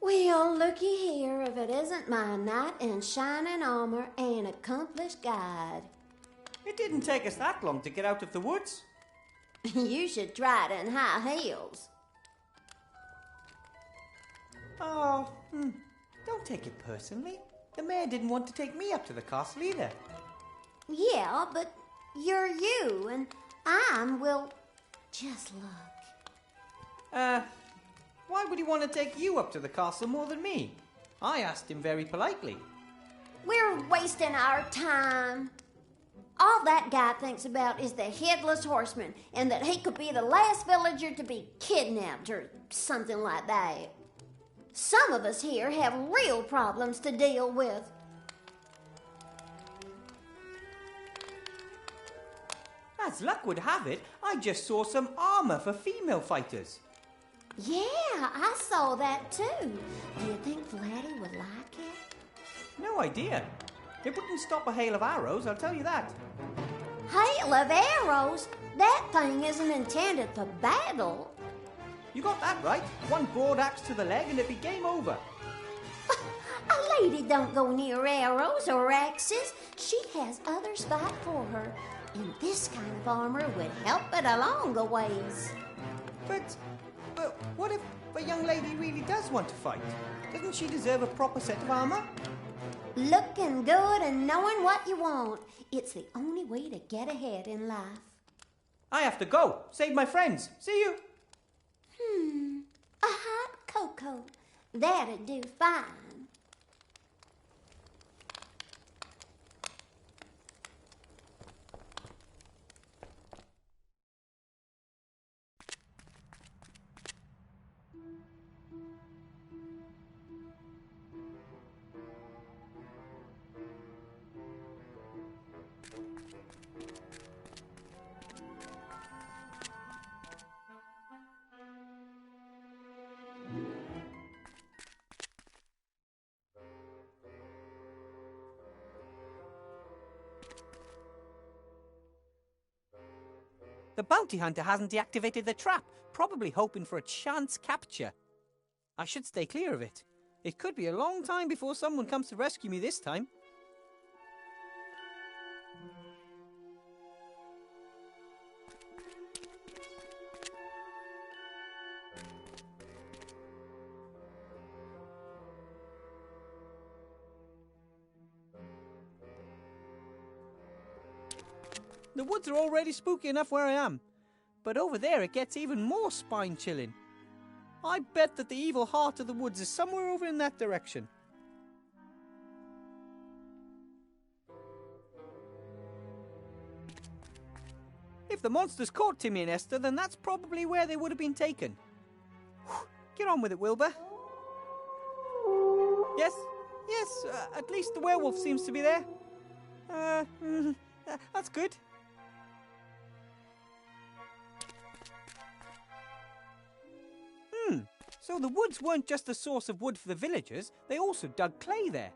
Well, looky here if it isn't my knight in shining armor and accomplished guide. It didn't take us that long to get out of the woods. You should try it in high heels. Oh, don't take it personally. The mayor didn't want to take me up to the castle either. Yeah, but you're you, and well, just look. Why would he want to take you up to the castle more than me? I asked him very politely. We're wasting our time. All that guy thinks about is the headless horseman, and that he could be the last villager to be kidnapped or something like that. Some of us here have real problems to deal with. As luck would have it, I just saw some armor for female fighters. Yeah, I saw that too. Do you think Vladdy would like it? No idea. It wouldn't stop a hail of arrows, I'll tell you that. Hail of arrows? That thing isn't intended for battle. You got that right. One broad axe to the leg and it'd be game over. A lady don't go near arrows or axes. She has others fight for her. And this kind of armor would help it along a ways. But what if a young lady really does want to fight? Doesn't she deserve a proper set of armor? Looking good and knowing what you want. It's the only way to get ahead in life. I have to go. Save my friends. See you. A hot cocoa. That'd do fine. The bounty hunter hasn't deactivated the trap, probably hoping for a chance capture. I should stay clear of it. It could be a long time before someone comes to rescue me this time. The woods are already spooky enough where I am, but over there it gets even more spine-chilling. I bet that the evil heart of the woods is somewhere over in that direction. If the monsters caught Timmy and Esther, then that's probably where they would have been taken. Get on with it, Wilbur. Yes, at least the werewolf seems to be there. That's good. So the woods weren't just a source of wood for the villagers, they also dug clay there.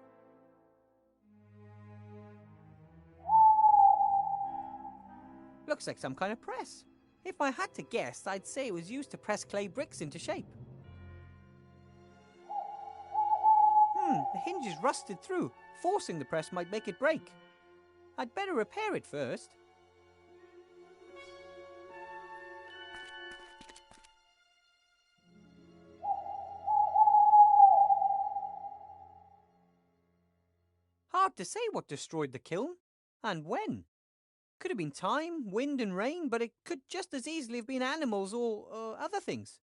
Looks like some kind of press. If I had to guess, I'd say it was used to press clay bricks into shape. The hinge is rusted through. Forcing the press might make it break. I'd better repair it first. Hard to say what destroyed the kiln, and when. Could have been time, wind and rain, but it could just as easily have been animals or other things.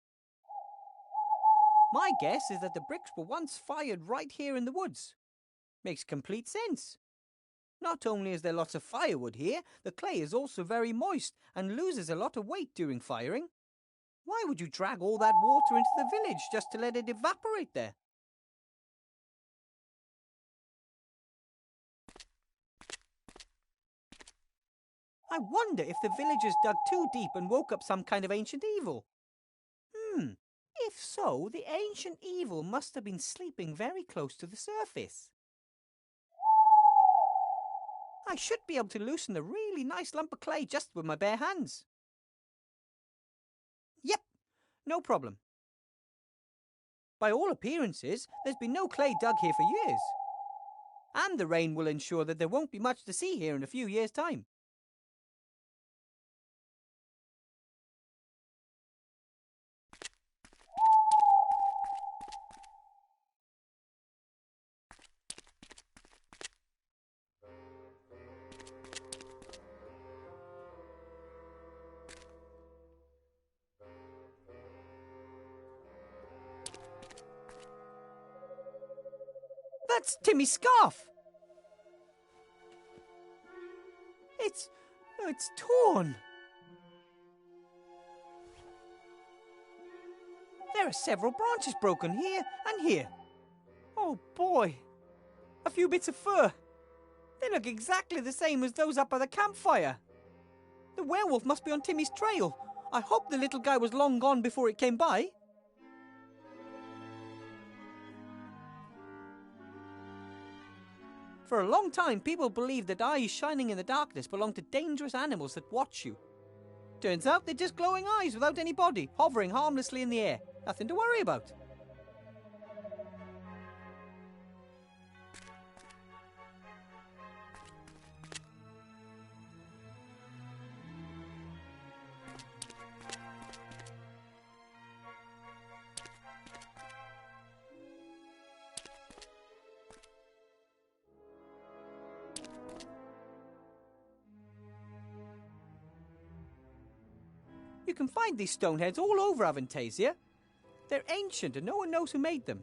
My guess is that the bricks were once fired right here in the woods. Makes complete sense. Not only is there lots of firewood here, the clay is also very moist and loses a lot of weight during firing. Why would you drag all that water into the village just to let it evaporate there? I wonder if the villagers dug too deep and woke up some kind of ancient evil. If so, the ancient evil must have been sleeping very close to the surface. I should be able to loosen a really nice lump of clay just with my bare hands. Yep, no problem. By all appearances, there's been no clay dug here for years. And the rain will ensure that there won't be much to see here in a few years' time. That's Timmy's scarf! It's torn. There are several branches broken here and here. Oh boy, a few bits of fur. They look exactly the same as those up by the campfire. The werewolf must be on Timmy's trail. I hope the little guy was long gone before it came by. For a long time, people believed that eyes shining in the darkness belonged to dangerous animals that watch you. Turns out they're just glowing eyes without any body, hovering harmlessly in the air. Nothing to worry about. You can find these stoneheads all over Avantasia. They're ancient and no one knows who made them.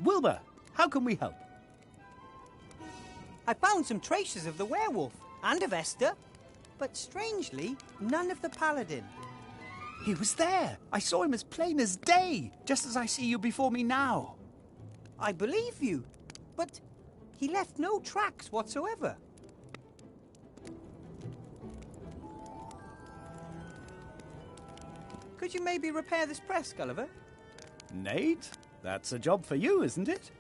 Wilbur, how can we help? I found some traces of the werewolf and of Esther, but strangely, none of the paladin. He was there. I saw him as plain as day, just as I see you before me now. I believe you, but he left no tracks whatsoever. Could you maybe repair this press, Gulliver? Nate, that's a job for you, isn't it?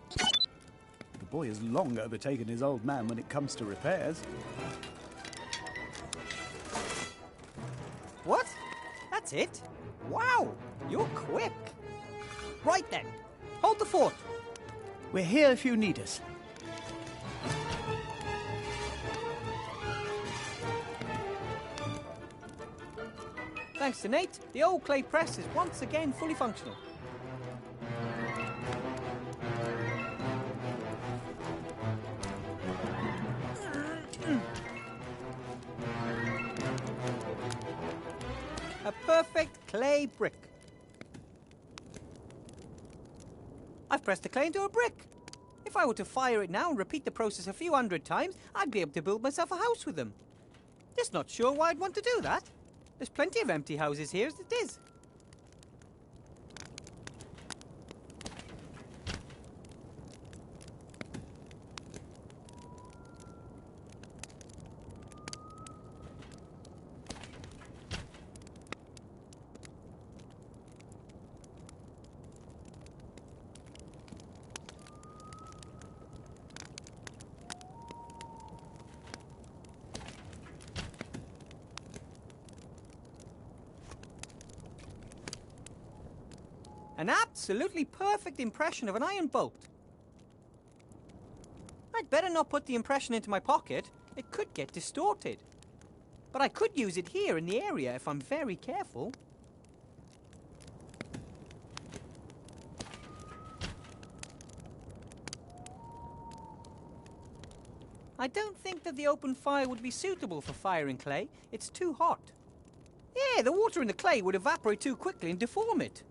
The boy has long overtaken his old man when it comes to repairs. What? That's it? Wow, you're quick. Right then, hold the fort. We're here if you need us. Thanks to Nate, the old clay press is once again fully functional. A perfect clay brick. I've pressed the clay into a brick. If I were to fire it now and repeat the process a few hundred times, I'd be able to build myself a house with them. Just not sure why I'd want to do that. There's plenty of empty houses here as it is. An absolutely perfect impression of an iron bolt. I'd better not put the impression into my pocket. It could get distorted. But I could use it here in the area if I'm very careful. I don't think that the open fire would be suitable for firing clay. It's too hot. Yeah, the water in the clay would evaporate too quickly and deform it.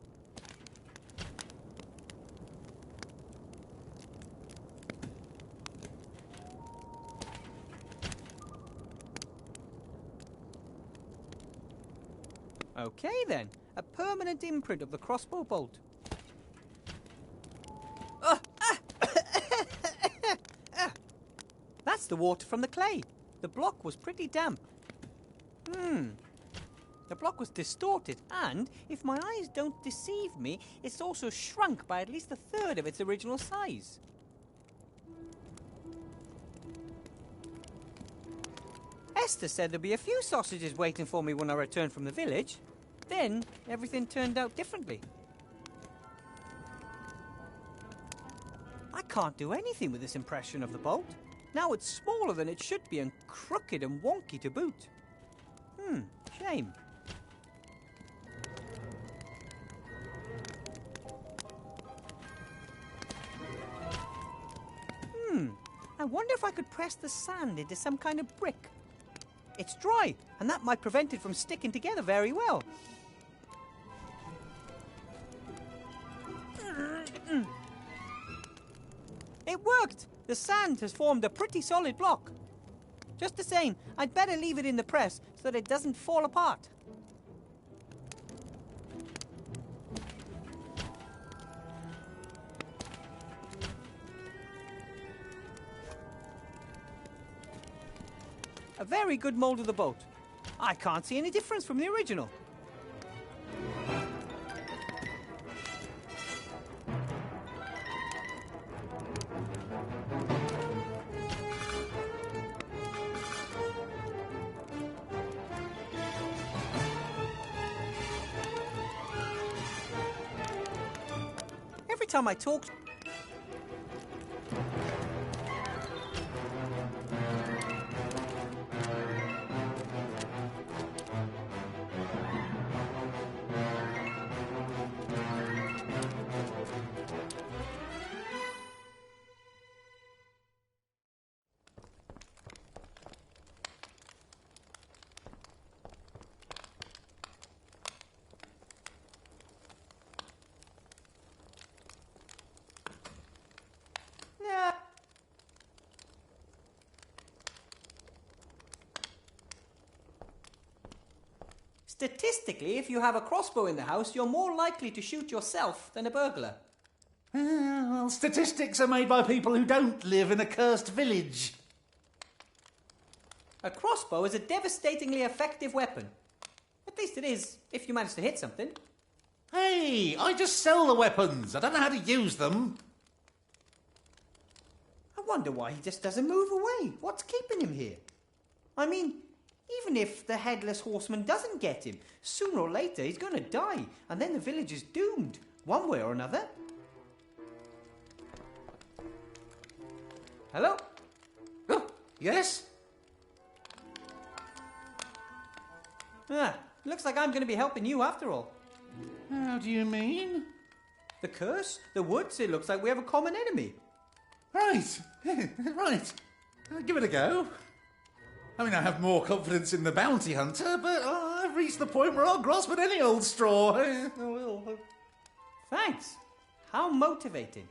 Okay then, a permanent imprint of the crossbow bolt. That's the water from the clay. The block was pretty damp. The block was distorted, and, if my eyes don't deceive me, it's also shrunk by at least a third of its original size. Esther said there'd be a few sausages waiting for me when I returned from the village. Then, everything turned out differently. I can't do anything with this impression of the bolt. Now it's smaller than it should be and crooked and wonky to boot. Shame. I wonder if I could press the sand into some kind of brick. It's dry, and that might prevent it from sticking together very well. It worked! The sand has formed a pretty solid block. Just the same, I'd better leave it in the press so that it doesn't fall apart. A very good mold of the boat. I can't see any difference from the original. Every time I talk... Statistically, if you have a crossbow in the house, you're more likely to shoot yourself than a burglar. Well, statistics are made by people who don't live in a cursed village. A crossbow is a devastatingly effective weapon. At least it is, if you manage to hit something. Hey, I just sell the weapons. I don't know how to use them. I wonder why he just doesn't move away. What's keeping him here? I mean, Even if the headless horseman doesn't get him, sooner or later he's going to die, and then the village is doomed, one way or another. Hello? Oh, yes? Looks like I'm going to be helping you after all. How do you mean? The curse? The woods? It looks like we have a common enemy. Right. Right. Give it a go. I mean, I have more confidence in the bounty hunter, but I've reached the point where I'll grasp at any old straw. I will. Thanks. How motivating.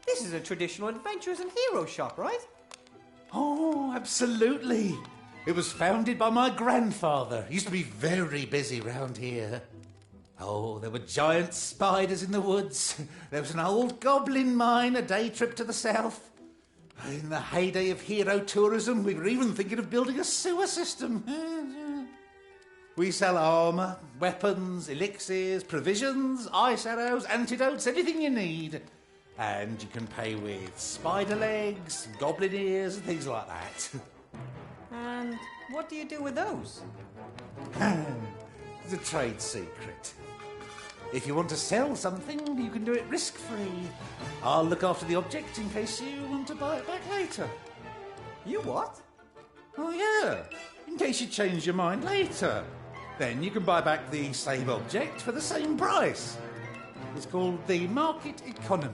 This is a traditional adventurers and hero shop, right? Oh, absolutely. It was founded by my grandfather. He used to be very busy round here. Oh, there were giant spiders in the woods. There was an old goblin mine a day trip to the south. In the heyday of hero tourism, we were even thinking of building a sewer system. We sell armour, weapons, elixirs, provisions, ice arrows, antidotes, anything you need. And you can pay with spider legs, goblin ears, things like that. And what do you do with those? It's a trade secret. If you want to sell something, you can do it risk-free. I'll look after the object in case you want to buy it back later. You what? Oh, yeah. In case you change your mind later. Then you can buy back the same object for the same price. It's called the market economy.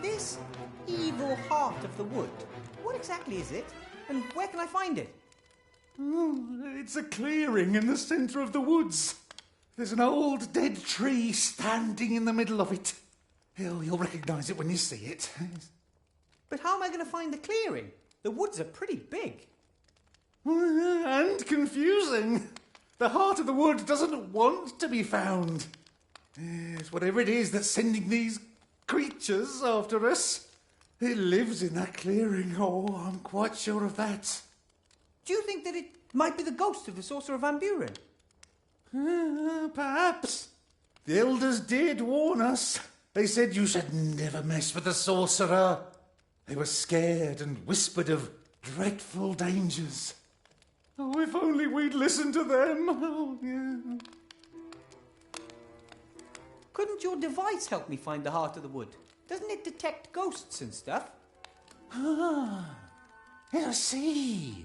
This evil heart of the wood, what exactly is it? And where can I find it? It's a clearing in the centre of the woods. There's an old dead tree standing in the middle of it. You'll recognise it when you see it. But how am I going to find the clearing? The woods are pretty big. And confusing. The heart of the wood doesn't want to be found. Yes, whatever it is that's sending these creatures after us, it lives in that clearing. Oh, I'm quite sure of that. Do you think that it might be the ghost of the Sorcerer Van Buren? Perhaps. The elders did warn us. They said you should never mess with the sorcerer. They were scared and whispered of dreadful dangers. Oh, if only we'd listened to them. Oh, yeah. Couldn't your device help me find the heart of the wood? Doesn't it detect ghosts and stuff? Ah, I see.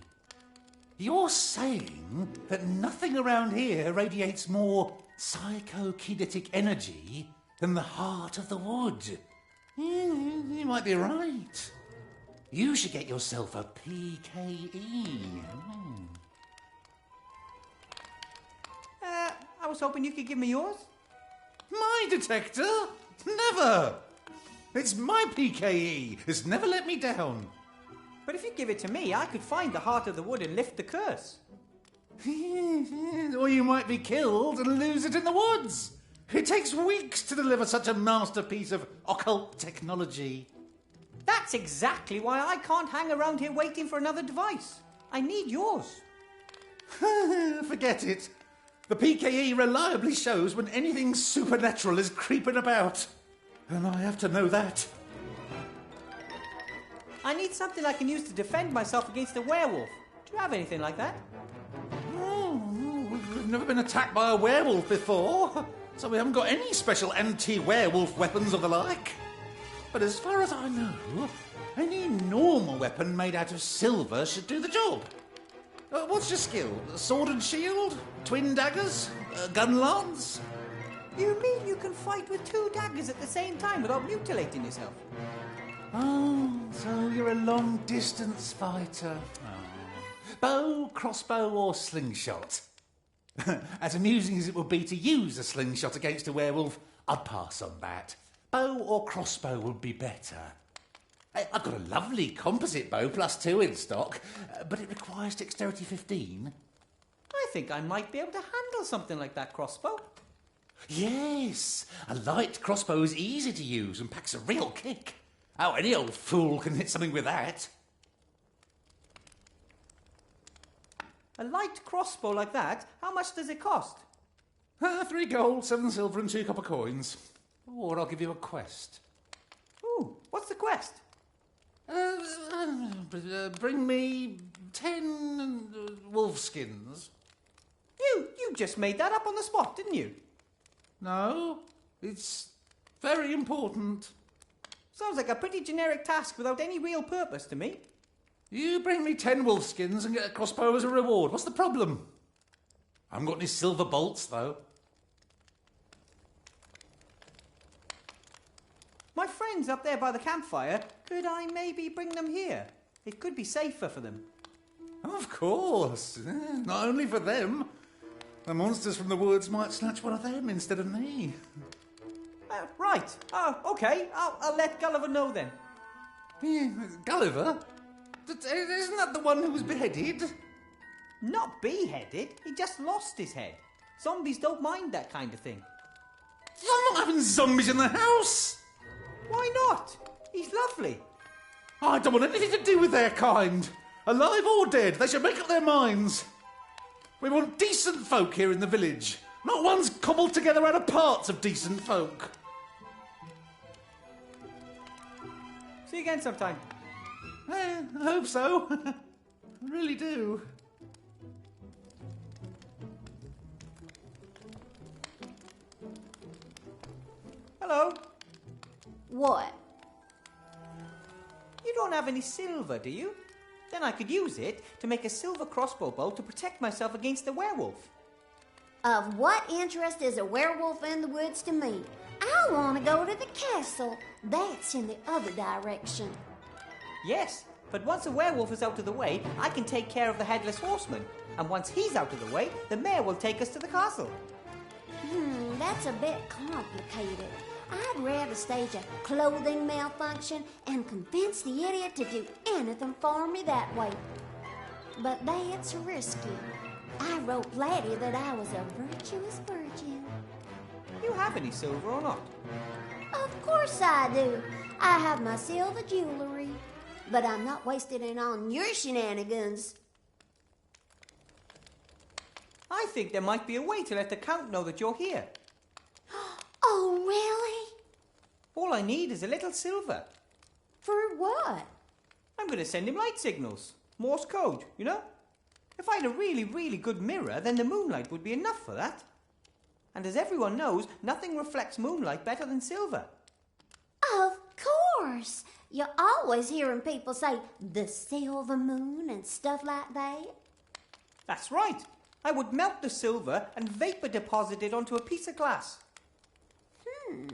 You're saying that nothing around here radiates more psychokinetic energy than the heart of the wood. You might be right. You should get yourself a PKE. I was hoping you could give me yours. My detector? Never! It's my PKE. It's never let me down. But if you give it to me, I could find the heart of the wood and lift the curse. Or you might be killed and lose it in the woods. It takes weeks to deliver such a masterpiece of occult technology. That's exactly why I can't hang around here waiting for another device. I need yours. Forget it. The PKE reliably shows when anything supernatural is creeping about. And I have to know that. I need something I can use to defend myself against a werewolf. Do you have anything like that? We've never been attacked by a werewolf before, so we haven't got any special anti-werewolf weapons or the like. But as far as I know, any normal weapon made out of silver should do the job. What's your skill? Sword and shield? Twin daggers? Gun lance? You mean you can fight with two daggers at the same time without mutilating yourself? Oh, so you're a long-distance fighter. Bow, crossbow or slingshot? As amusing as it would be to use a slingshot against a werewolf, I'd pass on that. Bow or crossbow would be better. I've got a lovely composite bow +2 in stock, but it requires dexterity 15. I think I might be able to handle something like that crossbow. Yes, a light crossbow is easy to use and packs a real kick. Oh, any old fool can hit something with that. A light crossbow like that, how much does it cost? 3 gold, 7 silver and 2 copper coins. Or I'll give you a quest. Ooh, what's the quest? Bring me 10 wolf skins. You just made that up on the spot, didn't you? No, it's very important. Sounds like a pretty generic task without any real purpose to me. You bring me 10 wolf skins and get a crossbow as a reward. What's the problem? I haven't got any silver bolts, though. My friends up there by the campfire, could I maybe bring them here? It could be safer for them. Of course. Not only for them. The monsters from the woods might snatch one of them instead of me. Right. Oh, okay. I'll let Gulliver know then. Yeah, Gulliver? Isn't that the one who was beheaded? Not beheaded. He just lost his head. Zombies don't mind that kind of thing. I'm not having zombies in the house. Why not? He's lovely. I don't want anything to do with their kind. Alive or dead, they should make up their minds. We want decent folk here in the village, not ones cobbled together out of parts of decent folk. See you again sometime. I hope so. I really do. Hello. What? You don't have any silver, do you? Then I could use it to make a silver crossbow bolt to protect myself against the werewolf. Of what interest is a werewolf in the woods to me? I want to go to the castle. That's in the other direction. Yes, but once a werewolf is out of the way, I can take care of the headless horseman. And once he's out of the way, the mayor will take us to the castle. That's a bit complicated. I'd rather stage a clothing malfunction and convince the idiot to do anything for me that way. But that's risky. I wrote Laddie that I was a virtuous virgin. You have any silver or not? Of course I do. I have my silver jewelry. But I'm not wasting it on your shenanigans. I think there might be a way to let the Count know that you're here. Oh, really? All I need is a little silver. For what? I'm going to send him light signals. Morse code, you know? If I had a really, really good mirror, then the moonlight would be enough for that. And as everyone knows, nothing reflects moonlight better than silver. Of course. You're always hearing people say the silver moon and stuff like that. That's right. I would melt the silver and vapor deposit it onto a piece of glass.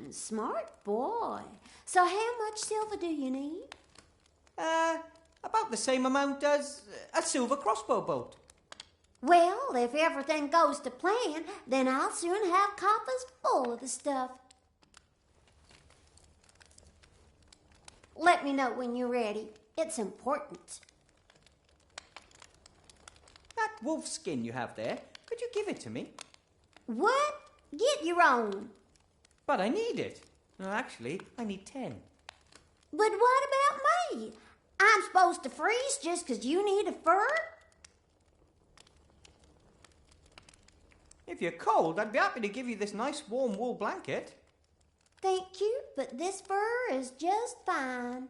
Smart boy. So how much silver do you need? About the same amount as a silver crossbow bolt. Well, if everything goes to plan, then I'll soon have coffers full of the stuff. Let me know when you're ready. It's important. That wolf skin you have there, could you give it to me? What? Get your own. But I need it. No, actually, I need 10. But what about me? I'm supposed to freeze just 'cause you need a fur? If you're cold, I'd be happy to give you this nice warm wool blanket. Thank you, but this fur is just fine.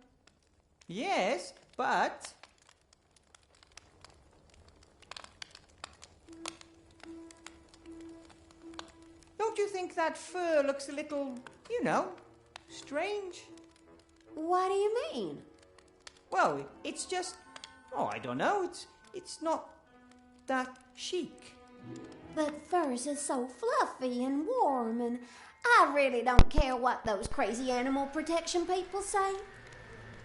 Yes, but... Don't you think that fur looks a little, you know, strange? What do you mean? Well, it's just... Oh, I don't know. It's not that chic. But furs is so fluffy and warm, and I really don't care what those crazy animal protection people say.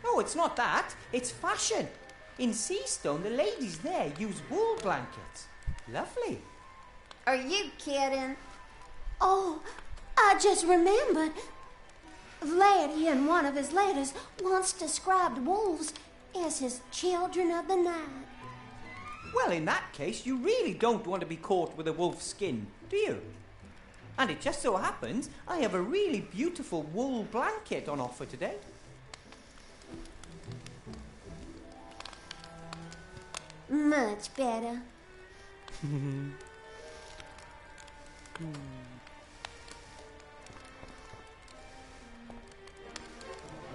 Oh, it's not that. It's fashion. In Seastone, the ladies there use wool blankets. Lovely. Are you kidding? Oh, I just remembered. Laddie, in one of his letters, once described wolves as his children of the night. Well, in that case, you really don't want to be caught with a wolf's skin, do you? And it just so happens I have a really beautiful wool blanket on offer today. Much better.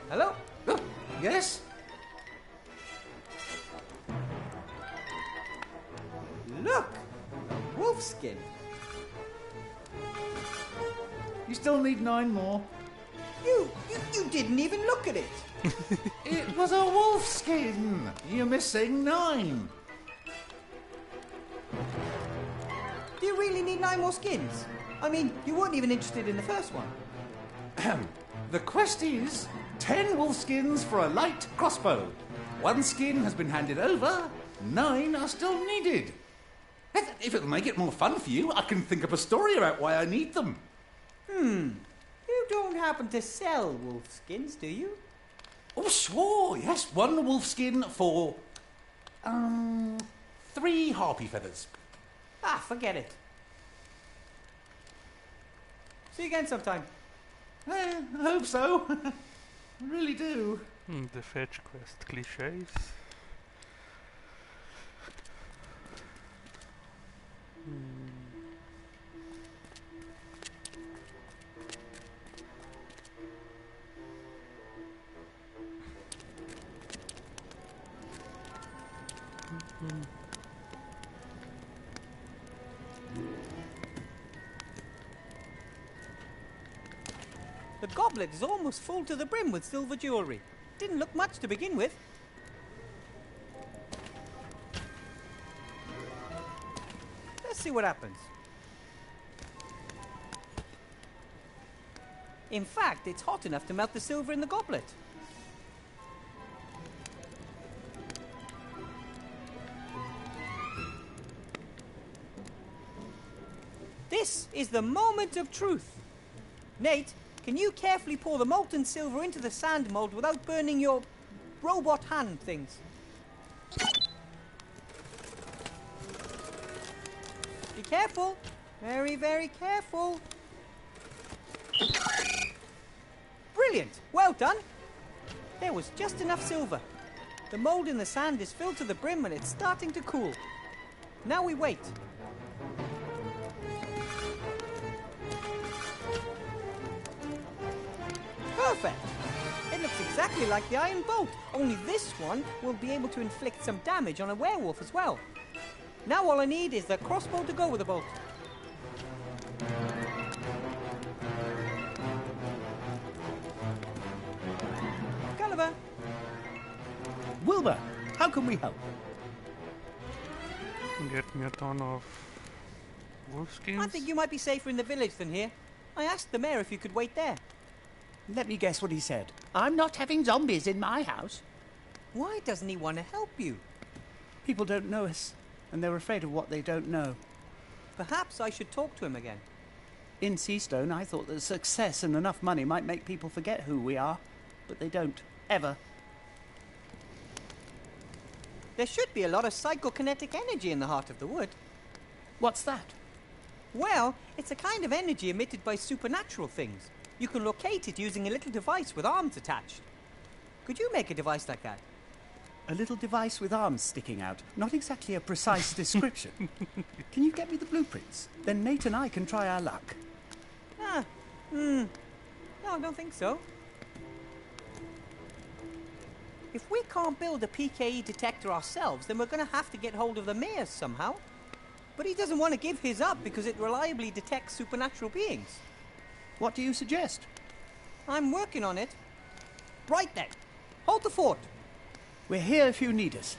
Hello? Oh, yes? Look! A wolf skin. You still need 9 more. You didn't even look at it. It was a wolf skin. You're missing 9. Do you really need 9 more skins? I mean, you weren't even interested in the first one. The quest is 10 wolf skins for a light crossbow. 1 skin has been handed over. 9 are still needed. If it'll make it more fun for you, I can think up a story about why I need them. You don't happen to sell wolf skins, do you? Oh, sure, yes. 1 wolf skin for 3 harpy feathers. Ah, forget it. See you again sometime. I hope so. I really do. The fetch quest cliches. The goblet is almost full to the brim with silver jewellery. Didn't look much to begin with. Let's see what happens. In fact, it's hot enough to melt the silver in the goblet. This is the moment of truth. Nate, can you carefully pour the molten silver into the sand mold without burning your robot hand things? Be careful. Very, very careful. Brilliant. Well done. There was just enough silver. The mold in the sand is filled to the brim and it's starting to cool. Now we wait. Perfect! It looks exactly like the iron bolt, only this one will be able to inflict some damage on a werewolf as well. Now all I need is the crossbow to go with the bolt. Gulliver! Wilbur, how can we help? Get me a ton of wolf skins. I think you might be safer in the village than here. I asked the mayor if you could wait there. Let me guess what he said. I'm not having zombies in my house. Why doesn't he want to help you? People don't know us, and they're afraid of what they don't know. Perhaps I should talk to him again. In Seastone, I thought that success and enough money might make people forget who we are, but they don't, ever. There should be a lot of psychokinetic energy in the heart of the wood. What's that? Well, it's a kind of energy emitted by supernatural things. You can locate it using a little device with arms attached. Could you make a device like that? A little device with arms sticking out. Not exactly a precise description. Can you get me the blueprints? Then Nate and I can try our luck. No, I don't think so. If we can't build a PKE detector ourselves, then we're going to have to get hold of the mayor somehow. But he doesn't want to give his up because it reliably detects supernatural beings. What do you suggest? I'm working on it. Right then. Hold the fort. We're here if you need us.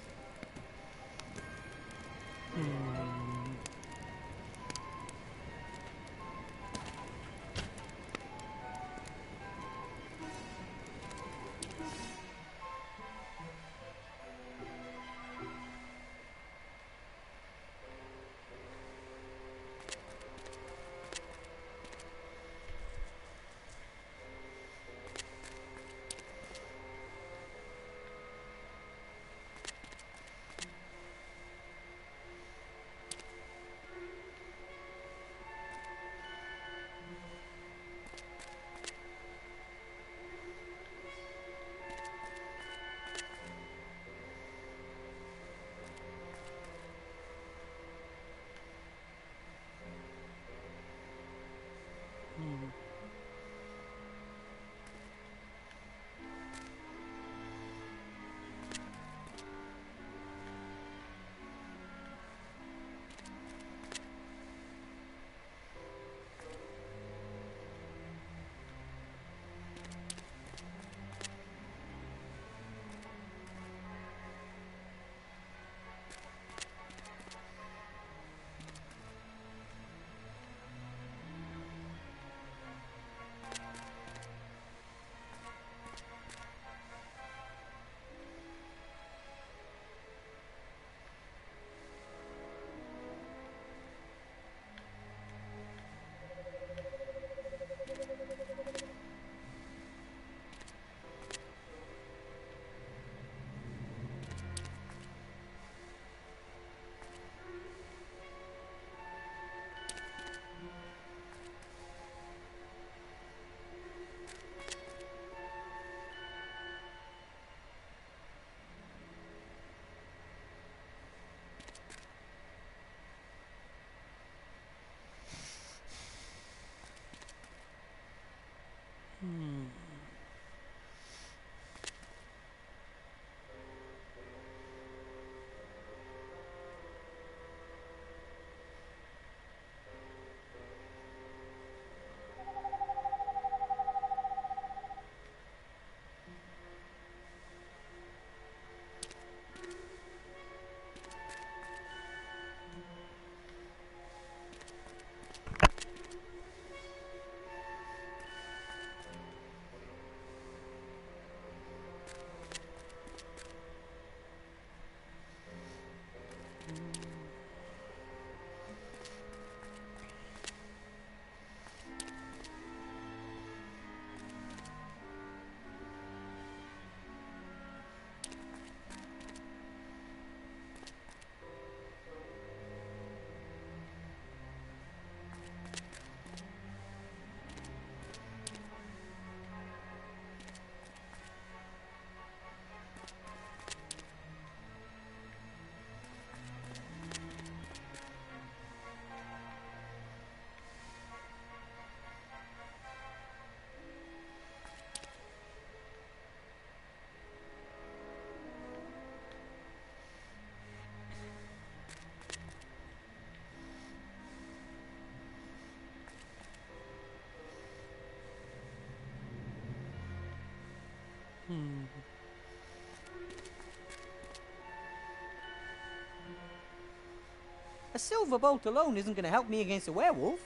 A silver bolt alone isn't going to help me against a werewolf.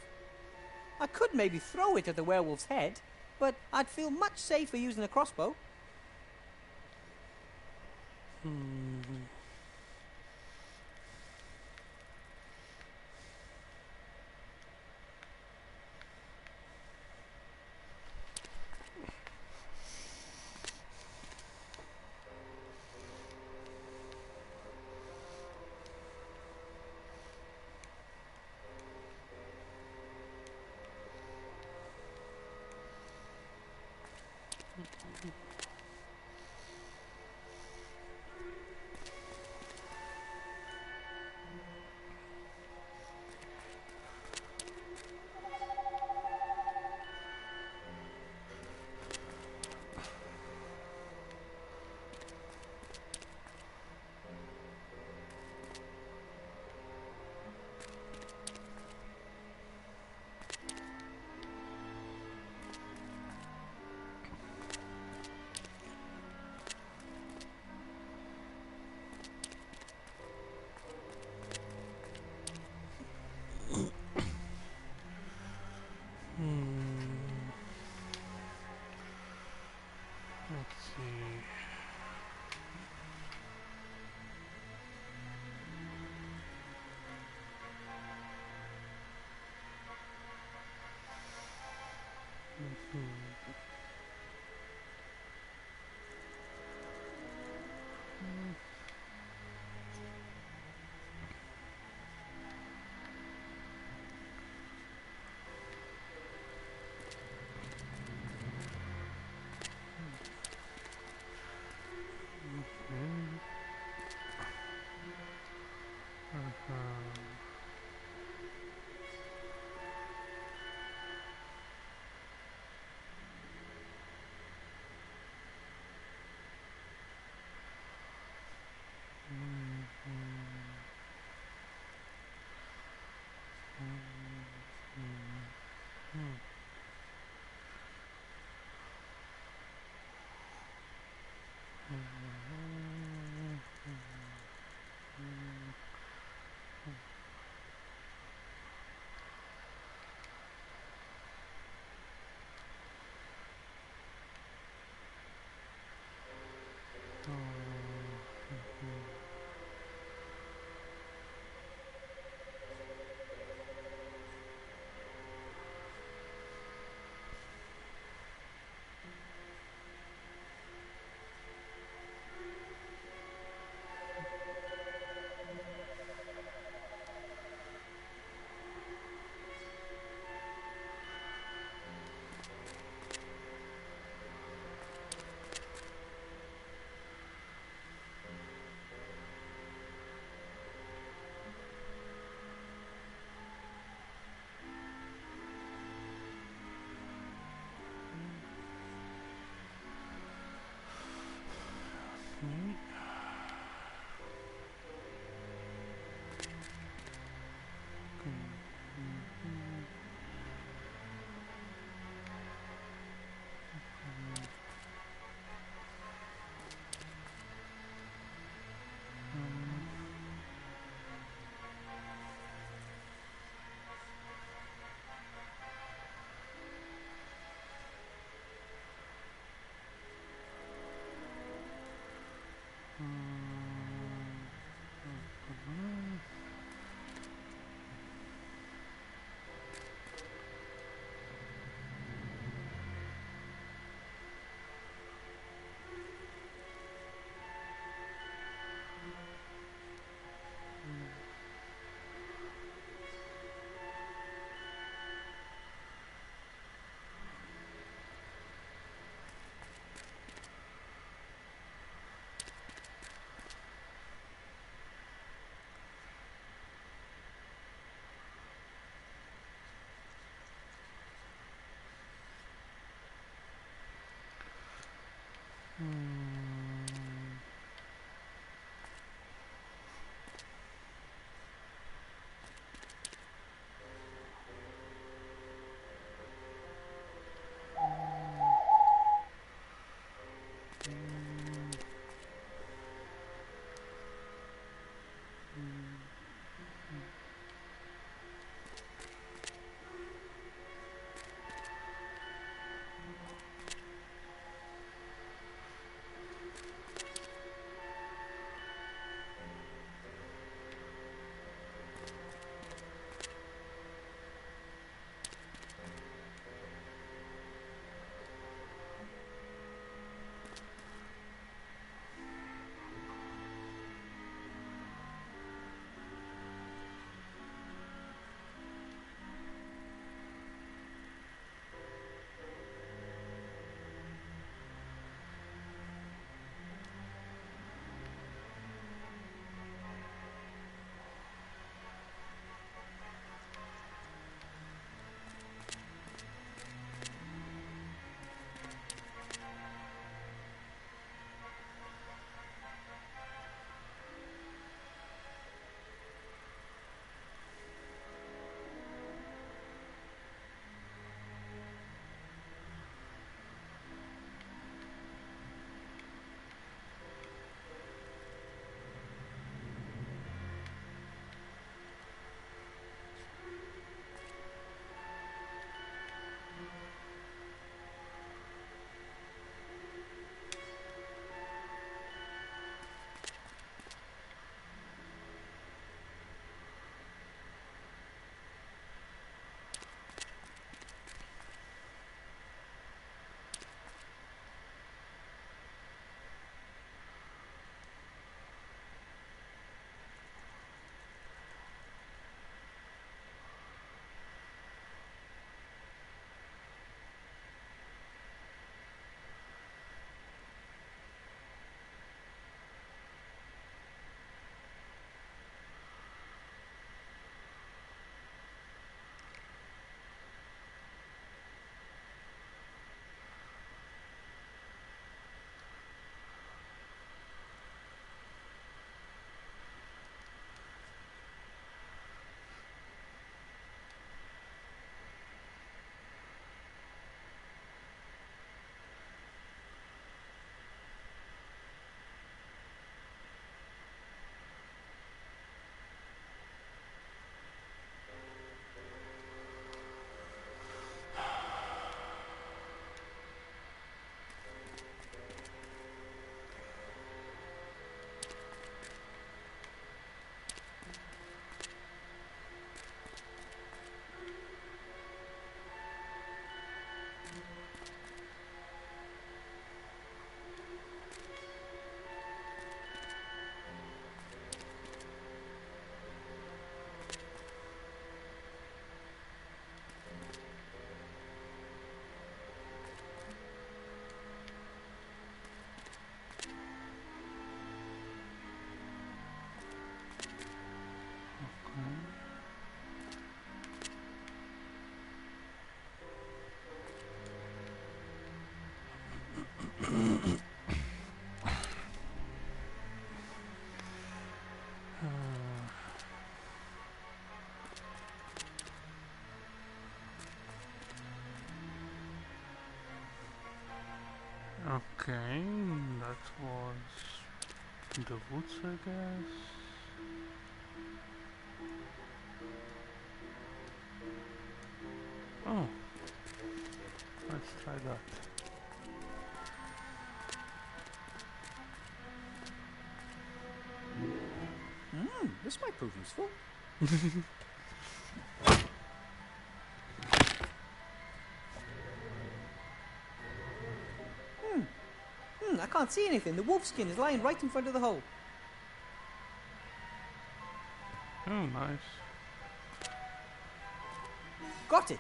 I could maybe throw it at the werewolf's head, but I'd feel much safer using a crossbow. Okay, that was the woods, I guess. Oh, let's try that. This might prove useful. I can't see anything. The wolf skin is lying right in front of the hole. Oh, nice. Got it.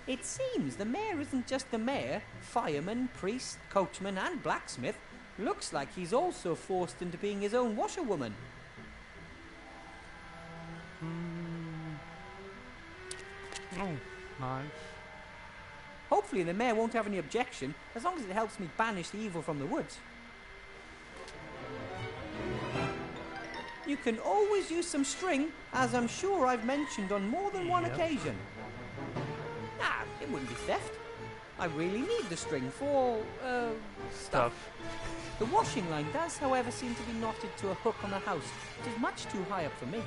It seems the mayor isn't just the mayor, fireman, priest, coachman and blacksmith. Looks like he's also forced into being his own washerwoman. Oh, nice. Hopefully the mayor won't have any objection, as long as it helps me banish the evil from the woods. You can always use some string, as I'm sure I've mentioned on more than one occasion. It wouldn't be theft. I really need the string for, stuff. The washing line does, however, seem to be knotted to a hook on the house, which is much too high up for me.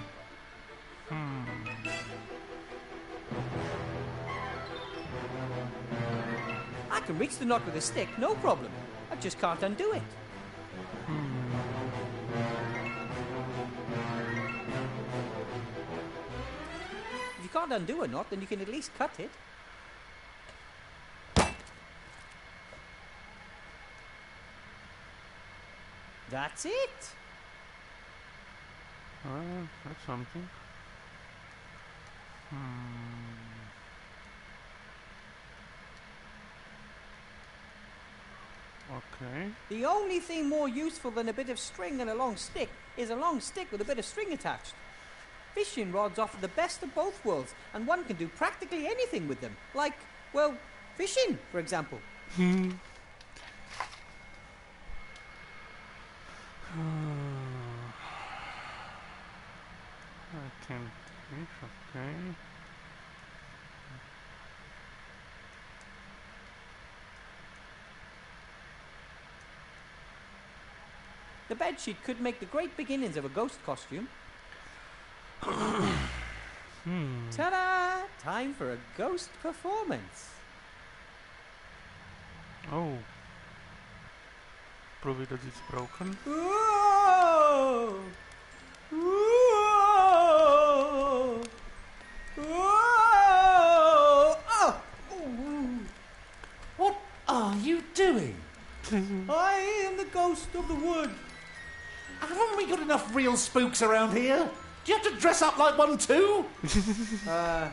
I can reach the knot with a stick, no problem. I just can't undo it. If you can't undo a knot, then you can at least cut it. That's it. That's something. Okay. The only thing more useful than a bit of string and a long stick is a long stick with a bit of string attached. Fishing rods offer the best of both worlds, and one can do practically anything with them. Like, well, fishing, for example. I can fish, okay. The bedsheet could make the great beginnings of a ghost costume. Ta-da! Time for a ghost performance. Oh. Prove it that it's broken. Whoa! Whoa! Whoa! Oh! What are you doing? I am the ghost of the wood. Haven't we got enough real spooks around here? Do you have to dress up like one too? I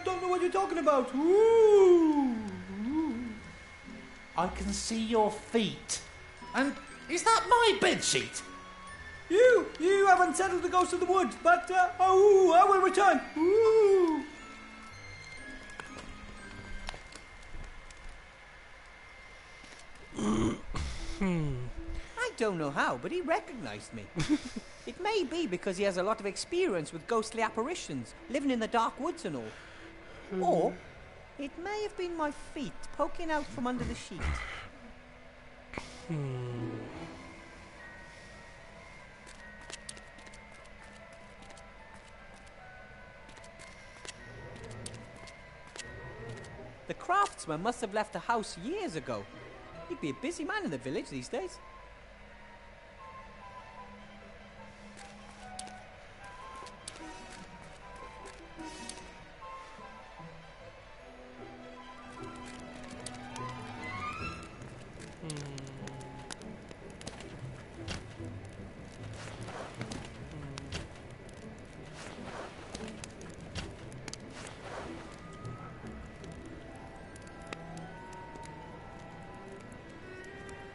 don't know what you're talking about. Ooh. I can see your feet. And is that my bedsheet? You haven't settled the ghost of the wood, but I will return. Ooh. I don't know how, but he recognized me. It may be because he has a lot of experience with ghostly apparitions, living in the dark woods and all. Or it may have been my feet poking out from under the sheet. The craftsman must have left the house years ago. He'd be a busy man in the village these days.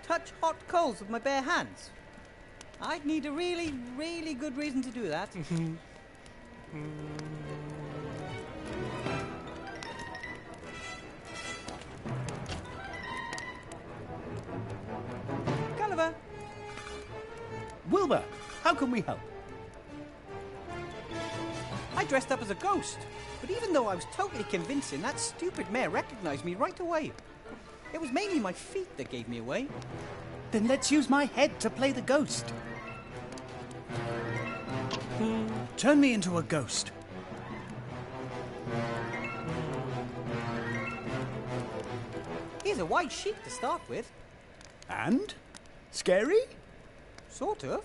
Touch hot coals with my bare hands. I'd need a really, really good reason to do that. Gulliver! Wilbur, how can we help? I dressed up as a ghost, but even though I was totally convincing, that stupid mare recognized me right away. It was mainly my feet that gave me away. Then let's use my head to play the ghost. Turn me into a ghost. Here's a white sheet to start with. And? Scary? Sort of.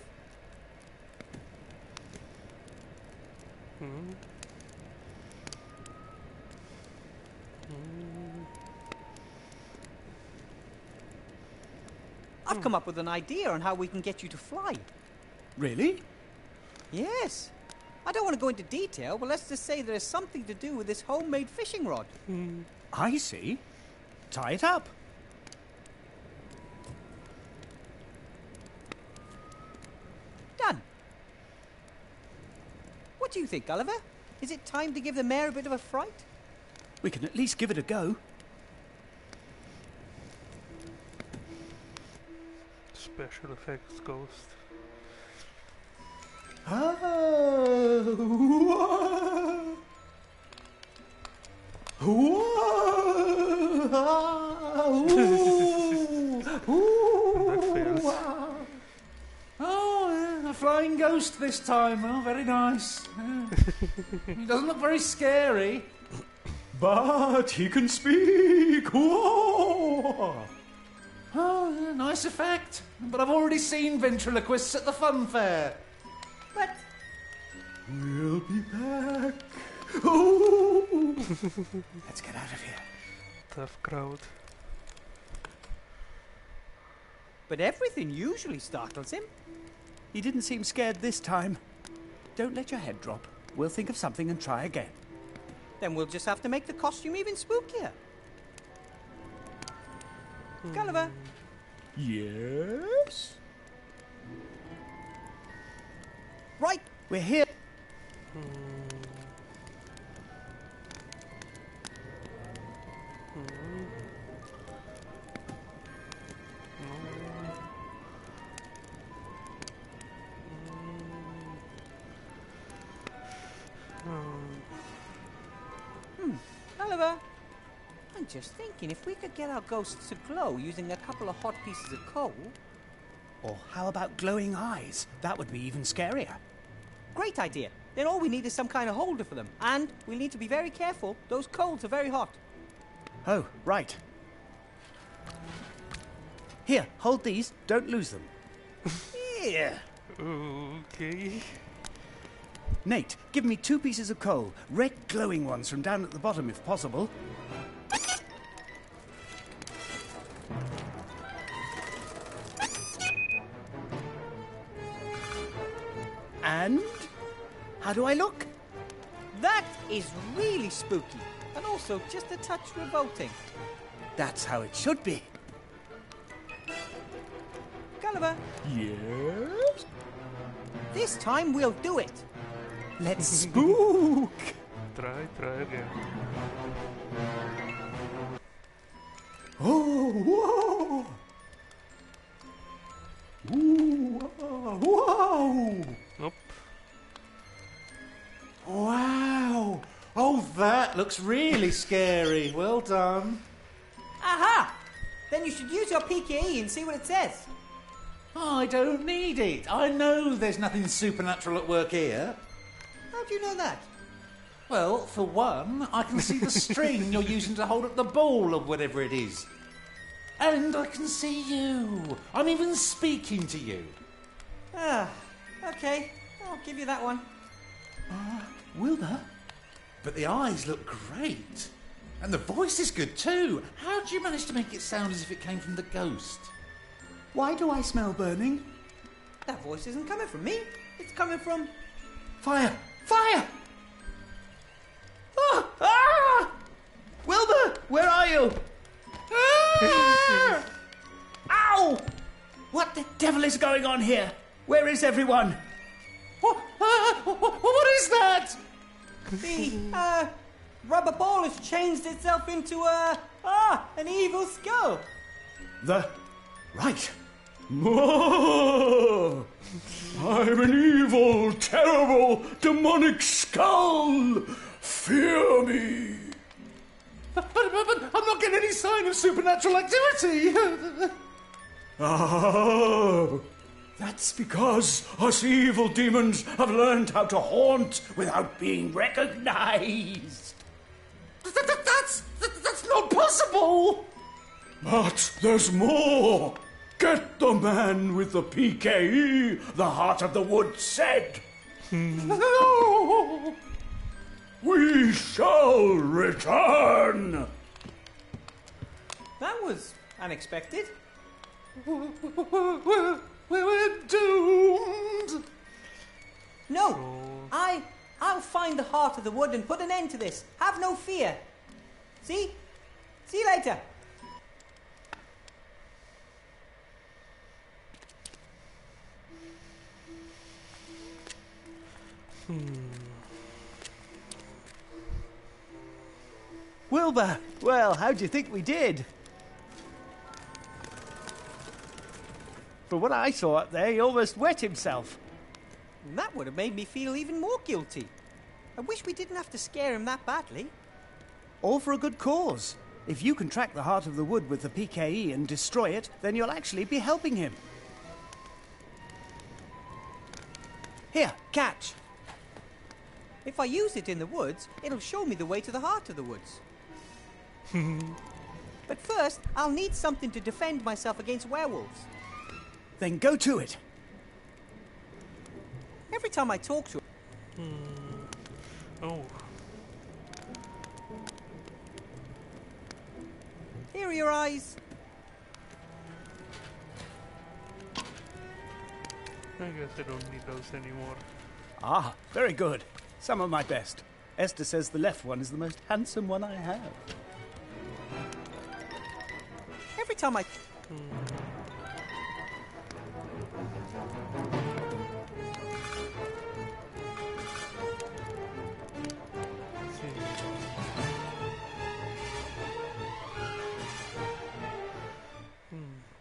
I've come up with an idea on how we can get you to fly. Really? Yes. I don't want to go into detail, but let's just say there's something to do with this homemade fishing rod. I see. Tie it up. Done. What do you think, Gulliver? Is it time to give the mare a bit of a fright? We can at least give it a go. Special effects ghost. That fails. Oh, a flying ghost this time. Oh, very nice. He doesn't look very scary. But he can speak. Whoa! Oh, yeah, nice effect. But I've already seen ventriloquists at the fun fair. But We'll be back. Oh! Let's get out of here. Tough crowd. But everything usually startles him. He didn't seem scared this time. Don't let your head drop. We'll think of something and try again. Then we'll just have to make the costume even spookier. Gulliver, Yes? right, We're here. Gulliver. I'm just thinking if we could get our ghosts to glow using a couple of hot pieces of coal. Or how about glowing eyes? That would be even scarier. Great idea. Then all we need is some kind of holder for them. And we need to be very careful. Those coals are very hot. Oh, right. Here, hold these. Don't lose them. Yeah. Okay. Nate, give me 2 pieces of coal. Red glowing ones from down at the bottom, if possible. And? How do I look? That is really spooky. And also just a touch revolting. That's how it should be. Gulliver, Yes? this time we'll do it. Let's spook! Try again. Oh, whoa! Ooh, whoa! Nope. Wow. Oh, that looks really scary. Well done. Aha! Then you should use your PKE and see what it says. I don't need it. I know there's nothing supernatural at work here. How do you know that? Well, for one, I can see the string you're using to hold up the ball or whatever it is. And I can see you. I'm even speaking to you. Ah, okay. I'll give you that one. Wilbur? But the eyes look great. And the voice is good too. How did you manage to make it sound as if it came from the ghost? Why do I smell burning? That voice isn't coming from me. It's coming from... Fire! Fire! Ah! Ah! Wilbur, where are you? Ah! Ow! What the devil is going on here? Where is everyone? What is that? The, rubber ball has changed itself into an evil skull. Right. I'm an evil, terrible, demonic skull. Fear me. But I'm not getting any sign of supernatural activity. Oh, that's because us evil demons have learned how to haunt without being recognized. That's not possible. But there's more. Get the man with the PKE, the Heart of the Wood said. No. We shall return. That was unexpected. We're doomed. No, I'll find the heart of the wood and put an end to this. Have no fear. See? See you later. Wilbur, well, how do you think we did? From what I saw up there, he almost wet himself. And that would have made me feel even more guilty. I wish we didn't have to scare him that badly. All for a good cause. If you can track the Heart of the Wood with the PKE and destroy it, then you'll actually be helping him. Here, catch. If I use it in the woods, it'll show me the way to the heart of the woods. But first, I'll need something to defend myself against werewolves. Then go to it. Every time I talk to Oh, here are your eyes. I guess I don't need those anymore. Ah, very good. Some of my best. Esther says the left one is the most handsome one I have. Every time I...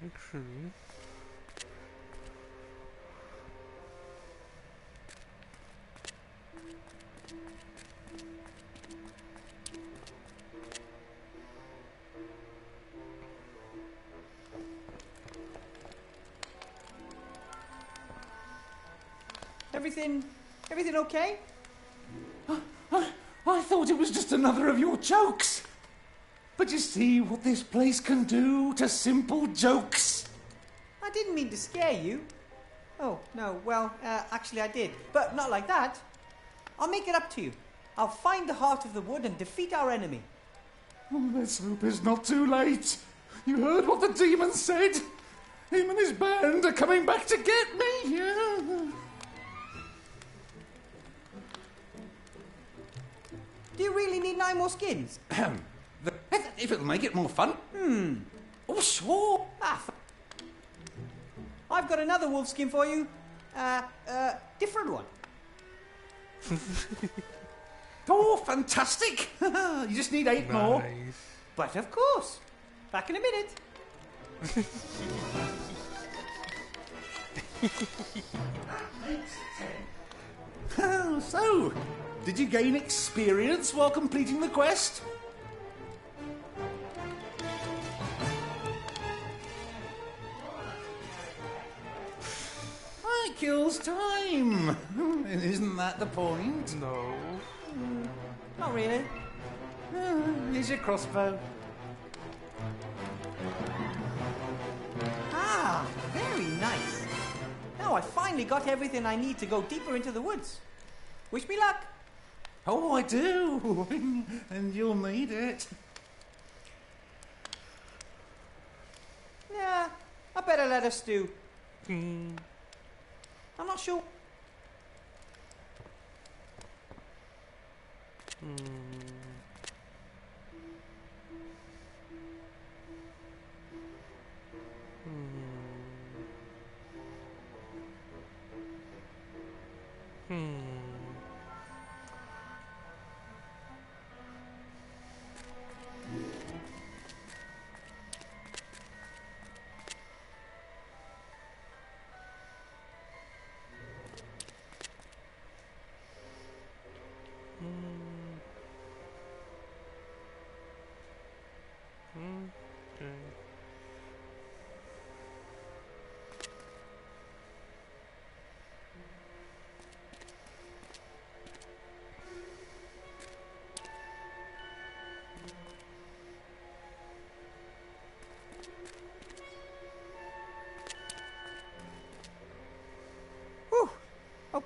Actually, Everything okay? I thought it was just another of your jokes. But you see what this place can do to simple jokes? I didn't mean to scare you. Oh, no, well, actually I did. But not like that. I'll make it up to you. I'll find the heart of the wood and defeat our enemy. Oh, let's hope it's not too late. You heard what the demon said? Him and his band are coming back to get me. Yeah. Do you really need 9 more skins? If it'll make it more fun. Oh, sure. I've got another wolf skin for you. Different one. Oh, fantastic. You just need 8 more. nice. But of course. Back in a minute. So, did you gain experience while completing the quest? It kills time. Isn't that the point? No. Not really. Here's your crossbow. Ah, very nice. Now I finally got everything I need to go deeper into the woods. Wish me luck. Oh, I do. And you'll need it. Yeah, I better let us do. I'm not sure.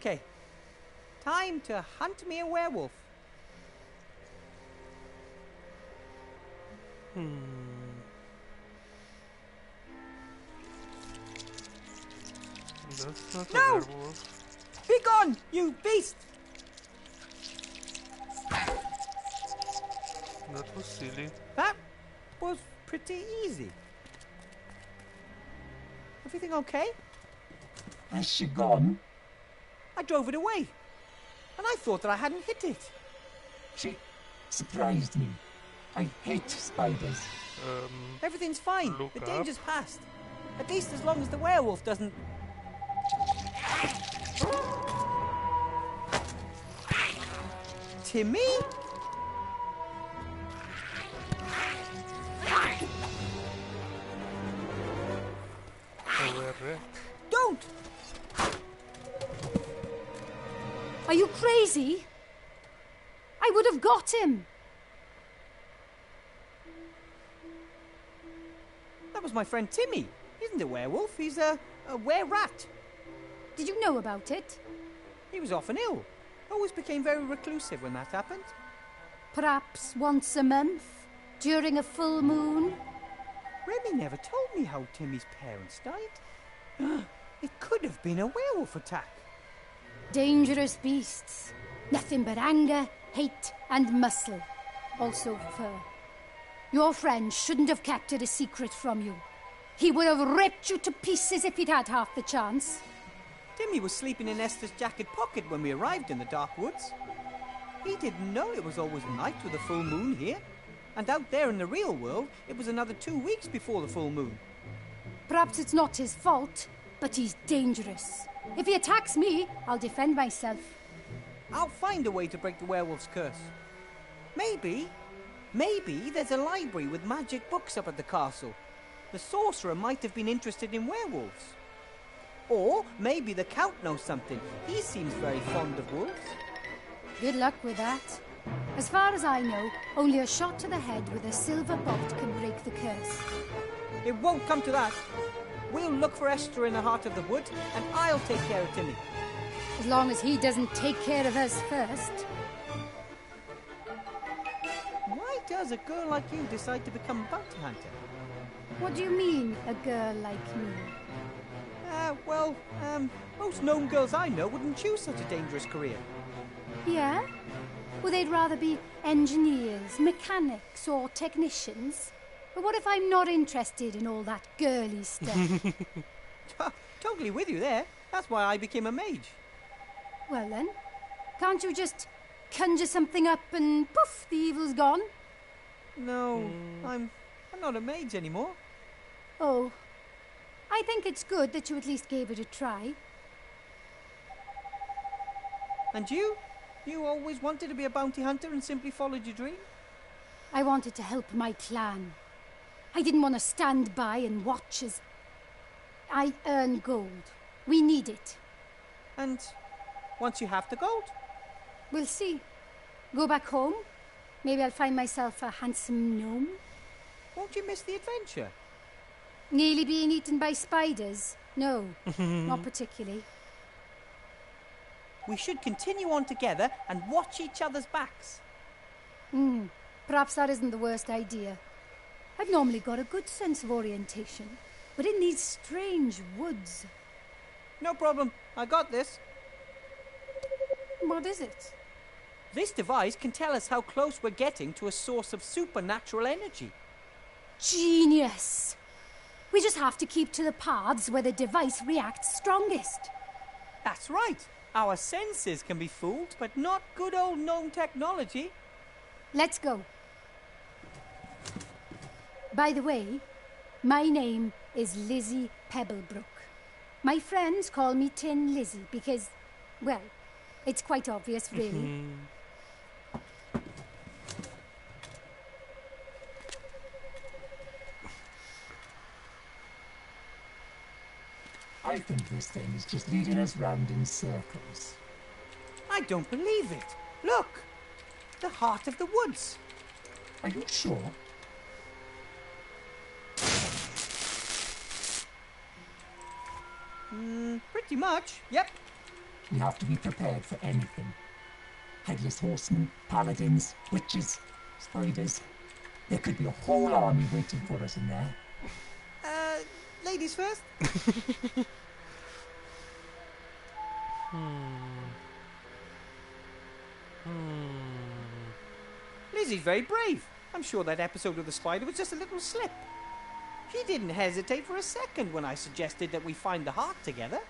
Okay. Time to hunt me a werewolf. That's not No! a werewolf. Be gone, you beast! That was silly. That was pretty easy. Everything okay? Has she gone? I drove it away. And I thought that I hadn't hit it. She surprised me. I hate spiders. Everything's fine. Look The up. danger's past. At least as long as the werewolf doesn't... Timmy? Don't! Are you crazy? I would have got him. That was my friend Timmy. He isn't a werewolf, he's a were-rat. Did you know about it? He was often ill. Always became very reclusive when that happened. Perhaps once a month, during a full moon? Remy never told me how Timmy's parents died. It could have been a werewolf attack. Dangerous beasts. Nothing but anger, hate, and muscle. Also fur. Your friend shouldn't have kept it a secret from you. He would have ripped you to pieces if he'd had half the chance. Timmy was sleeping in Esther's jacket pocket when we arrived in the dark woods. He didn't know it was always night with a full moon here. And out there in the real world, it was another 2 weeks before the full moon. Perhaps it's not his fault, but he's dangerous. If he attacks me, I'll defend myself. I'll find a way to break the werewolf's curse. Maybe there's a library with magic books up at the castle. The sorcerer might have been interested in werewolves. Or maybe the Count knows something. He seems very fond of wolves. Good luck with that. As far as I know, only a shot to the head with a silver bolt can break the curse. It won't come to that. We'll look for Esther in the heart of the wood, and I'll take care of Timmy. As long as he doesn't take care of us first. Why does a girl like you decide to become a bounty hunter? What do you mean, a girl like me? Most gnome girls I know wouldn't choose such a dangerous career. Yeah? Well, they'd rather be engineers, mechanics, or technicians. But what if I'm not interested in all that girly stuff? Totally with you there. That's why I became a mage. Well then, can't you just conjure something up and poof, the evil's gone? No, I'm not a mage anymore. Oh, I think it's good that you at least gave it a try. And you? You always wanted to be a bounty hunter and simply followed your dream? I wanted to help my clan. I didn't want to stand by and watch as I earn gold. We need it. And once you have the gold? We'll see. Go back home. Maybe I'll find myself a handsome gnome. Won't you miss the adventure? Nearly being eaten by spiders? No, not particularly. We should continue on together and watch each other's backs. Perhaps that isn't the worst idea. I've normally got a good sense of orientation, but in these strange woods... No problem. I got this. What is it? This device can tell us how close we're getting to a source of supernatural energy. Genius! We just have to keep to the paths where the device reacts strongest. That's right. Our senses can be fooled, but not good old gnome technology. Let's go. By the way, my name is Lizzie Pebblebrook. My friends call me Tin Lizzie because, well, it's quite obvious, really. I think this thing is just leading us round in circles. I don't believe it. Look! The heart of the woods. Are you sure? Pretty much, yep. We have to be prepared for anything. Headless horsemen, paladins, witches, spiders. There could be a whole army waiting for us in there. Ladies first? Lizzie's very brave. I'm sure that episode of the spider was just a little slip. She didn't hesitate for a second when I suggested that we find the heart together.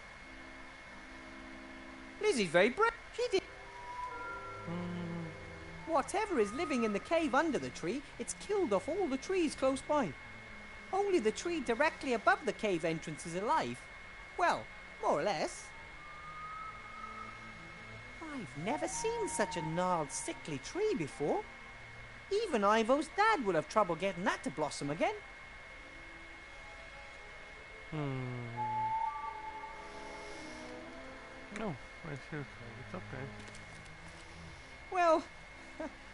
Lizzie's very brave. She did. Whatever is living in the cave under the tree, it's killed off all the trees close by. Only the tree directly above the cave entrance is alive. Well, more or less. I've never seen such a gnarled, sickly tree before. Even Ivo's dad will have trouble getting that to blossom again. No, I see. It's okay. Well,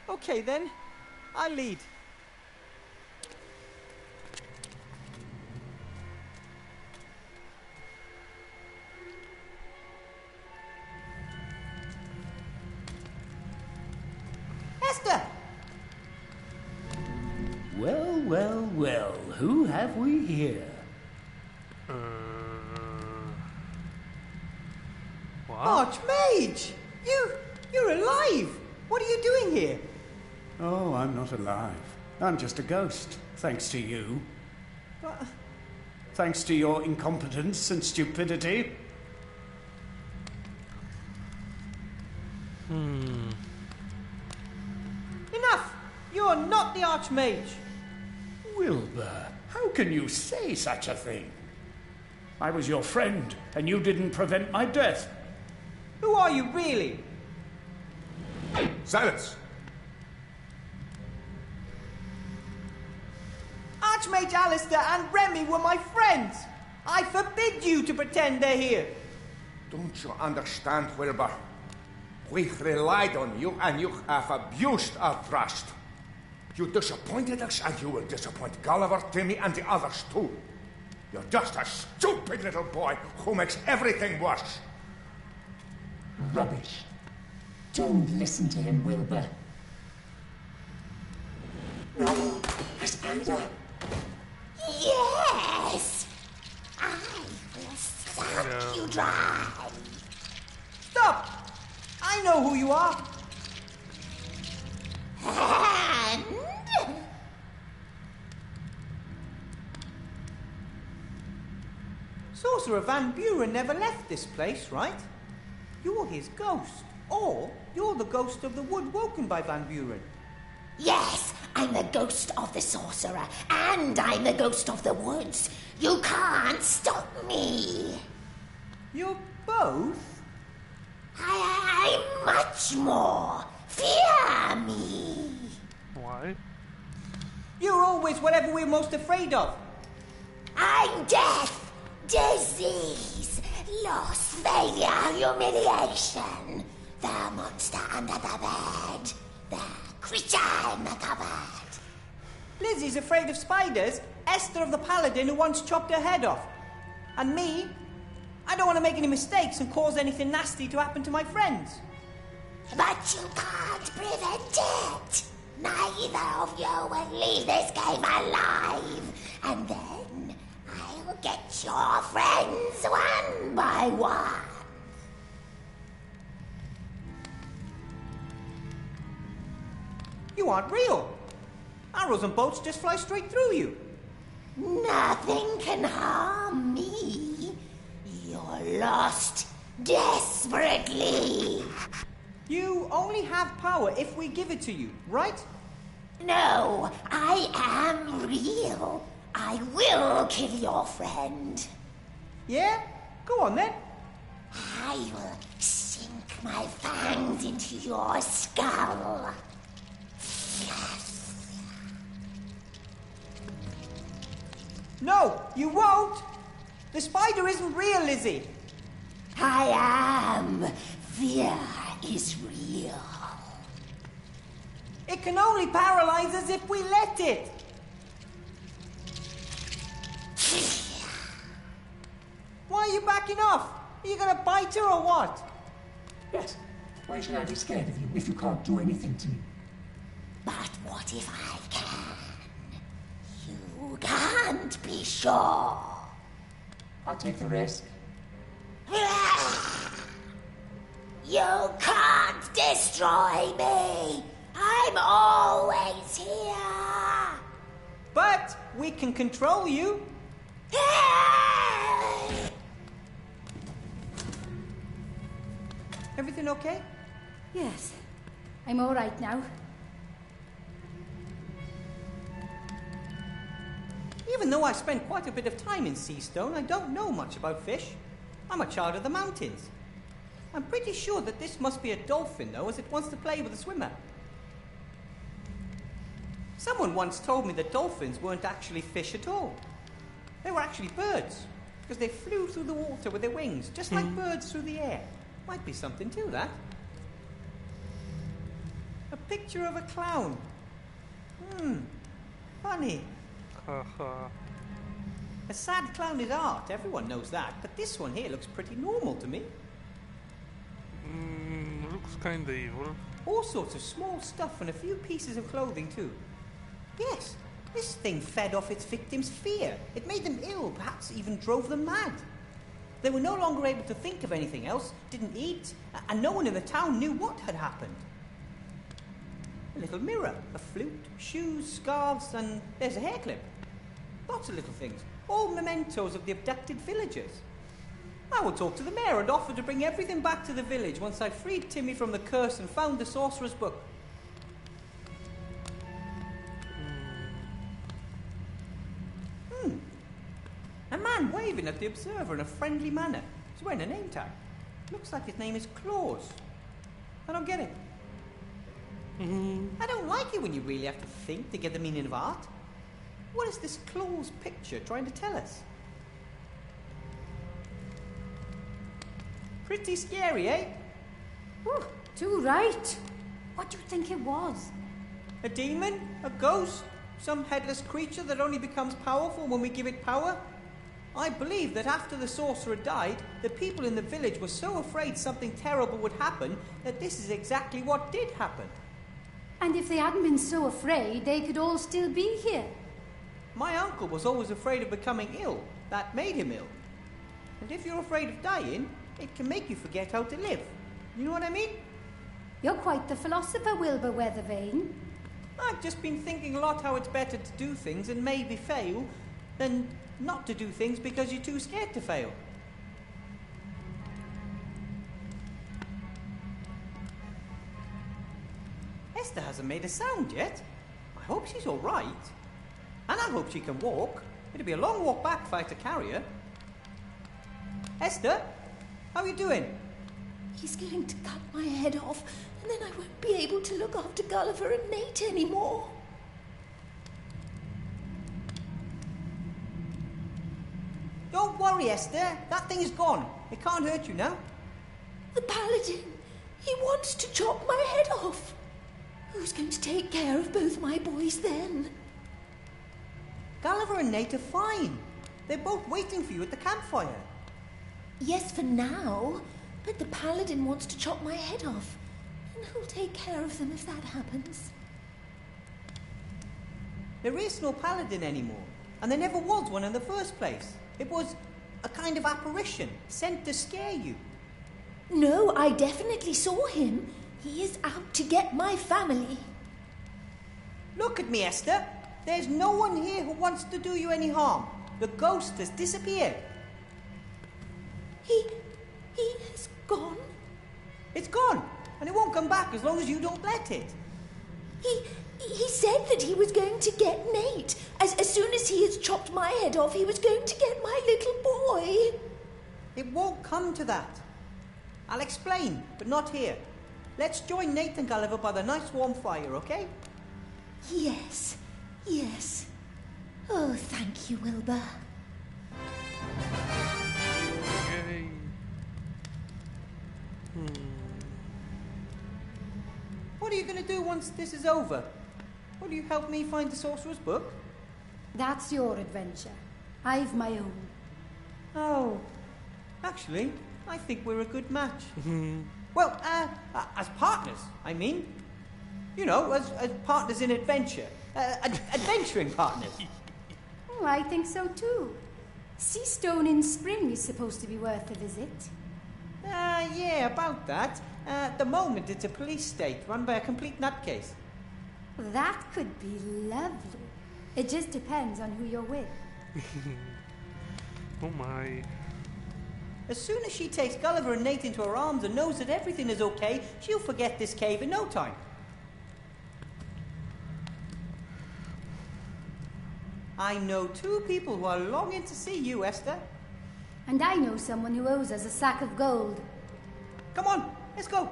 okay then. I'll lead. Esther! Well, well, well, who have we here? What? Archmage! You're alive! What are you doing here? Oh, I'm not alive. I'm just a ghost, thanks to you. But Thanks to your incompetence and stupidity. enough! You're not the Archmage! Wilbur, how can you say such a thing? I was your friend, and you didn't prevent my death. Who are you really? Silence! Archmage Alistair and Remy were my friends! I forbid you to pretend they're here! Don't you understand, Wilbur? We relied on you and you have abused our trust. You disappointed us and you will disappoint Gulliver, Timmy and the others too. You're just a stupid little boy who makes everything worse. Rubbish. Don't listen to him, Wilbur. No, a spider. Yes! I will suck you dry. Stop! I know who you are! And... Sorcerer Van Buren never left this place, right? You're his ghost. Or you're the ghost of the wood woken by Van Buren. Yes, I'm the ghost of the sorcerer, and I'm the ghost of the woods. You can't stop me. You're both? I'm much more. Fear me. Why? You're always whatever we're most afraid of. I'm death, disease, loss, failure, humiliation. The monster under the bed. The creature in the cupboard. Lizzie's afraid of spiders. Esther of the Paladin who once chopped her head off. And me, I don't want to make any mistakes and cause anything nasty to happen to my friends. But you can't prevent it. Neither of you will leave this cave alive. And then I'll get your friends one by one. You aren't real. Arrows and bolts just fly straight through you. Nothing can harm me. You're lost desperately. You only have power if we give it to you, right? No, I am real. I will kill your friend. Yeah? Go on then. I will sink my fangs into your skull. No, you won't. The spider isn't real, Lizzie. I am. Fear is real. It can only paralyze us if we let it. Why are you backing off? Are you gonna bite her or what? Yes. Why should I be scared of you if you can't do anything to me? But what if I can? You can't be sure. I'll take the risk. You can't destroy me. I'm always here. But we can control you. Everything okay? Yes, I'm all right now. Even though I spent quite a bit of time in Seastone, I don't know much about fish. I'm a child of the mountains. I'm pretty sure that this must be a dolphin, though, as it wants to play with a swimmer. Someone once told me that dolphins weren't actually fish at all. They were actually birds, because they flew through the water with their wings, just like birds through the air. Might be something to that. A picture of a clown. Funny. A sad clown is art, everyone knows that, but this one here looks pretty normal to me. Looks kinda evil. All sorts of small stuff and a few pieces of clothing too. Yes, this thing fed off its victims' fear. It made them ill, perhaps even drove them mad. They were no longer able to think of anything else, didn't eat, and no one in the town knew what had happened. A little mirror, a flute, shoes, scarves, and there's a hair clip. Lots of little things, all mementos of the abducted villagers. I will talk to the mayor and offer to bring everything back to the village once I freed Timmy from the curse and found the sorcerer's book. A man waving at the observer in a friendly manner. He's wearing a name tag. Looks like his name is Claus. I don't get it. I don't like it when you really have to think to get the meaning of art. What is this Claus picture trying to tell us? Pretty scary, eh? Ooh, too right. What do you think it was? A demon? A ghost? Some headless creature that only becomes powerful when we give it power? I believe that after the sorcerer died, the people in the village were so afraid something terrible would happen that this is exactly what did happen. And if they hadn't been so afraid, they could all still be here. My uncle was always afraid of becoming ill. That made him ill. And if you're afraid of dying, it can make you forget how to live. You know what I mean? You're quite the philosopher, Wilbur Weathervane. I've just been thinking a lot how it's better to do things and maybe fail than not to do things because you're too scared to fail. Esther hasn't made a sound yet. I hope she's all right. And I hope she can walk. It'll be a long walk back if I had to carry her. Esther, how are you doing? He's going to cut my head off, and then I won't be able to look after Gulliver and Nate anymore. Don't worry, Esther. That thing is gone. It can't hurt you now. The paladin, he wants to chop my head off. Who's going to take care of both my boys then? Gulliver and Nate are fine. They're both waiting for you at the campfire. Yes, for now. But the paladin wants to chop my head off. And who'll take care of them if that happens? There is no paladin anymore. And there never was one in the first place. It was a kind of apparition sent to scare you. No, I definitely saw him. He is out to get my family. Look at me, Esther. There's no one here who wants to do you any harm. The ghost has disappeared. He has gone? It's gone, and it won't come back as long as you don't let it. He said that he was going to get Nate. As soon as he has chopped my head off, he was going to get my little boy. It won't come to that. I'll explain, but not here. Let's join Nate and Gulliver by the nice warm fire, okay? Yes, yes. Oh, thank you, Wilbur. Yay. What are you going to do once this is over? Will you help me find the sorcerer's book? That's your adventure. I've my own. Oh, actually, I think we're a good match. Well, as partners, I mean. You know, as partners in adventure. Adventuring partners. Oh, I think so too. Seastone in spring is supposed to be worth a visit. Yeah, about that. At the moment, it's a police state run by a complete nutcase. That could be lovely. It just depends on who you're with. Oh my. As soon as she takes Gulliver and Nate into her arms and knows that everything is okay, she'll forget this cave in no time. I know 2 people who are longing to see you, Esther. And I know someone who owes us a sack of gold. Come on, let's go.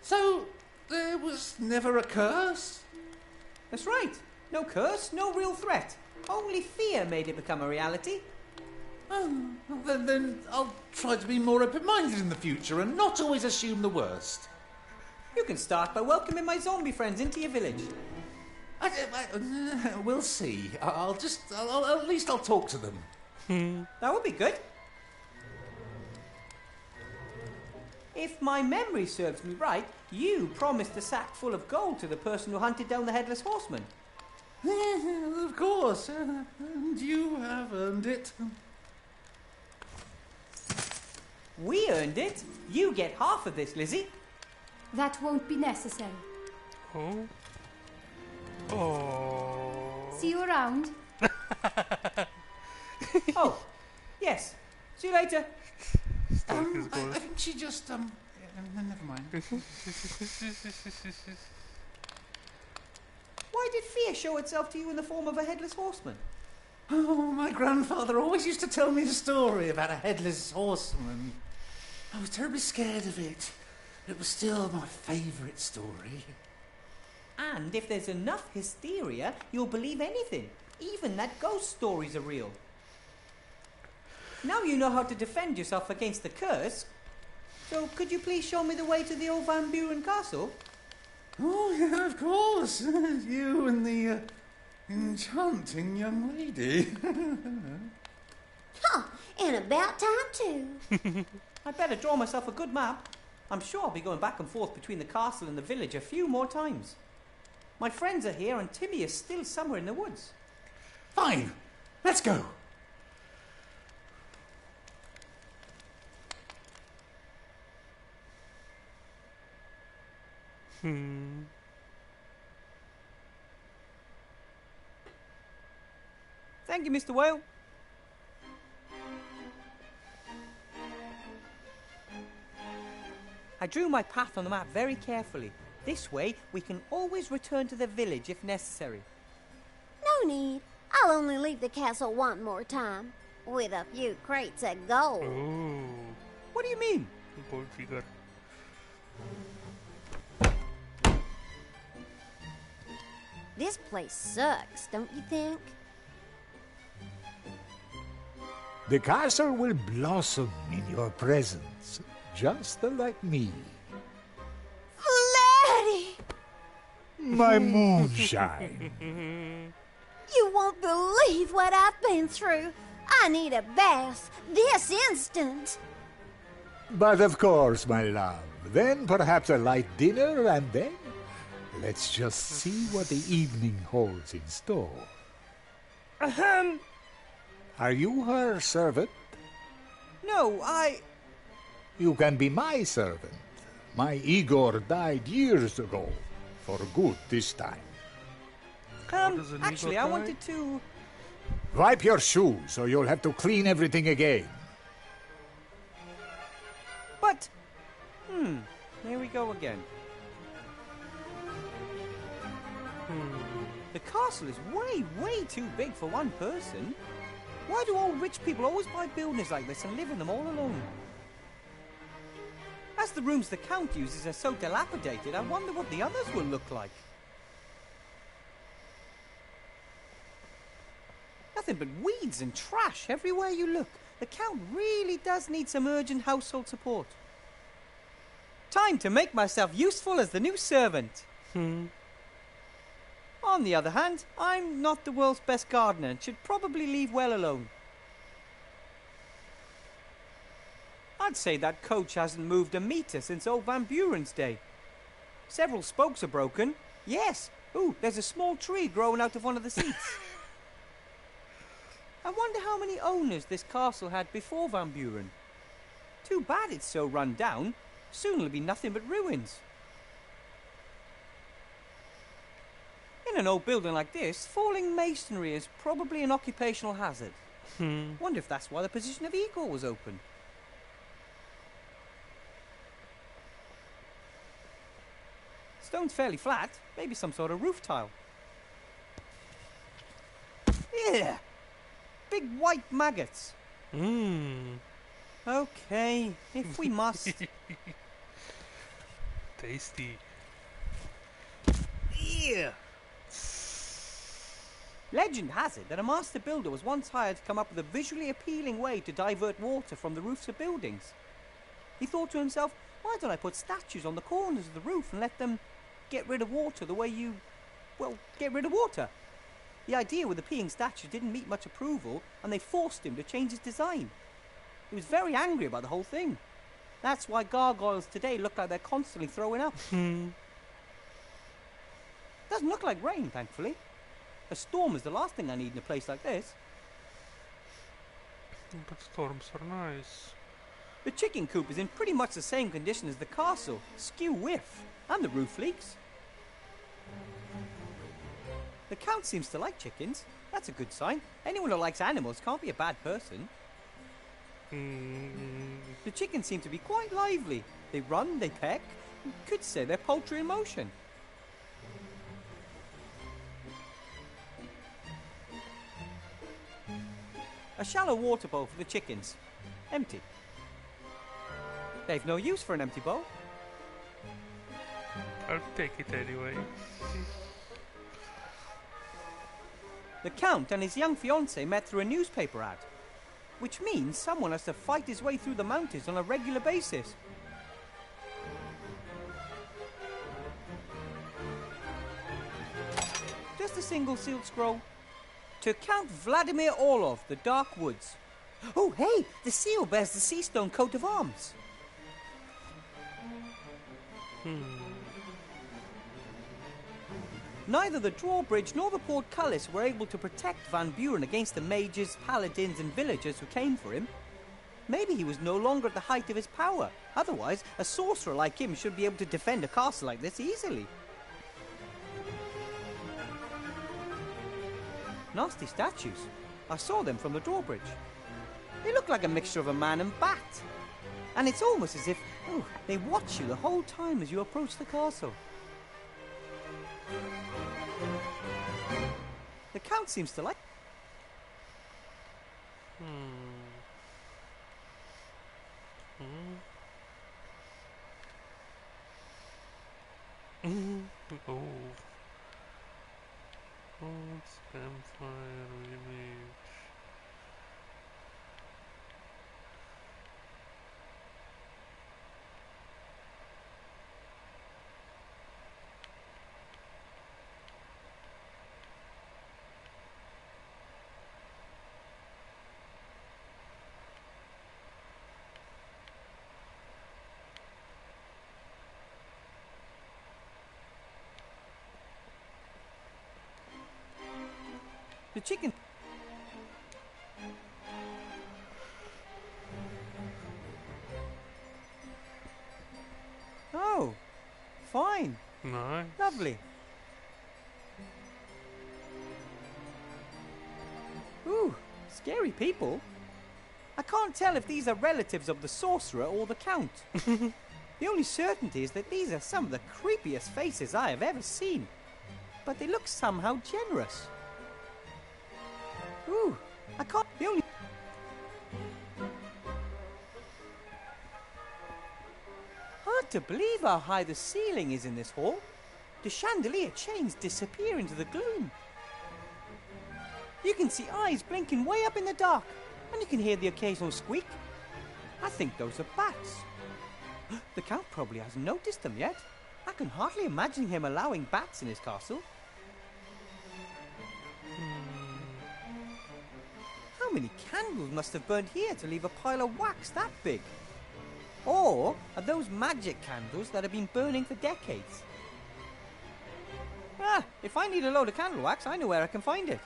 So, there was never a curse? That's right. No curse, no real threat. Only fear made it become a reality. Oh, then I'll try to be more open-minded in the future and not always assume the worst. You can start by welcoming my zombie friends into your village. We'll see. At least I'll talk to them. That would be good. If my memory serves me right, you promised a sack full of gold to the person who hunted down the Headless Horseman. Of course. And you have earned it. We earned it. You get half of this, Lizzie. That won't be necessary. Oh. Oh. See you around. Oh, yes. See you later. I think she just, never mind. Why did fear show itself to you in the form of a Headless Horseman? Oh, my grandfather always used to tell me the story about a headless horseman. I was terribly scared of it. It was still my favourite story. And if there's enough hysteria, you'll believe anything, even that ghost stories are real. Now you know how to defend yourself against the curse. So could you please show me the way to the old Van Buren castle? Oh, yeah, of course. You and the enchanting young lady. Huh, and about time too. I'd better draw myself a good map. I'm sure I'll be going back and forth between the castle and the village a few more times. My friends are here and Timmy is still somewhere in the woods. Fine, let's go. Thank you, Mr. Whale. I drew my path on the map very carefully. This way, we can always return to the village if necessary. No need. I'll only leave the castle one more time. With a few crates of gold. Oh. What do you mean? Gold figure. This place sucks, don't you think? The castle will blossom in your presence, just like me. Laddie! My moonshine. You won't believe what I've been through. I need a bath this instant. But of course, my love. Then perhaps a light dinner, and then let's just see what the evening holds in store. Ahem. Are you her servant? No, You can be my servant. My Igor died years ago. For good this time. does an actually, eagle I die? wanted to... Wipe your shoes, or you'll have to clean everything again. But... here we go again. The castle is way, way too big for one person. Why do all rich people always buy buildings like this and live in them all alone? As the rooms the Count uses are so dilapidated, I wonder what the others will look like. Nothing but weeds and trash everywhere you look. The Count really does need some urgent household support. Time to make myself useful as the new servant. On the other hand, I'm not the world's best gardener and should probably leave well alone. I'd say that coach hasn't moved a metre since old Van Buren's day. Several spokes are broken. Yes. Ooh, there's a small tree growing out of one of the seats. I wonder how many owners this castle had before Van Buren. Too bad it's so run down. Soon it'll be nothing but ruins. In an old building like this, falling masonry is probably an occupational hazard. Wonder if that's why the position of eagle was open. Stone's fairly flat, maybe some sort of roof tile. Yeah, big white maggots. Okay, if we must. Tasty. Yeah. Legend has it that a master builder was once hired to come up with a visually appealing way to divert water from the roofs of buildings. He thought to himself, why don't I put statues on the corners of the roof and let them get rid of water the way you, well, get rid of water? The idea with the peeing statues didn't meet much approval, and they forced him to change his design. He was very angry about the whole thing. That's why gargoyles today look like they're constantly throwing up. Doesn't look like rain, thankfully. A storm is the last thing I need in a place like this. But storms are nice. The chicken coop is in pretty much the same condition as the castle. Skew whiff. And the roof leaks. The Count seems to like chickens. That's a good sign. Anyone who likes animals can't be a bad person. The chickens seem to be quite lively. They run, they peck. You could say they're poultry in motion. A shallow water bowl for the chickens. Empty. They've no use for an empty bowl. I'll take it anyway. The Count and his young fiancée met through a newspaper ad, which means someone has to fight his way through the mountains on a regular basis. Just a single sealed scroll. To Count Vladimir Orlov, the Dark Woods. Oh, hey, the seal bears the sea stone coat of arms. Neither the drawbridge nor the portcullis were able to protect Van Buren against the mages, paladins and villagers who came for him. Maybe he was no longer at the height of his power. Otherwise, a sorcerer like him should be able to defend a castle like this easily. Nasty statues. I saw them from the drawbridge. They look like a mixture of a man and bat. And it's almost as if, they watch you the whole time as you approach the castle. The Count seems to like... Oh. What's campfire image? The chicken... Oh, fine. Nice. Lovely. Ooh, scary people. I can't tell if these are relatives of the sorcerer or the Count. The only certainty is that these are some of the creepiest faces I have ever seen. But they look somehow generous. Ooh, I can't... The only... Hard to believe how high the ceiling is in this hall. The chandelier chains disappear into the gloom. You can see eyes blinking way up in the dark, and you can hear the occasional squeak. I think those are bats. The Count probably hasn't noticed them yet. I can hardly imagine him allowing bats in his castle. How many candles must have burned here to leave a pile of wax that big? Or are those magic candles that have been burning for decades? Ah, if I need a load of candle wax, I know where I can find it.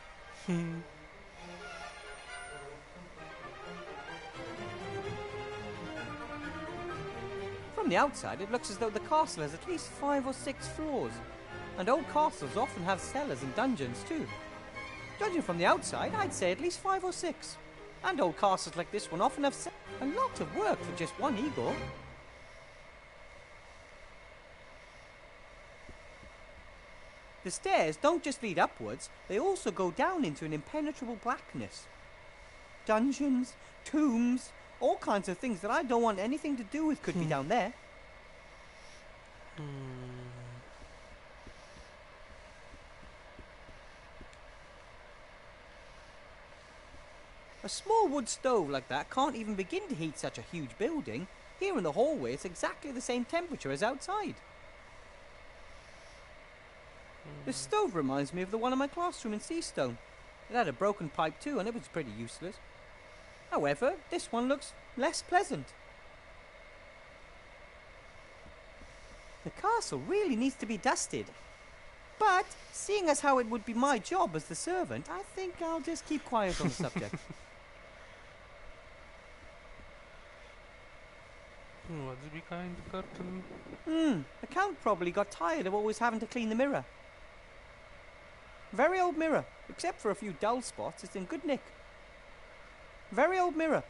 From the outside, it looks as though the castle has at least 5 or 6 floors. And old castles often have cellars and dungeons too. Judging from the outside, I'd say at least 5 or 6. And old castles like this one often have a lot of work for just one Igor. The stairs don't just lead upwards, they also go down into an impenetrable blackness. Dungeons, tombs, all kinds of things that I don't want anything to do with could be down there. A small wood stove like that can't even begin to heat such a huge building. Here in the hallway, it's exactly the same temperature as outside. This stove reminds me of the one in my classroom in Seastone. It had a broken pipe too, and it was pretty useless. However, this one looks less pleasant. The castle really needs to be dusted. But, seeing as how it would be my job as the servant, I think I'll just keep quiet on the subject. What's behind the curtain? The Count probably got tired of always having to clean the mirror. Very old mirror, except for a few dull spots, it's in good nick. Very old mirror.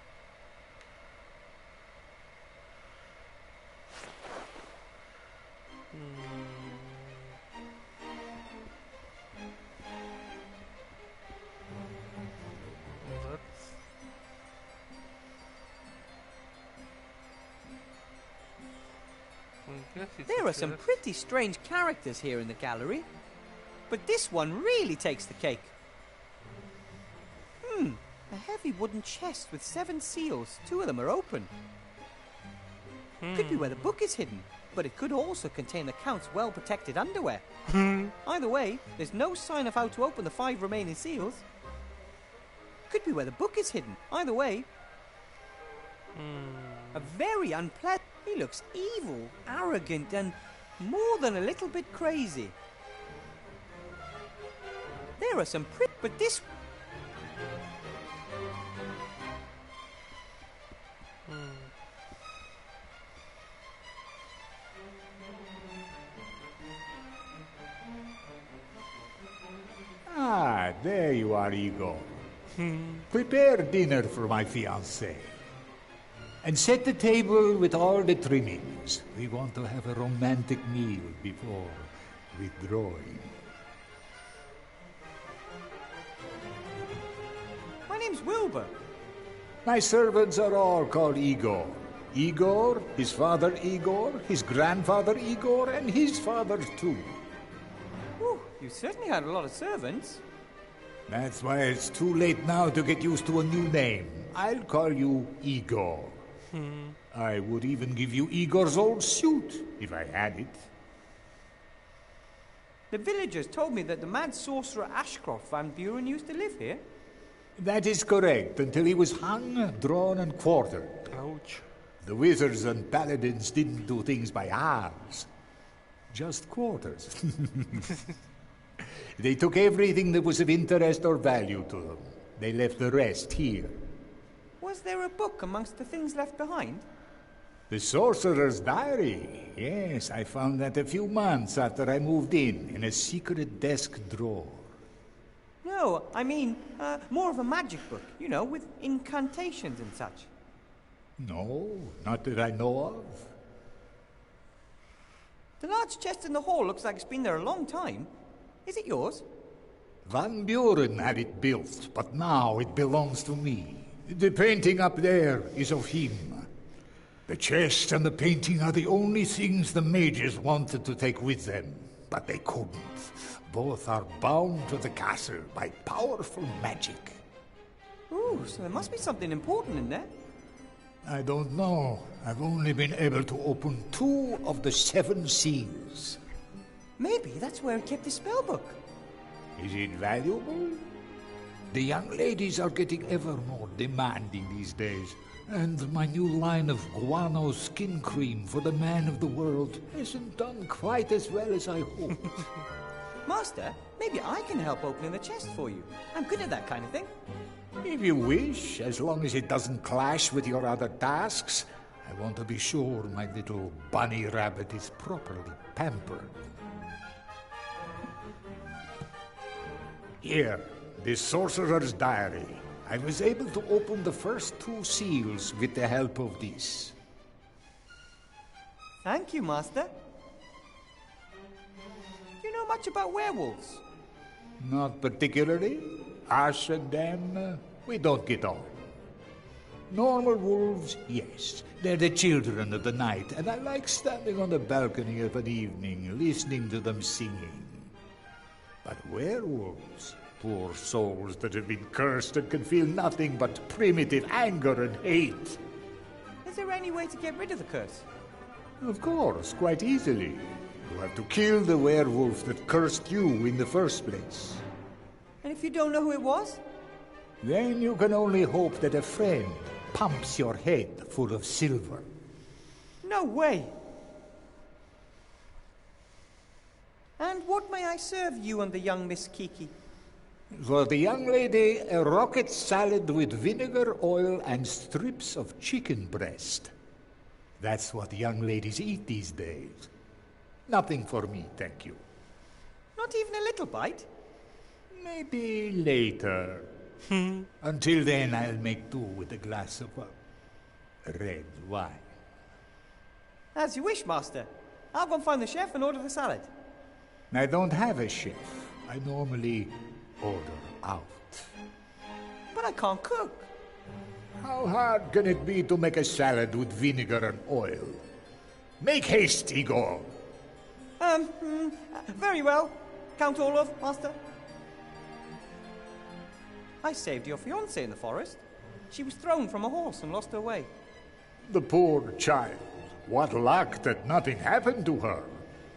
There are some pretty strange characters here in the gallery, but this one really takes the cake. A heavy wooden chest with 7 seals. 2 of them are open. Could be where the book is hidden, but it could also contain the Count's well-protected underwear. Either way, there's no sign of how to open the 5 remaining seals. Could be where the book is hidden. Either way. A very unpleasant... He looks evil, arrogant, and more than a little bit crazy. There are some pretty... But this... Ah, there you are, Igor. Prepare dinner for my fiancée. And set the table with all the trimmings. We want to have a romantic meal before withdrawing. My name's Wilbur. My servants are all called Igor. Igor, his father Igor, his grandfather Igor, and his father too. Ooh, you certainly had a lot of servants. That's why it's too late now to get used to a new name. I'll call you Igor. I would even give you Igor's old suit, if I had it. The villagers told me that the mad sorcerer Ashcroft Van Buren used to live here. That is correct, until he was hung, drawn, and quartered. Ouch. The wizards and paladins didn't do things by halves. Just quarters. They took everything that was of interest or value to them. They left the rest here. Was there a book amongst the things left behind? The Sorcerer's Diary. Yes, I found that a few months after I moved in a secret desk drawer. No, I mean, more of a magic book, you know, with incantations and such. No, not that I know of. The large chest in the hall looks like it's been there a long time. Is it yours? Van Buren had it built, but now it belongs to me. The painting up there is of him. The chest and the painting are the only things the mages wanted to take with them, but they couldn't. Both are bound to the castle by powerful magic. Ooh, so there must be something important in there. I don't know. I've only been able to open 2 of the 7 seals. Maybe that's where he kept his spellbook. Is it valuable? The young ladies are getting ever more demanding these days. And my new line of guano skin cream for the man of the world hasn't done quite as well as I hoped. Master, maybe I can help opening the chest for you. I'm good at that kind of thing. If you wish, as long as it doesn't clash with your other tasks. I want to be sure my little bunny rabbit is properly pampered. Here, the Sorcerer's Diary. I was able to open the first 2 seals with the help of this. Thank you, Master. Do you know much about werewolves? Not particularly. Us and them, we don't get on. Normal wolves, yes. They're the children of the night, and I like standing on the balcony of an evening, listening to them singing. But werewolves, poor souls that have been cursed and can feel nothing but primitive anger and hate. Is there any way to get rid of the curse? Of course, quite easily. You have to kill the werewolf that cursed you in the first place. And if you don't know who it was? Then you can only hope that a friend pumps your head full of silver. No way! And what may I serve you and the young Miss Kiki? For the young lady, a rocket salad with vinegar, oil, and strips of chicken breast. That's what young ladies eat these days. Nothing for me, thank you. Not even a little bite? Maybe later. Until then, I'll make do with a glass of red wine. As you wish, Master. I'll go and find the chef and order the salad. I don't have a chef. I normally order out. But I can't cook. How hard can it be to make a salad with vinegar and oil? Make haste, Igor. Very well. Count Olaf, Master. I saved your fiancée in the forest. She was thrown from a horse and lost her way. The poor child. What luck that nothing happened to her.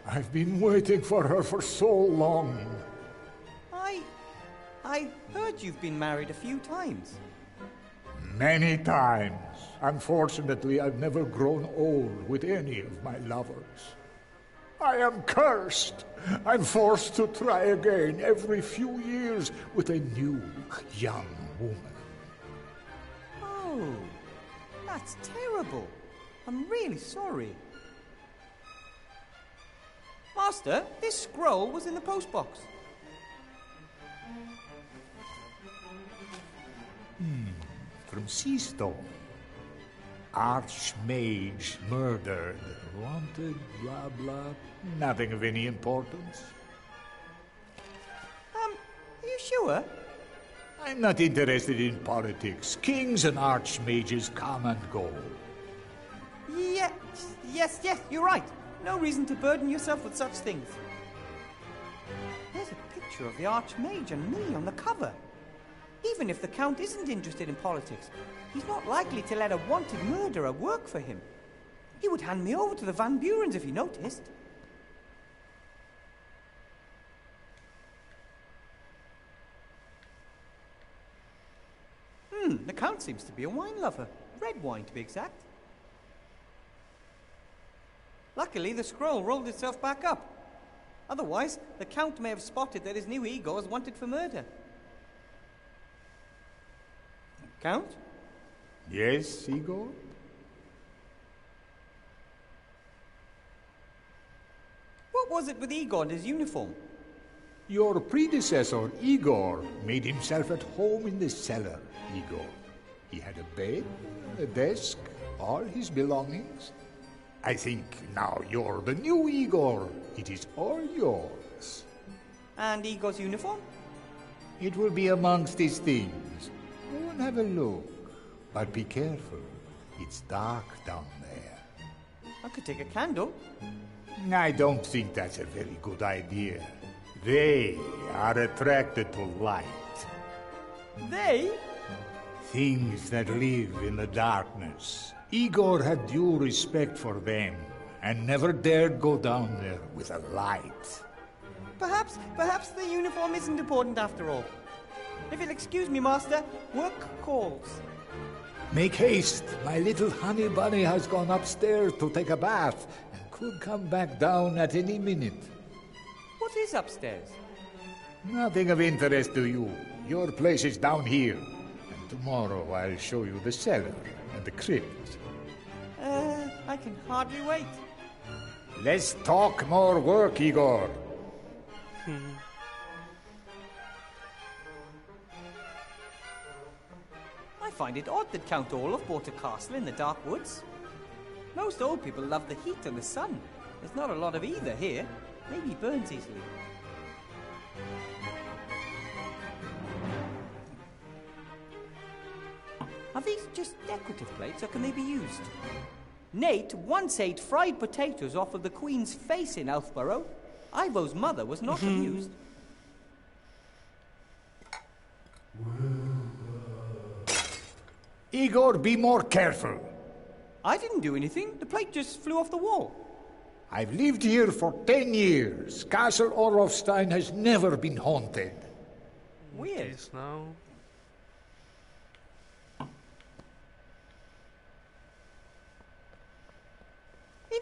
I've been waiting for her for so long. I heard you've been married a few times. Many times. Unfortunately, I've never grown old with any of my lovers. I am cursed. I'm forced to try again every few years with a new, young woman. Oh, that's terrible. I'm really sorry. Master, this scroll was in the postbox. From Seastone. Archmage murdered. Wanted, blah, blah. Nothing of any importance. Are you sure? I'm not interested in politics. Kings and archmages come and go. Yes, you're right. No reason to burden yourself with such things. There's a picture of the Archmage and me on the cover. Even if the Count isn't interested in politics, he's not likely to let a wanted murderer work for him. He would hand me over to the Van Burens if he noticed. The Count seems to be a wine lover. Red wine, to be exact. Luckily, the scroll rolled itself back up. Otherwise, the Count may have spotted that his new ego is wanted for murder. Count? Yes, Igor? What was it with Igor and his uniform? Your predecessor, Igor, made himself at home in the cellar, Igor. He had a bed, a desk, all his belongings. I think now you're the new Igor. It is all yours. And Igor's uniform? It will be amongst his things. Go and have a look. But be careful. It's dark down there. I could take a candle. I don't think that's a very good idea. They are attracted to light. They? Things that live in the darkness. Igor had due respect for them and never dared go down there with a light. Perhaps the uniform isn't important after all. If you'll excuse me, Master, work calls. Make haste. My little honey bunny has gone upstairs to take a bath and could come back down at any minute. What is upstairs? Nothing of interest to you. Your place is down here. And tomorrow I'll show you the cellar and the crypt. I can hardly wait. Let's talk more work, Igor. I find it odd that Count Olaf bought a castle in the dark woods. Most old people love the heat and the sun. There's not a lot of either here. Maybe he burns easily. Are these just decorative plates, or can they be used? Nate once ate fried potatoes off of the Queen's face in Elfborough. Ivo's mother was not amused. Igor, be more careful. I didn't do anything. The plate just flew off the wall. I've lived here for 10 years. Castle Orlofstein has never been haunted. Weird. This now.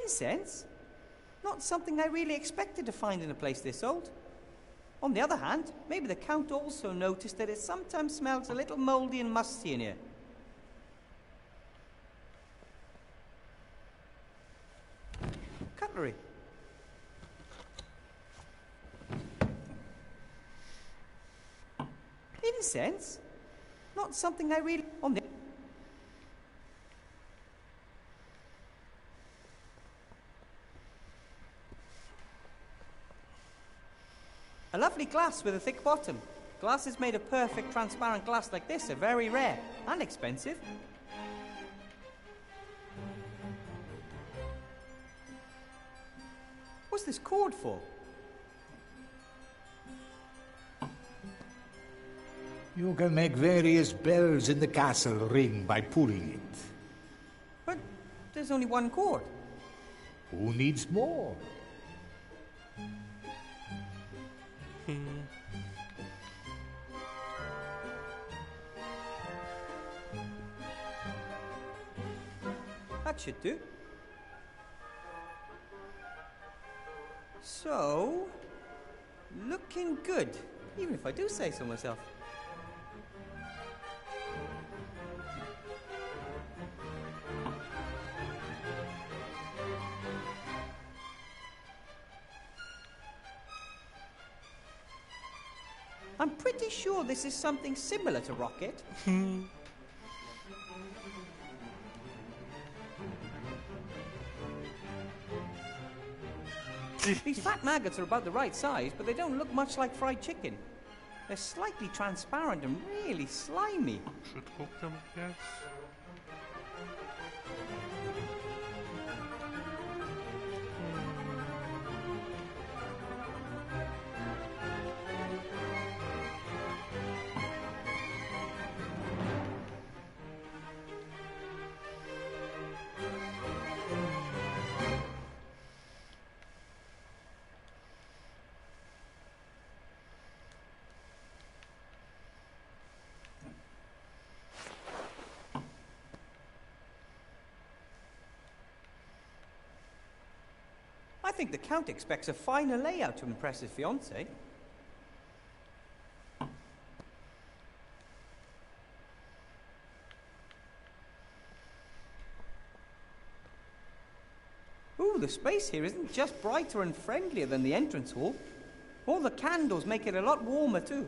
Incense? Not something I really expected to find in a place this old. On the other hand, maybe the Count also noticed that it sometimes smells a little mouldy and musty in here. Cutlery. Incense? Not something I really... On the... A lovely glass with a thick bottom. Glasses made of perfect transparent glass like this are very rare and expensive. What's this cord for? You can make various bells in the castle ring by pulling it. But there's only one cord. Who needs more? That should do. So, looking good, even if I do say so myself. I'm pretty sure this is something similar to rocket. These fat maggots are about the right size, but they don't look much like fried chicken. They're slightly transparent and really slimy. Should cook them, yes. I think the Count expects a finer layout to impress his fiancée. Ooh, the space here isn't just brighter and friendlier than the entrance hall. All the candles make it a lot warmer too.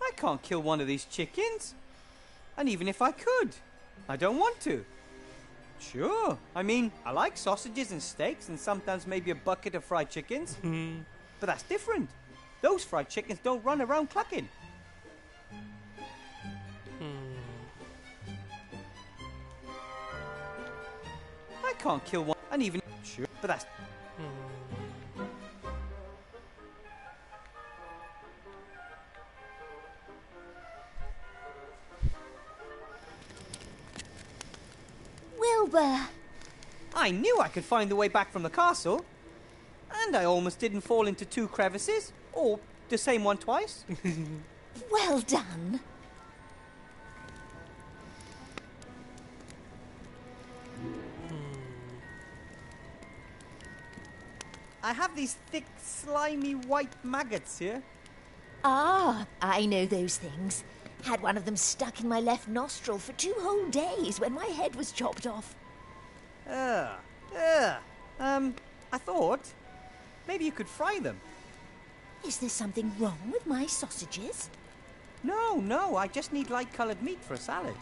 I can't kill one of these chickens. And even if I could, I don't want to. Sure. I mean, I like sausages and steaks and sometimes maybe a bucket of fried chickens. But that's different. Those fried chickens don't run around clucking. I can't kill one and even... Sure, but that's... Wilbur! I knew I could find the way back from the castle. And I almost didn't fall into 2 crevices. Or the same one twice. Well done. I have these thick, slimy white maggots here. Ah, I know those things. Had one of them stuck in my left nostril for 2 whole days when my head was chopped off. I thought maybe you could fry them. Is there something wrong with my sausages? No, I just need light-coloured meat for a salad.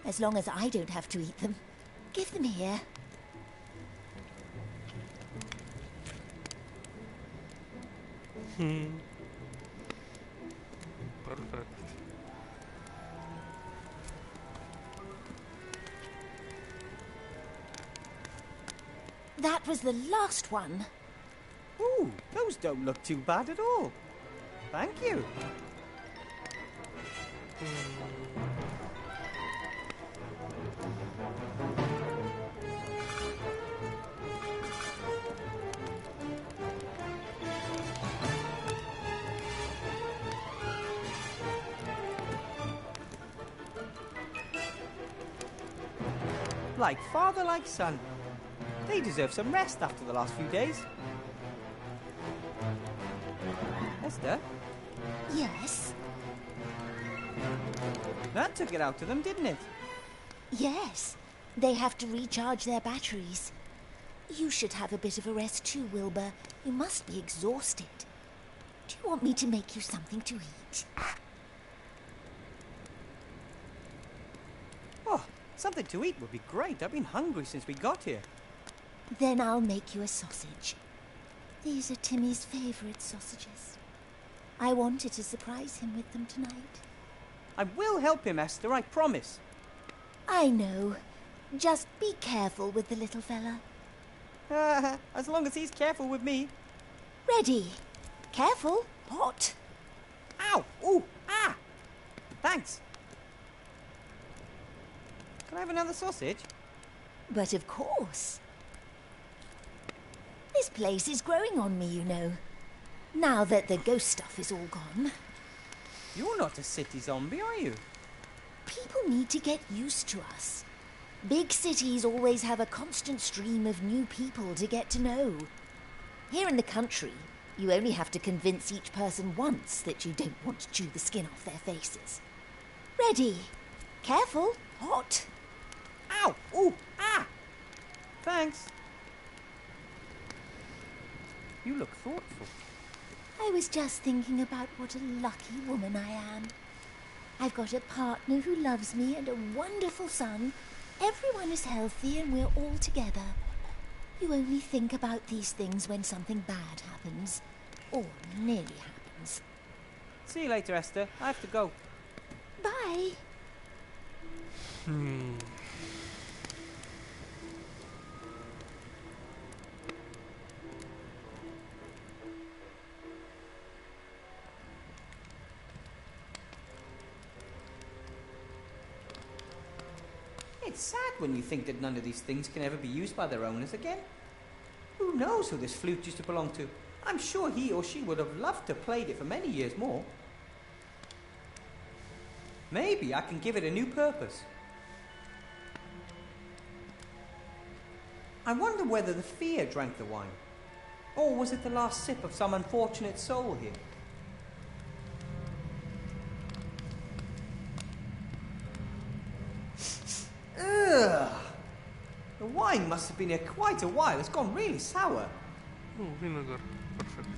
As long as I don't have to eat them. Give them here. Perfect. That was the last one. Ooh, those don't look too bad at all. Thank you. Like father, like son. They deserve some rest after the last few days. Esther, Yes? that took it out of them, didn't it? Yes. They have to recharge their batteries. You should have a bit of a rest too, Wilbur. You must be exhausted. Do you want me to make you something to eat? Oh, something to eat would be great. I've been hungry since we got here. Then I'll make you a sausage. These are Timmy's favourite sausages. I wanted to surprise him with them tonight. I will help him, Esther, I promise. I know. Just be careful with the little fella. As long as he's careful with me. Ready. Careful. Hot. Ow! Ooh! Ah! Thanks. Can I have another sausage? But of course. This place is growing on me, you know. Now that the ghost stuff is all gone. You're not a city zombie, are you? People need to get used to us. Big cities always have a constant stream of new people to get to know. Here in the country, you only have to convince each person once that you don't want to chew the skin off their faces. Ready. Careful. Hot. Ow! Ooh! Ah! Thanks. You look thoughtful. I was just thinking about what a lucky woman I am. I've got a partner who loves me and a wonderful son. Everyone is healthy and we're all together. You only think about these things when something bad happens. Or nearly happens. See you later, Esther. I have to go. Bye. It's sad when you think that none of these things can ever be used by their owners again. Who knows who this flute used to belong to? I'm sure he or she would have loved to have played it for many years more. Maybe I can give it a new purpose. I wonder whether the fear drank the wine. Or was it the last sip of some unfortunate soul here? Ugh! The wine must have been here quite a while. It's gone really sour. Oh, vinegar. Perfect.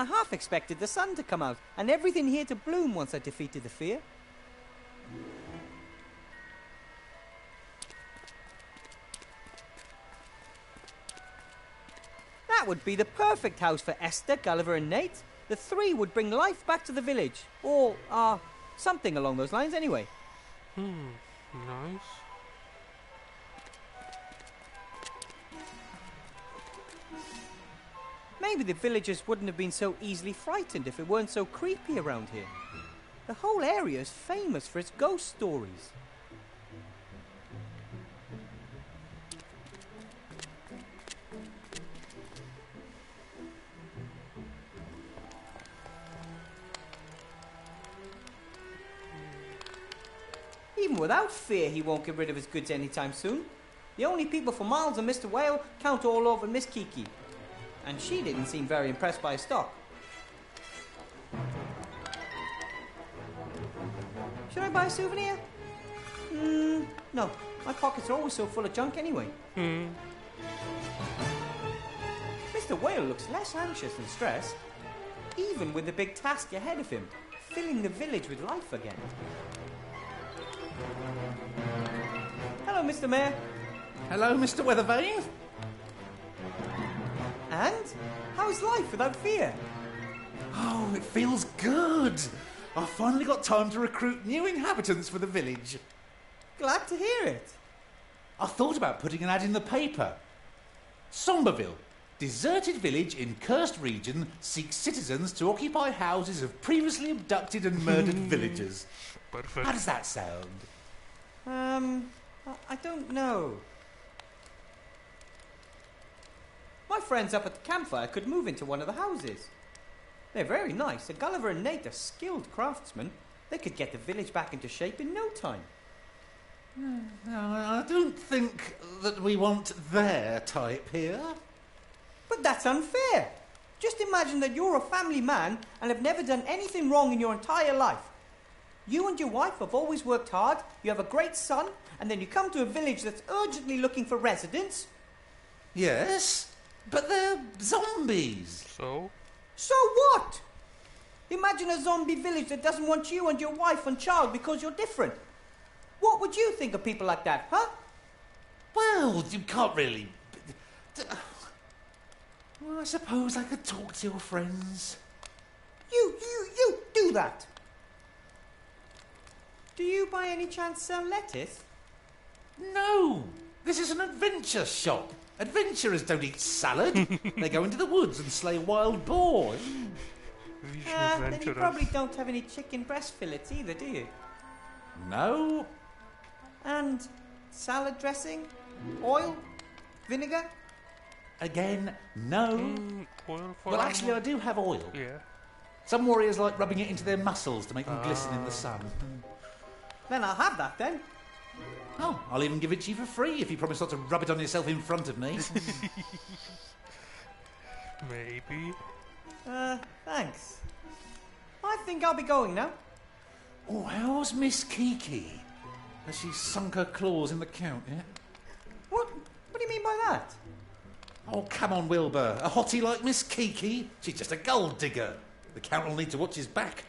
I half expected the sun to come out and everything here to bloom once I defeated the fear. That would be the perfect house for Esther, Gulliver and Nate. The three would bring life back to the village. Or, something along those lines anyway. Nice. Maybe the villagers wouldn't have been so easily frightened if it weren't so creepy around here. The whole area is famous for its ghost stories. Even without fear, he won't get rid of his goods anytime soon. The only people for miles are Mr. Whale, Count Orlov and Miss Kiki. And she didn't seem very impressed by his stock. Should I buy a souvenir? No. My pockets are always so full of junk anyway. Mr. Whale looks less anxious and stressed, even with the big task ahead of him, filling the village with life again. Hello, Mr. Mayor. Hello, Mr. Weathervane. And? How's life without fear? Oh, it feels good. I've finally got time to recruit new inhabitants for the village. Glad to hear it. I thought about putting an ad in the paper. Somberville, deserted village in cursed region, seeks citizens to occupy houses of previously abducted and murdered villagers. Perfect. How does that sound? I don't know. My friends up at the campfire could move into one of the houses. They're very nice, and Gulliver and Nate are skilled craftsmen. They could get the village back into shape in no time. No, I don't think that we want their type here. But that's unfair. Just imagine that you're a family man and have never done anything wrong in your entire life. You and your wife have always worked hard, you have a great son, and then you come to a village that's urgently looking for residents. Yes, but they're zombies. So? So what? Imagine a zombie village that doesn't want you and your wife and child because you're different. What would you think of people like that, huh? Well, you can't really... Well, I suppose I could talk to your friends. You do that. Do you by any chance sell lettuce? No, this is an adventure shop. Adventurers don't eat salad. They go into the woods and slay wild boars. Then you probably don't have any chicken breast fillets either, do you? No. And salad dressing? Oil? Vinegar? Again, no. Oil for Well, actually, I do have oil. Yeah. Some warriors like rubbing it into their muscles to make them glisten in the sun. Then I'll have that then. Oh, I'll even give it to you for free if you promise not to rub it on yourself in front of me. Maybe. Thanks. I think I'll be going now. Oh, how's Miss Kiki? Has she sunk her claws in the count yet? What do you mean by that? Oh, come on, Wilbur. A hottie like Miss Kiki? She's just a gold digger. The count will need to watch his back.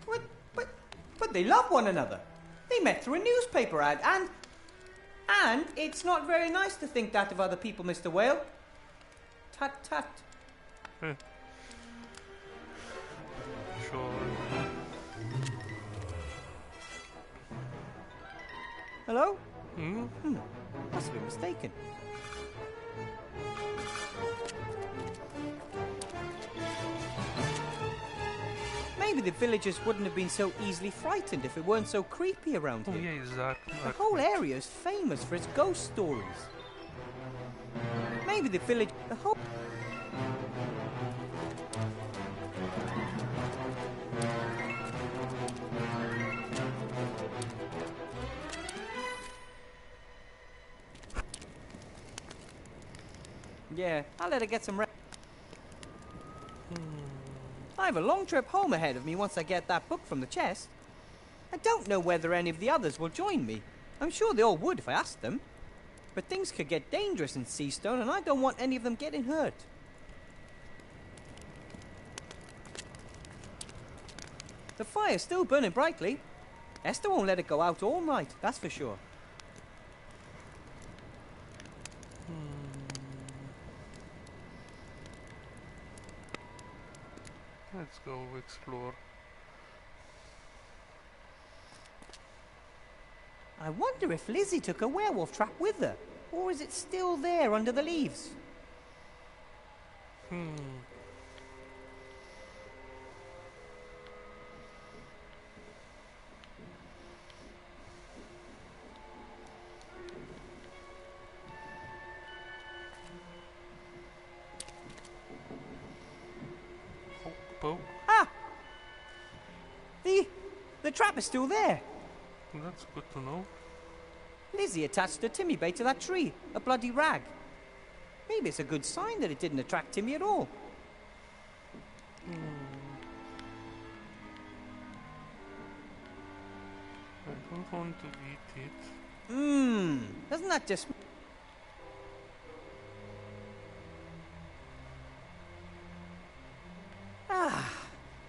But they love one another. They met through a newspaper ad, and it's not very nice to think that of other people, Mr. Whale. Tut tut. Sure. Hello? Must have been mistaken. Maybe the villagers wouldn't have been so easily frightened if it weren't so creepy around here. Oh, yeah, exactly. The whole area is famous for its ghost stories. Maybe the village... The whole... Yeah, I'll let her get some rest. I have a long trip home ahead of me once I get that book from the chest. I don't know whether any of the others will join me. I'm sure they all would if I asked them. But things could get dangerous in Seastone, and I don't want any of them getting hurt. The fire's still burning brightly. Esther won't let it go out all night, that's for sure. Let's go explore. I wonder if Lizzie took a werewolf trap with her, or is it still there under the leaves? Poke. Ah! The trap is still there. That's good to know. Lizzie attached a Timmy bait to that tree, a bloody rag. Maybe it's a good sign that it didn't attract Timmy at all. I don't want to eat it. Doesn't that just...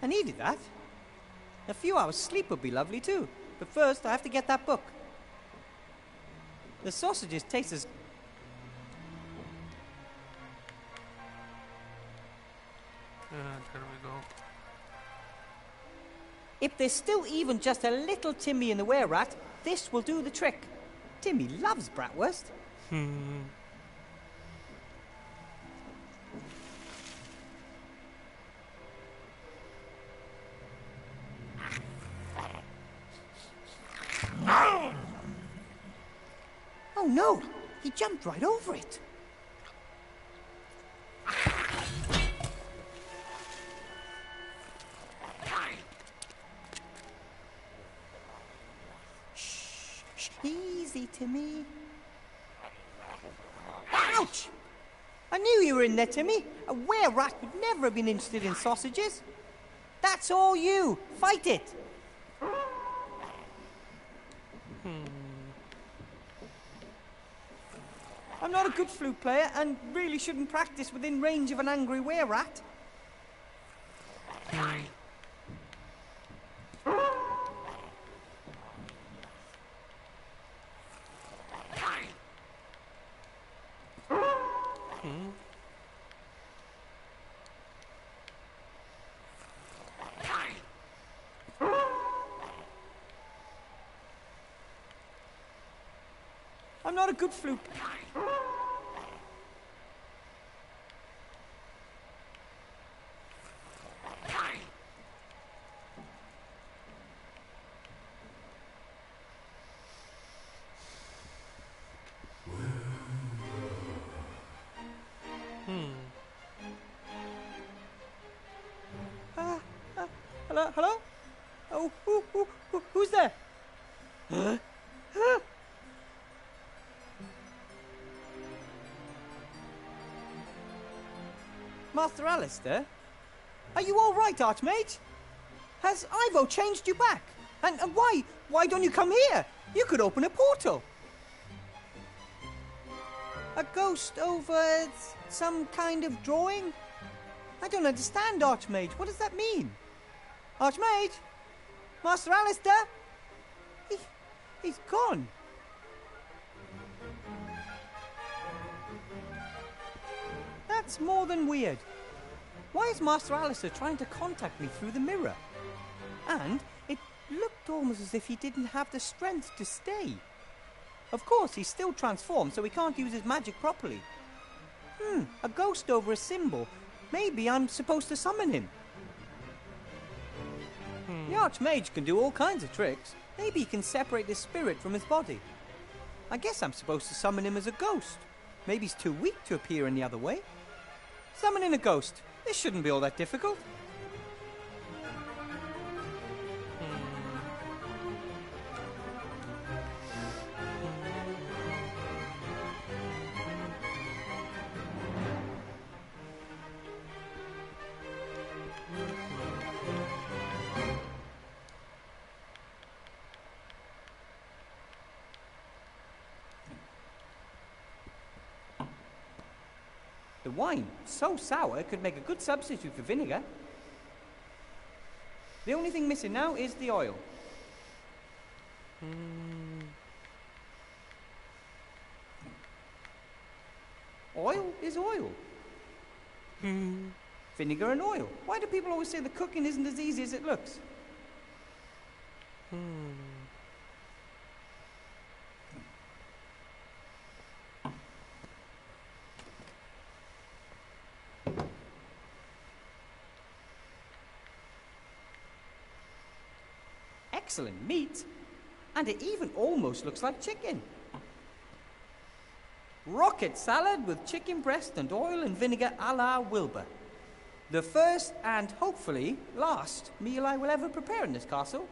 I needed that. A few hours sleep would be lovely too. But first, I have to get that book. The sausages taste as... There we go. If there's still even just a little Timmy in the were-rat, this will do the trick. Timmy loves bratwurst. Oh no! He jumped right over it. Shh, easy, Timmy. Ouch! I knew you were in there, Timmy. A were-rat would never have been interested in sausages. That's all you. Fight it. I'm not a good flute player and really shouldn't practice within range of an angry were-rat. I'm not a good flute. Hello? Oh, who's there? Master Alistair? Are you all right, Archmage? Has Ivo changed you back? And why don't you come here? You could open a portal. A ghost over some kind of drawing? I don't understand, Archmage. What does that mean? Archmage? Master Alistair? He's gone. That's more than weird. Why is Master Alistair trying to contact me through the mirror? And it looked almost as if he didn't have the strength to stay. Of course, he's still transformed, so he can't use his magic properly. A ghost over a symbol. Maybe I'm supposed to summon him. The Archmage can do all kinds of tricks. Maybe he can separate his spirit from his body. I guess I'm supposed to summon him as a ghost. Maybe he's too weak to appear any other way. Summoning a ghost. This shouldn't be all that difficult. The wine, so sour, could make a good substitute for vinegar. The only thing missing now is the oil. Oil is oil. Vinegar and oil. Why do people always say the cooking isn't as easy as it looks? Excellent meat, and it even almost looks like chicken. Rocket salad with chicken breast and oil and vinegar a la Wilbur. The first and hopefully last meal I will ever prepare in this castle.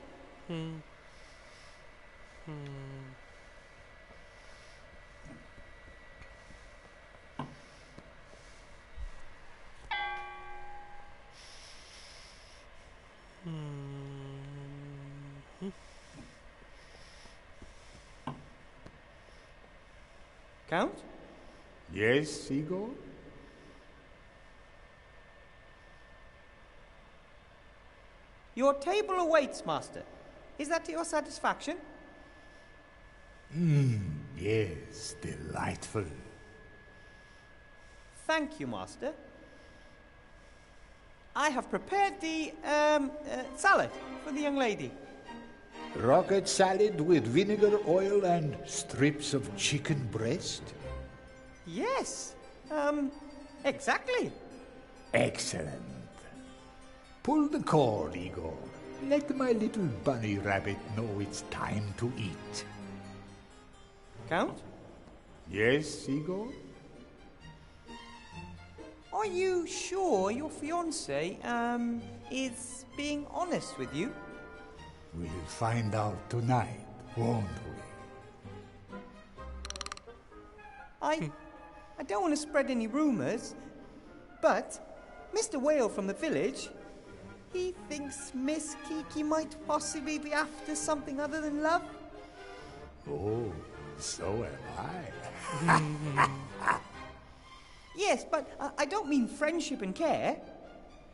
Count? Yes, Igor? Your table awaits, Master. Is that to your satisfaction? Yes, delightful. Thank you, Master. I have prepared the salad for the young lady. Rocket salad with vinegar, oil, and strips of chicken breast? Yes, exactly. Excellent. Pull the cord, Igor. Let my little bunny rabbit know it's time to eat. Count? Yes, Igor? Are you sure your fiancé, is being honest with you? We'll find out tonight, won't we? I don't want to spread any rumours, but Mr. Whale from the village, he thinks Miss Kiki might possibly be after something other than love. Oh, so am I. Yes, but I don't mean friendship and care.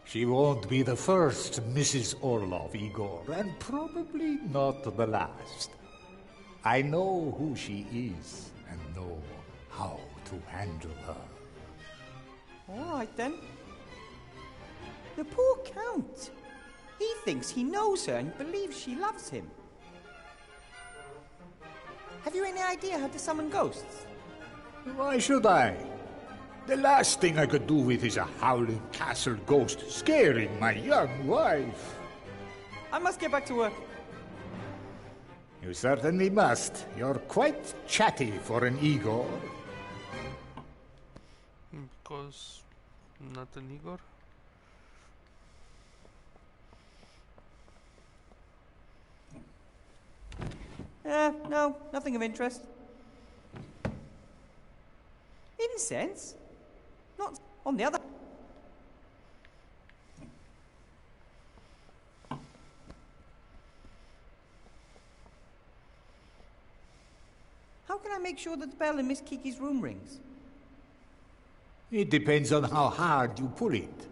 She won't be the first Mrs. Orlov, Igor, and probably not the last. I know who she is and know how to handle her. All right, then. The poor Count. He thinks he knows her and believes she loves him. Have you any idea how to summon ghosts? Why should I? The last thing I could do with is a howling castle ghost scaring my young wife. I must get back to work. You certainly must. You're quite chatty for an Igor. Because not an Igor? No, nothing of interest. Incense? Not on the other. How can I make sure that the bell in Miss Kiki's room rings? It depends on how hard you pull it.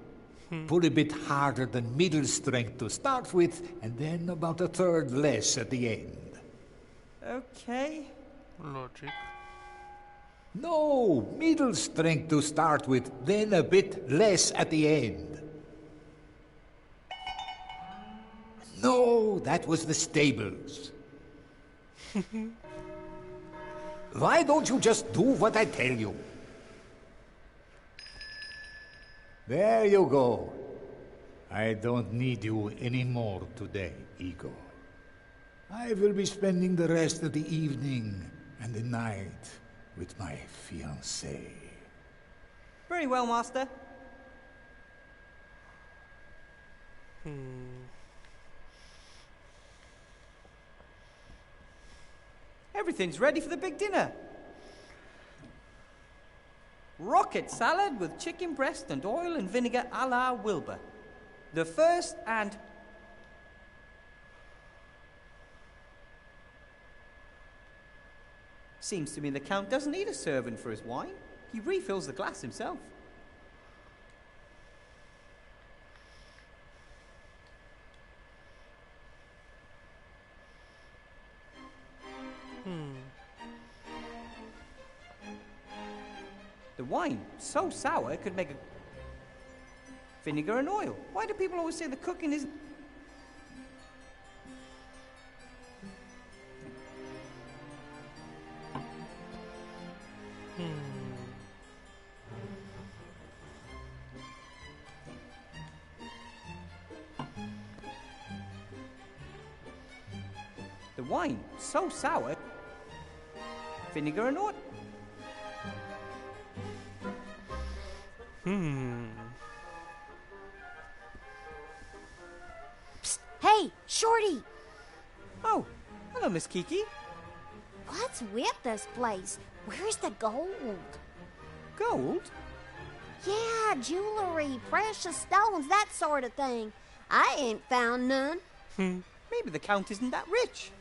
Pull a bit harder than middle strength to start with, and then about a third less at the end. Okay. Logic. No, middle strength to start with, then a bit less at the end. No, that was the stables. Why don't you just do what I tell you? There you go. I don't need you anymore today, Igor. I will be spending the rest of the evening and the night with my fiancée. Very well, Master. Everything's ready for the big dinner. Rocket salad with chicken breast and oil and vinegar a la Wilbur. The first and... Seems to me the Count doesn't need a servant for his wine. He refills the glass himself. wine so sour it could make a vinegar and oil. Why do people always say the cooking is... The wine so sour, vinegar and oil. Psst, hey, Shorty! Oh, hello, Miss Kiki. What's with this place? Where's the gold? Gold? Yeah, jewelry, precious stones, that sort of thing. I ain't found none. Maybe the Count isn't that rich.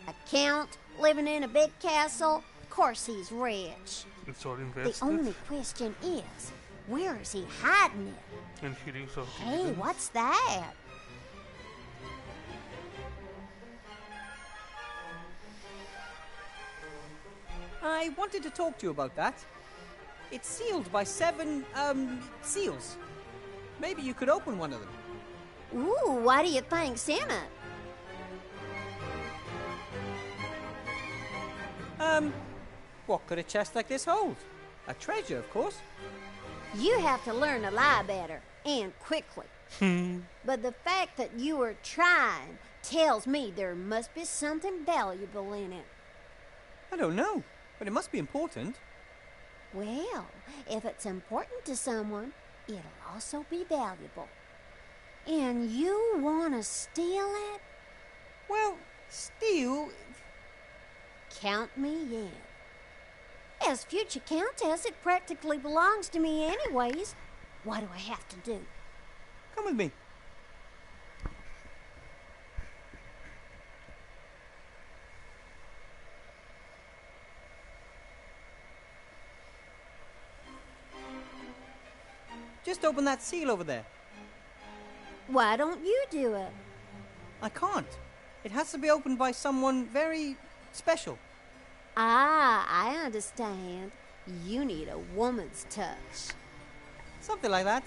A count living in a big castle? Of course he's rich. It's all The invested. only question is, where is he hiding it? And he lives off Hey, dividends. what's that? I wanted to talk to you about that. It's sealed by 7, seals. Maybe you could open one of them. Ooh, what do you think's in it? What could a chest like this hold? A treasure, of course. You have to learn to lie better, and quickly. But the fact that you were trying tells me there must be something valuable in it. I don't know, but it must be important. Well, if it's important to someone, it'll also be valuable. And you want to steal it? Well, steal... Count me in. As future countess, it practically belongs to me anyways. What do I have to do? Come with me. Just open that seal over there. Why don't you do it? I can't. It has to be opened by someone very special. Ah, I understand. You need a woman's touch. Something like that.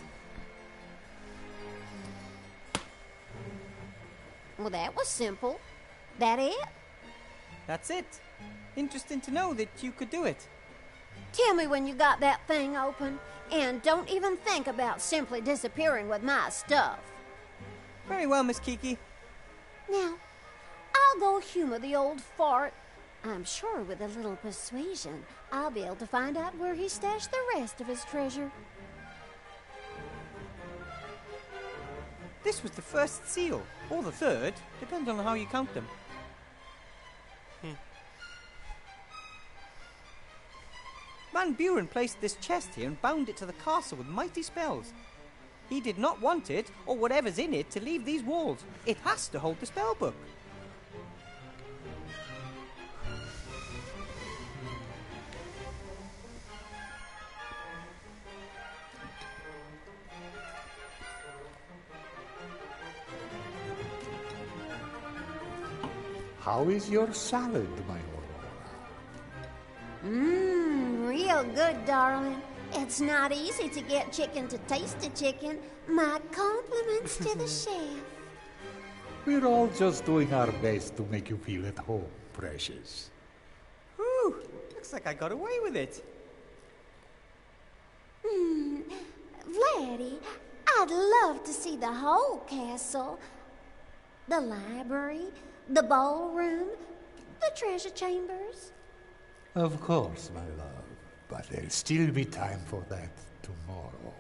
Well, that was simple. That it? That's it. Interesting to know that you could do it. Tell me when you got that thing open, and don't even think about simply disappearing with my stuff. Very well, Miss Kiki. Now, I'll go humor the old fart. I'm sure with a little persuasion, I'll be able to find out where he stashed the rest of his treasure. This was the first seal, or the third, depends on how you count them. Van Buren placed this chest here and bound it to the castle with mighty spells. He did not want it, or whatever's in it, to leave these walls. It has to hold the spell book. How is your salad, my Aurora? Real good, darling. It's not easy to get chicken to taste a chicken. My compliments to the chef. We're all just doing our best to make you feel at home, precious. Whew, looks like I got away with it. Vladdy, I'd love to see the whole castle. The library, the ballroom, the treasure chambers. Of course, my love. But there'll still be time for that tomorrow.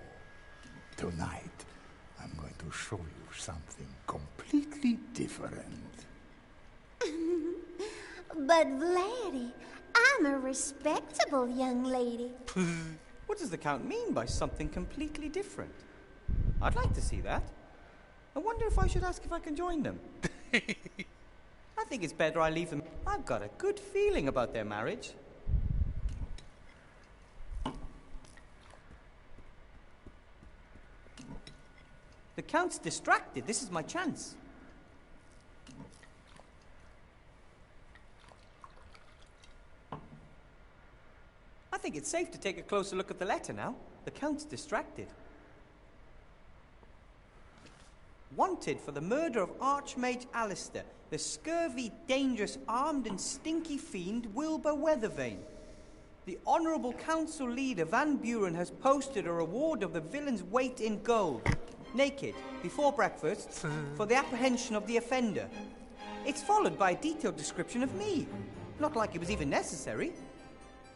Tonight, I'm going to show you something completely different. But Vladdy, I'm a respectable young lady. What does the Count mean by something completely different? I'd like to see that. I wonder if I should ask if I can join them. I think it's better I leave them. I've got a good feeling about their marriage. The Count's distracted. This is my chance. I think it's safe to take a closer look at the letter now. The Count's distracted. Wanted for the murder of Archmage Alistair, the scurvy, dangerous, armed and stinky fiend Wilbur Weathervane. The Honourable Council Leader Van Buren has posted a reward of the villain's weight in gold, naked, before breakfast, for the apprehension of the offender. It's followed by a detailed description of me. Not like it was even necessary.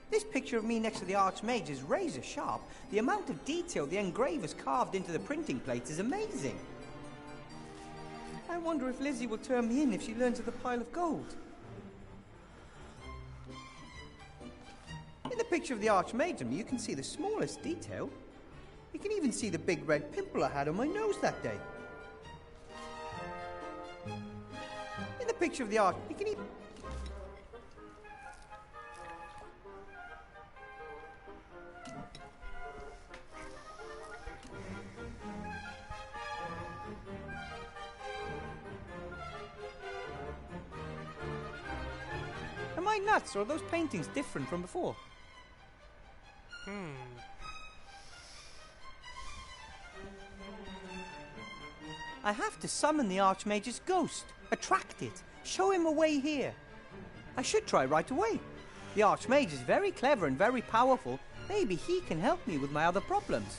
This picture of me next to the Archmage is razor sharp. The amount of detail the engravers carved into the printing plates is amazing. I wonder if Lizzie will turn me in if she learns of the pile of gold. In the picture of the Archmage and me, you can see the smallest detail. You can even see the big red pimple I had on my nose that day. In the picture of the you can even... Am I nuts, or are those paintings different from before? I have to summon the Archmage's ghost, attract it, show him a way here. I should try right away. The Archmage is very clever and very powerful. Maybe he can help me with my other problems.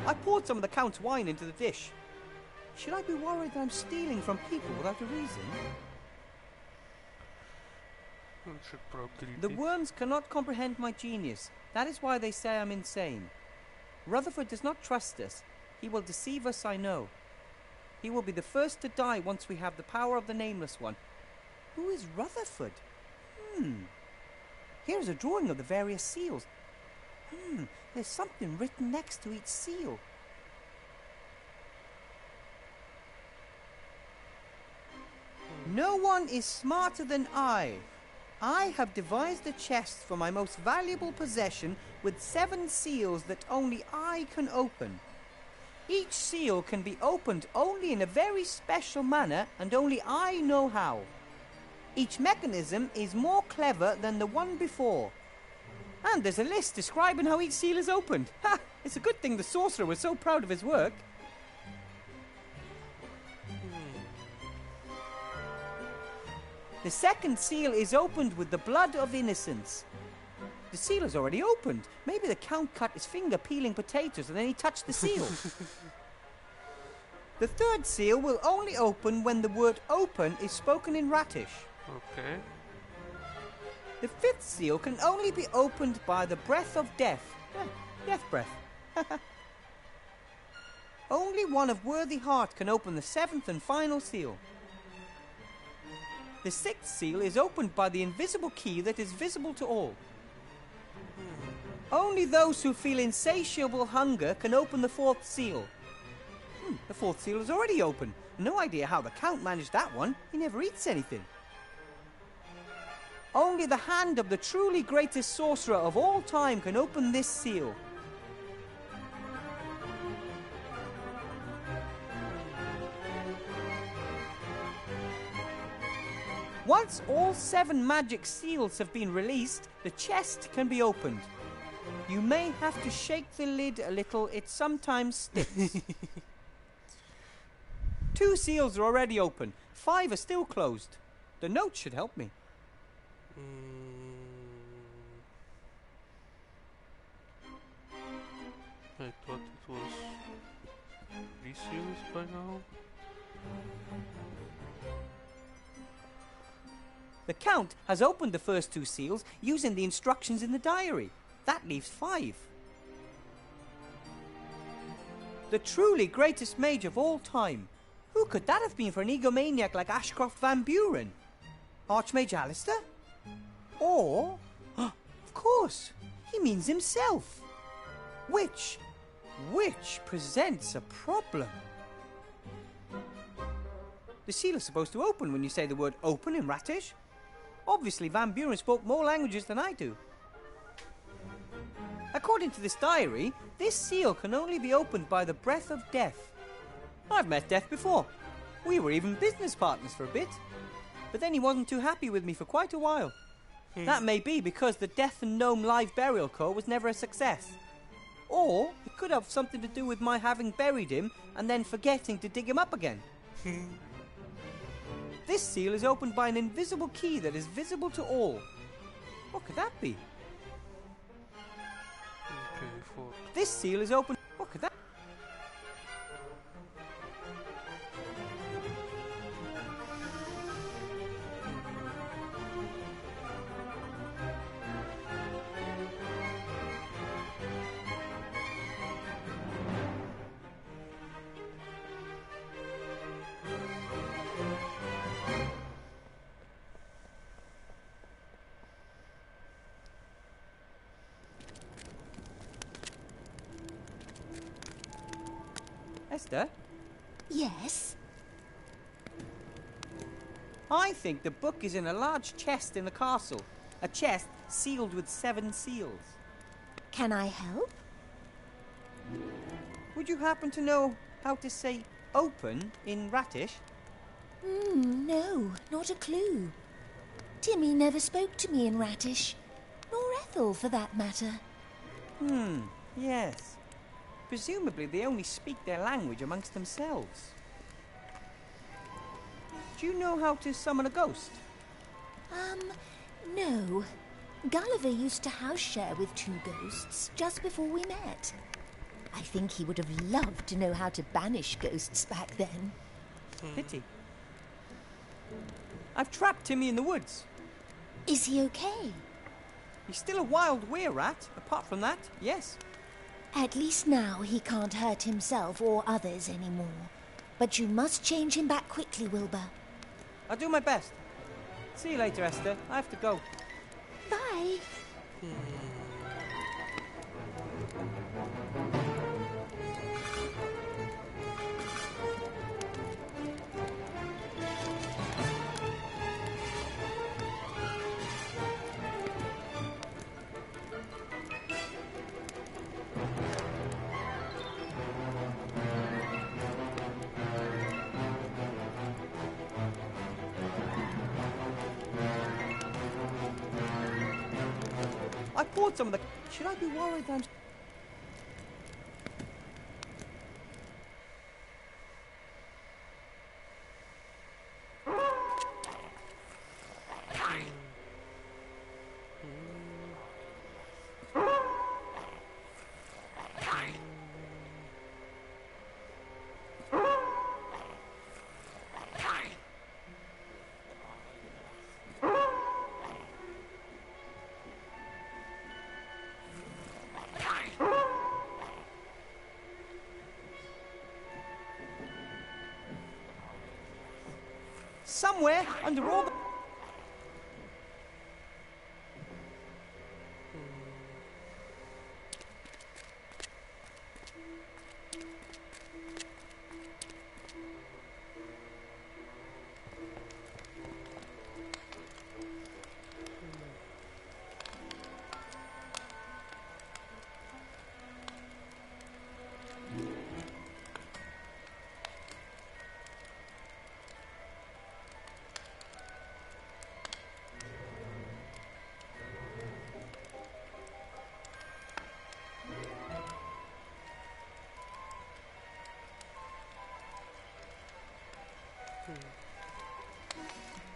I poured some of the Count's wine into the dish. Should I be worried that I'm stealing from people without a reason? The worms cannot comprehend my genius. That is why they say I'm insane. Rutherford does not trust us. He will deceive us, I know. He will be the first to die once we have the power of the Nameless One. Who is Rutherford? Here is a drawing of the various seals. There's something written next to each seal. No one is smarter than I. I have devised a chest for my most valuable possession with 7 seals that only I can open. Each seal can be opened only in a very special manner and only I know how. Each mechanism is more clever than the one before. And there's a list describing how each seal is opened. Ha! It's a good thing the sorcerer was so proud of his work. The second seal is opened with the blood of innocence. The seal is already opened. Maybe the Count cut his finger peeling potatoes and then he touched the seal. The third seal will only open when the word open is spoken in Ratish. Okay. The fifth seal can only be opened by the breath of death. Death breath. Only one of worthy heart can open the 7th and final seal. The 6th seal is opened by the invisible key that is visible to all. Only those who feel insatiable hunger can open the 4th seal. The 4th seal is already open. No idea how the Count managed that one. He never eats anything. Only the hand of the truly greatest sorcerer of all time can open this seal. Once all 7 magic seals have been released, the chest can be opened. You may have to shake the lid a little, it sometimes sticks. 2 seals are already open, 5 are still closed. The note should help me. I thought it was 3 seals by now. The Count has opened the first 2 seals using the instructions in the diary. That leaves 5. The truly greatest mage of all time. Who could that have been for an egomaniac like Ashcroft Van Buren? Archmage Alistair? Or, of course, he means himself. Which presents a problem. The seal is supposed to open when you say the word open in Ratish. Obviously, Van Buren spoke more languages than I do. According to this diary, this seal can only be opened by the breath of death. I've met Death before. We were even business partners for a bit. But then he wasn't too happy with me for quite a while. That may be because the Death and Gnome Live Burial Co. was never a success. Or it could have something to do with my having buried him and then forgetting to dig him up again. This seal is opened by an invisible key that is visible to all. What could that be? Okay, for This seal is open. What could that? Esther, Yes? I think the book is in a large chest in the castle. A chest sealed with 7 seals. Can I help? Would you happen to know how to say open in Ratish? No, not a clue. Timmy never spoke to me in Ratish, nor Ethel for that matter. Yes. Presumably they only speak their language amongst themselves. Do you know how to summon a ghost? No. Gulliver used to house share with 2 ghosts just before we met. I think he would have loved to know how to banish ghosts back then. Pity. I've trapped Timmy in the woods. Is he okay? He's still a wild were-rat. Apart from that, yes. At least now he can't hurt himself or others anymore. But you must change him back quickly, Wilbur. I'll do my best. See you later, Esther. I have to go. Bye. I poured some of the... Should I be worried that I'm... Somewhere under all the...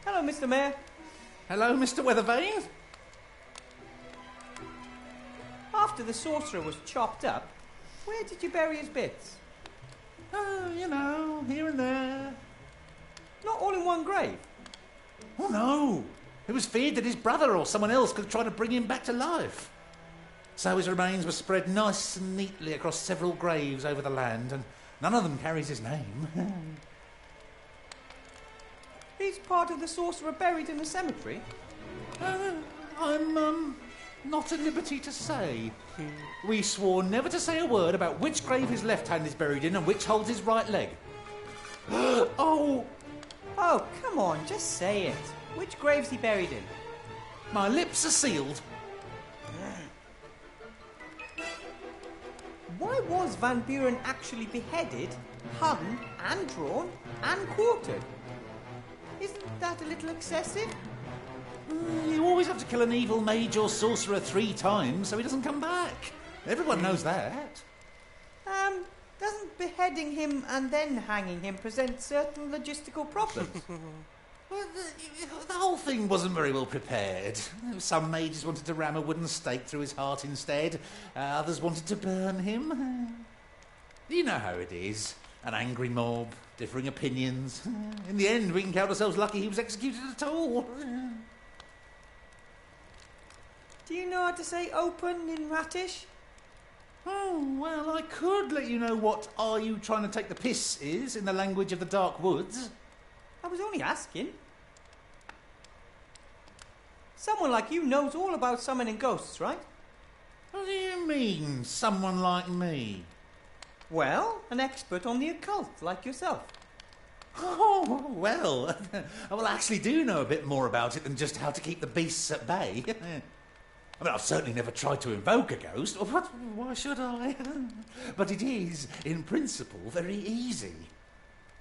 Hello, Mr. Mayor. Hello, Mr. Weathervane. After the sorcerer was chopped up, where did you bury his bits? Oh, you know, here and there. Not all in one grave. Oh, no. It was feared that his brother or someone else could try to bring him back to life. So his remains were spread nice and neatly across several graves over the land, and none of them carries his name. He's part of the sorcerer buried in the cemetery? I'm not at liberty to say. We swore never to say a word about which grave his left hand is buried in and which holds his right leg. Oh, come on, just say it. Which grave's he buried in? My lips are sealed. Why was Van Buren actually beheaded, hung and drawn and quartered? Isn't that a little excessive? You always have to kill an evil mage or sorcerer 3 times so he doesn't come back. Everyone knows that. Doesn't beheading him and then hanging him present certain logistical problems? Well, the whole thing wasn't very well prepared. Some mages wanted to ram a wooden stake through his heart instead. Others wanted to burn him. You know how it is. An angry mob, differing opinions. In the end, we can count ourselves lucky he was executed at all. Do you know how to say open in Ratish? Oh, well, I could let you know what "are you trying to take the piss" is in the language of the Dark Woods. I was only asking. Someone like you knows all about summoning ghosts, right? What do you mean, someone like me? Well, an expert on the occult, like yourself. Oh, well, I actually do know a bit more about it than just how to keep the beasts at bay. I mean, I've certainly never tried to invoke a ghost. Why should I? But it is, in principle, very easy.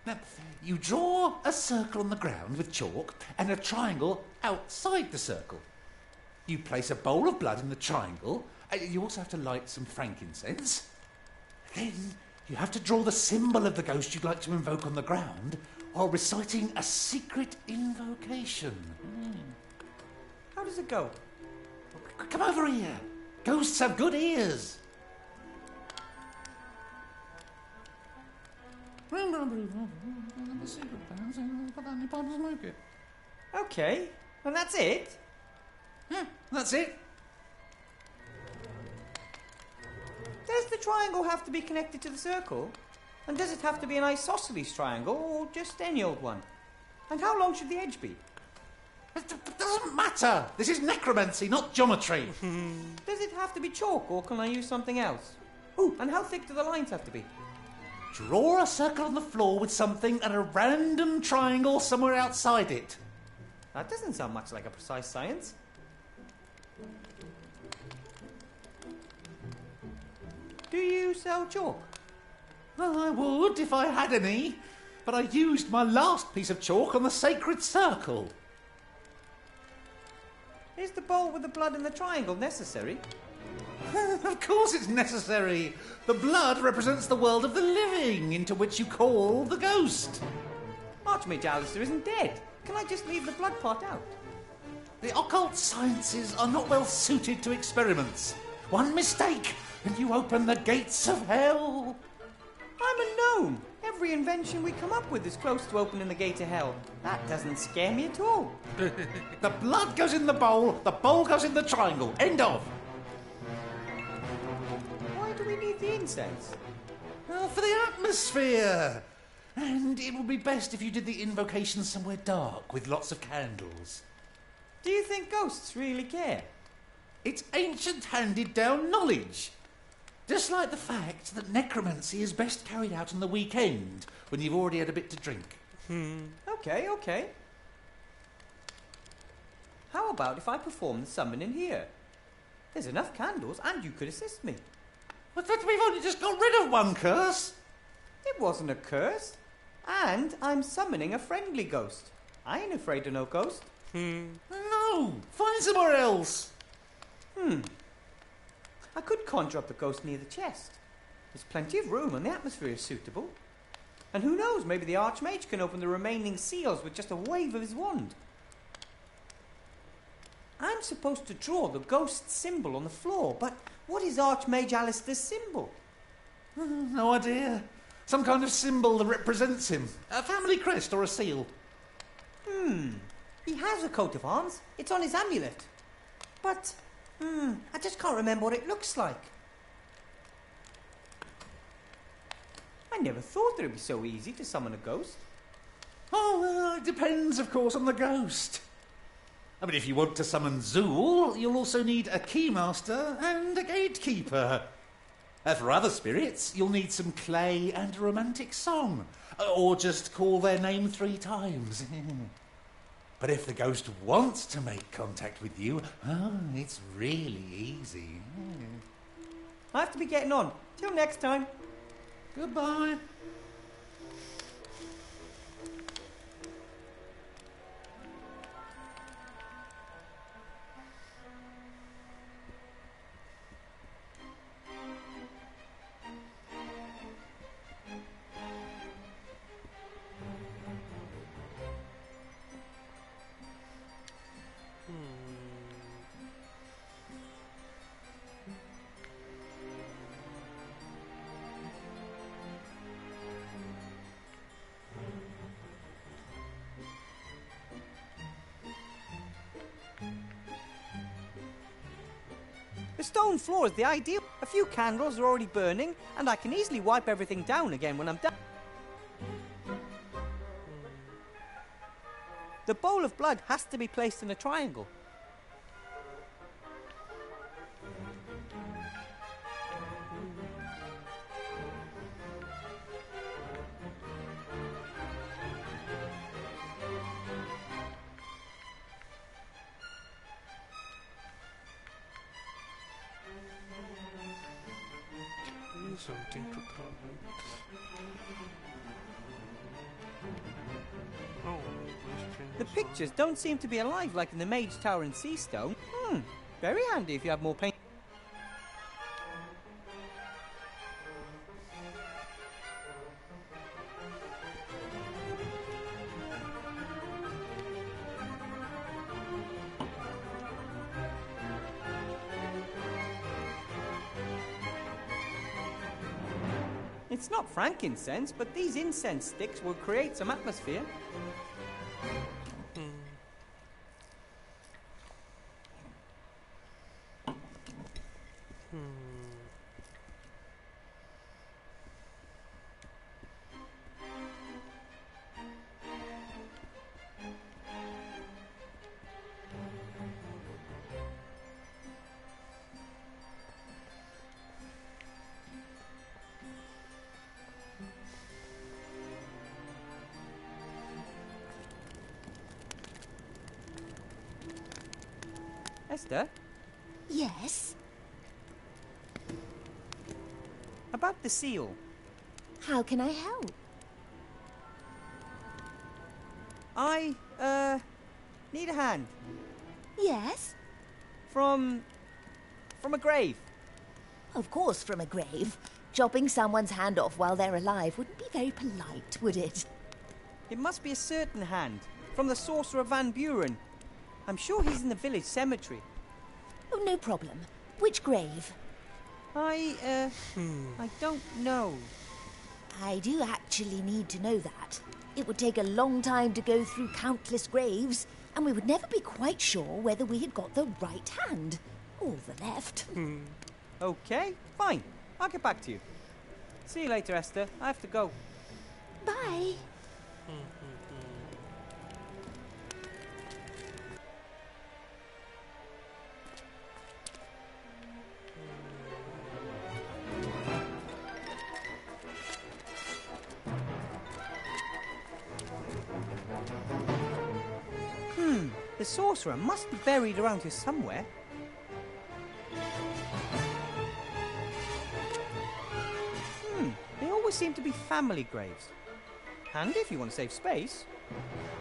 Now, you draw a circle on the ground with chalk and a triangle outside the circle. You place a bowl of blood in the triangle. You also have to light some frankincense. Then you have to draw the symbol of the ghost you'd like to invoke on the ground while reciting a secret invocation. How does it go? Come over here. Ghosts have good ears. Okay, well that's it. Yeah, that's it. Does the triangle have to be connected to the circle? And does it have to be an isosceles triangle or just any old one? And how long should the edge be? It doesn't matter. This is necromancy, not geometry. Does it have to be chalk or can I use something else? Ooh, and how thick do the lines have to be? Draw a circle on the floor with something and a random triangle somewhere outside it. That doesn't sound much like a precise science. Do you sell chalk? Well, I would if I had any, but I used my last piece of chalk on the sacred circle. Is the bowl with the blood and the triangle necessary? Of course it's necessary. The blood represents the world of the living, into which you call the ghost. Archmage Alistair isn't dead. Can I just leave the blood part out? The occult sciences are not well suited to experiments. One mistake, and you open the gates of hell. I'm a gnome. Every invention we come up with is close to opening the gate of hell. That doesn't scare me at all. The blood goes in the bowl goes in the triangle. End of. Why do we need the incense? Well, for the atmosphere. And it would be best if you did the invocation somewhere dark with lots of candles. Do you think ghosts really care? It's ancient handed-down knowledge. Just like the fact that necromancy is best carried out on the weekend, when you've already had a bit to drink. Okay. How about if I perform the summoning here? There's enough candles and you could assist me. But we've only just got rid of one curse. It wasn't a curse. And I'm summoning a friendly ghost. I ain't afraid of no ghost. No, find somewhere else. I could conjure up the ghost near the chest. There's plenty of room and the atmosphere is suitable. And who knows, maybe the Archmage can open the remaining seals with just a wave of his wand. I'm supposed to draw the ghost symbol on the floor, but what is Archmage Alistair's symbol? No idea. Some kind of symbol that represents him. A family crest or a seal. He has a coat of arms. It's on his amulet. But, I just can't remember what it looks like. I never thought that it'd be so easy to summon a ghost. Oh, well, it depends, of course, on the ghost. I mean, if you want to summon Zool, you'll also need a keymaster and a gatekeeper. For other spirits, you'll need some clay and a romantic song. Or just call their name 3 times. But if the ghost wants to make contact with you, it's really easy. I have to be getting on. Till next time. Goodbye. The stone floor is the ideal. A few candles are already burning, and I can easily wipe everything down again when I'm done. The bowl of blood has to be placed in a triangle. Something to tell me. Oh, The pictures don't seem to be alive like in the Mage Tower in Seastone. Very handy if you have more paint. It's not frankincense, but these incense sticks will create some atmosphere. Esther, Yes? about the seal. How can I help? I, need a hand. Yes? From a grave. Of course, from a grave. Chopping someone's hand off while they're alive wouldn't be very polite, would it? It must be a certain hand. From the Sorcerer Van Buren. I'm sure he's in the village cemetery. Oh, no problem. Which grave? I don't know. I do actually need to know that. It would take a long time to go through countless graves, and we would never be quite sure whether we had got the right hand. Or the left. Okay, fine. I'll get back to you. See you later, Esther. I have to go. Bye. The sorcerer must be buried around here somewhere. They always seem to be family graves. Handy if you want to save space.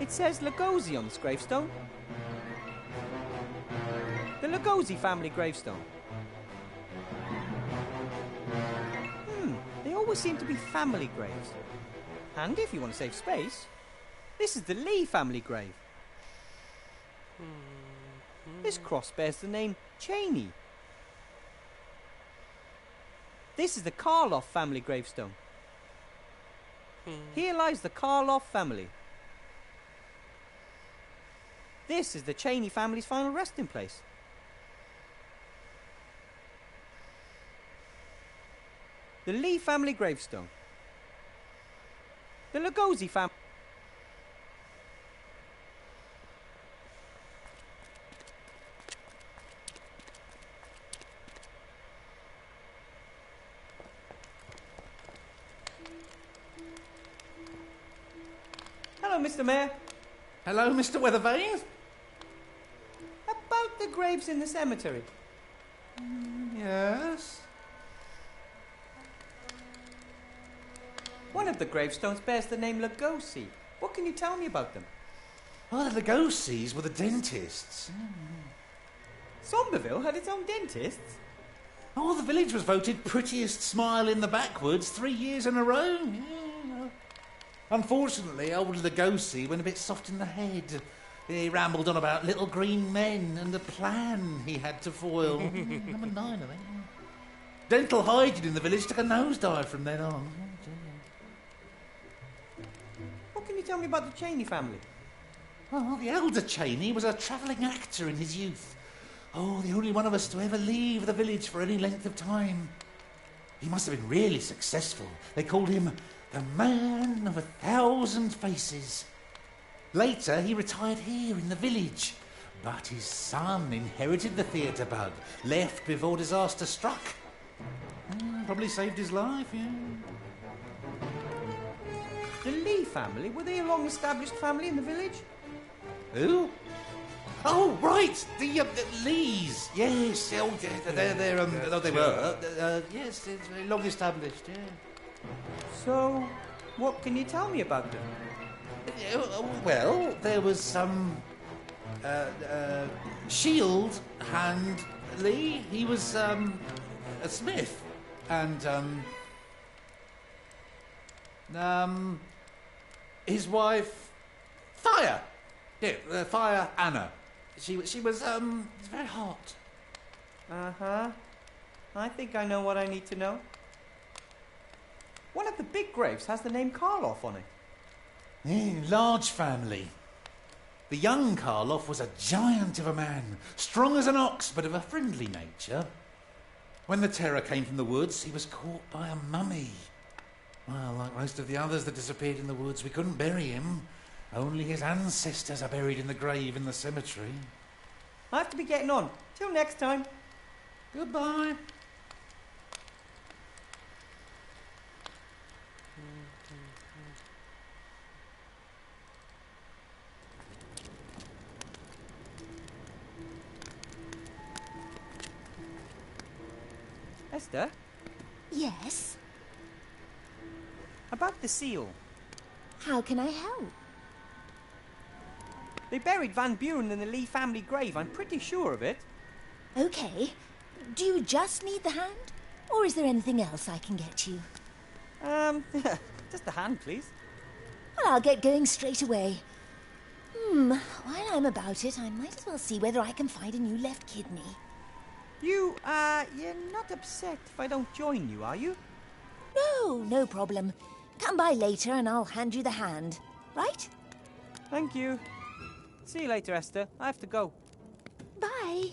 It says Lugosi on this gravestone. The Lugosi family gravestone. They always seem to be family graves. Handy if you want to save space. This is the Lee family grave. This cross bears the name Cheney. This is the Karloff family gravestone. Here lies the Karloff family. This is the Cheney family's final resting place. The Lee family gravestone. The Lugosi family. Hello, Mr. Mayor. Hello, Mr. Weathervane? About the graves in the cemetery. Yes? One of the gravestones bears the name Lugosi. What can you tell me about them? Oh, the Lugosi's were the dentists. Somberville had its own dentists? Oh, the village was voted prettiest smile in the backwoods 3 years in a row. Yeah. Unfortunately, old Lugosi went a bit soft in the head. He rambled on about little green men and a plan he had to foil. Number 9, I think. Dental hygiene in the village took a nosedive from then on. What can you tell me about the Cheney family? Oh, the elder Cheney was a travelling actor in his youth. Oh, the only one of us to ever leave the village for any length of time. He must have been really successful. They called him the Man of 1,000 Faces. Later, he retired here in the village. But his son inherited the theatre bug, left before disaster struck. Probably saved his life, yeah. The Lee family? Were they a long-established family in the village? Who? Oh, right, the Lees. Yes, oh, they were. Yes, it's very long established, yeah. So, what can you tell me about them? Well, there was some Shield Hand Lee. He was a smith, and his wife Fire. Yeah, Fire Anna. She was very hot. Uh-huh. I think I know what I need to know. One of the big graves has the name Karloff on it. Large family. The young Karloff was a giant of a man, strong as an ox, but of a friendly nature. When the terror came from the woods, he was caught by a mummy. Well, like most of the others that disappeared in the woods, we couldn't bury him. Only his ancestors are buried in the grave in the cemetery. I have to be getting on. Till next time. Goodbye. Esther, Yes? about the seal. How can I help? They buried Van Buren in the Lee family grave. I'm pretty sure of it. Okay. Do you just need the hand? Or is there anything else I can get you? Just the hand, please. Well, I'll get going straight away. While I'm about it, I might as well see whether I can find a new left kidney. You're not upset if I don't join you, are you? No, no problem. Come by later and I'll hand you the hand. Right? Thank you. See you later, Esther. I have to go. Bye.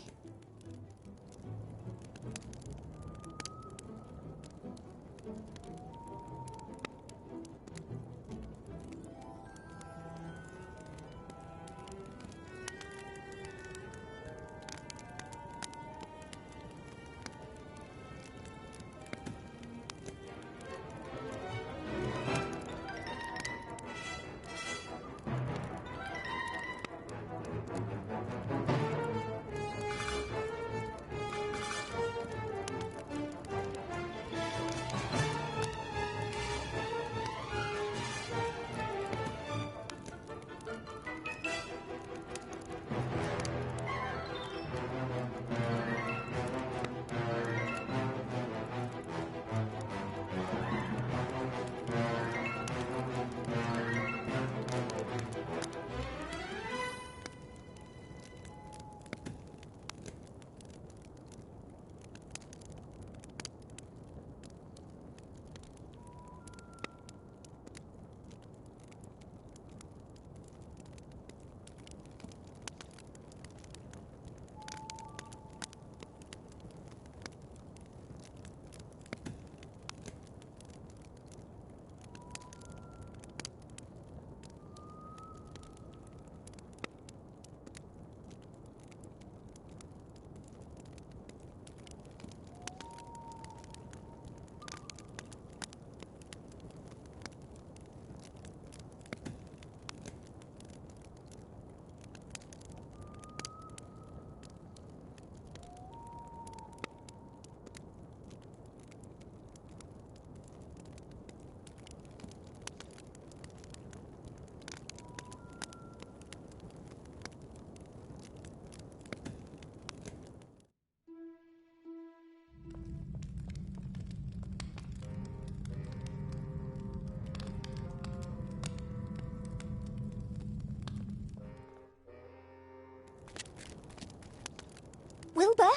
Wilbur,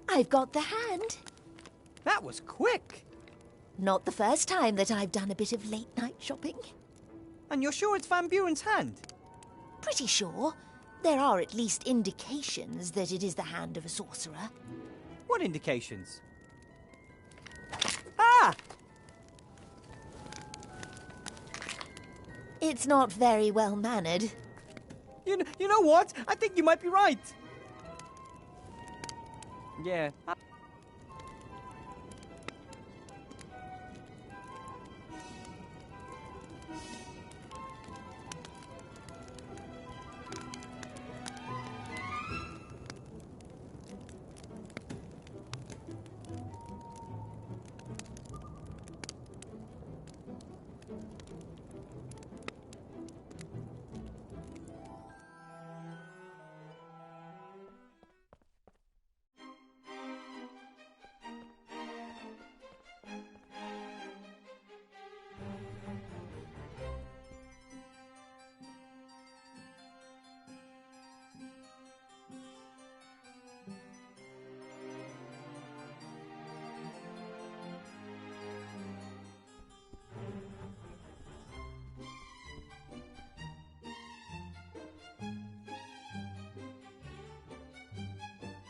I've got the hand. That was quick. Not the first time that I've done a bit of late-night shopping. And you're sure it's Van Buren's hand? Pretty sure. There are at least indications that it is the hand of a sorcerer. What indications? Ah! It's not very well mannered. You know what? I think you might be right. Yeah.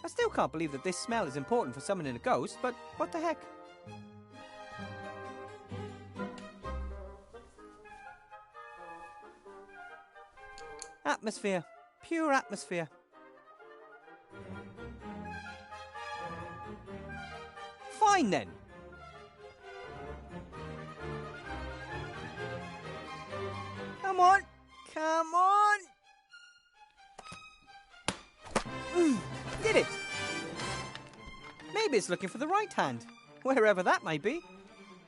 I still can't believe that this smell is important for summoning a ghost, but what the heck? Atmosphere. Pure atmosphere. Fine then. Come on. Come on. Did it. Maybe it's looking for the right hand, wherever that may be.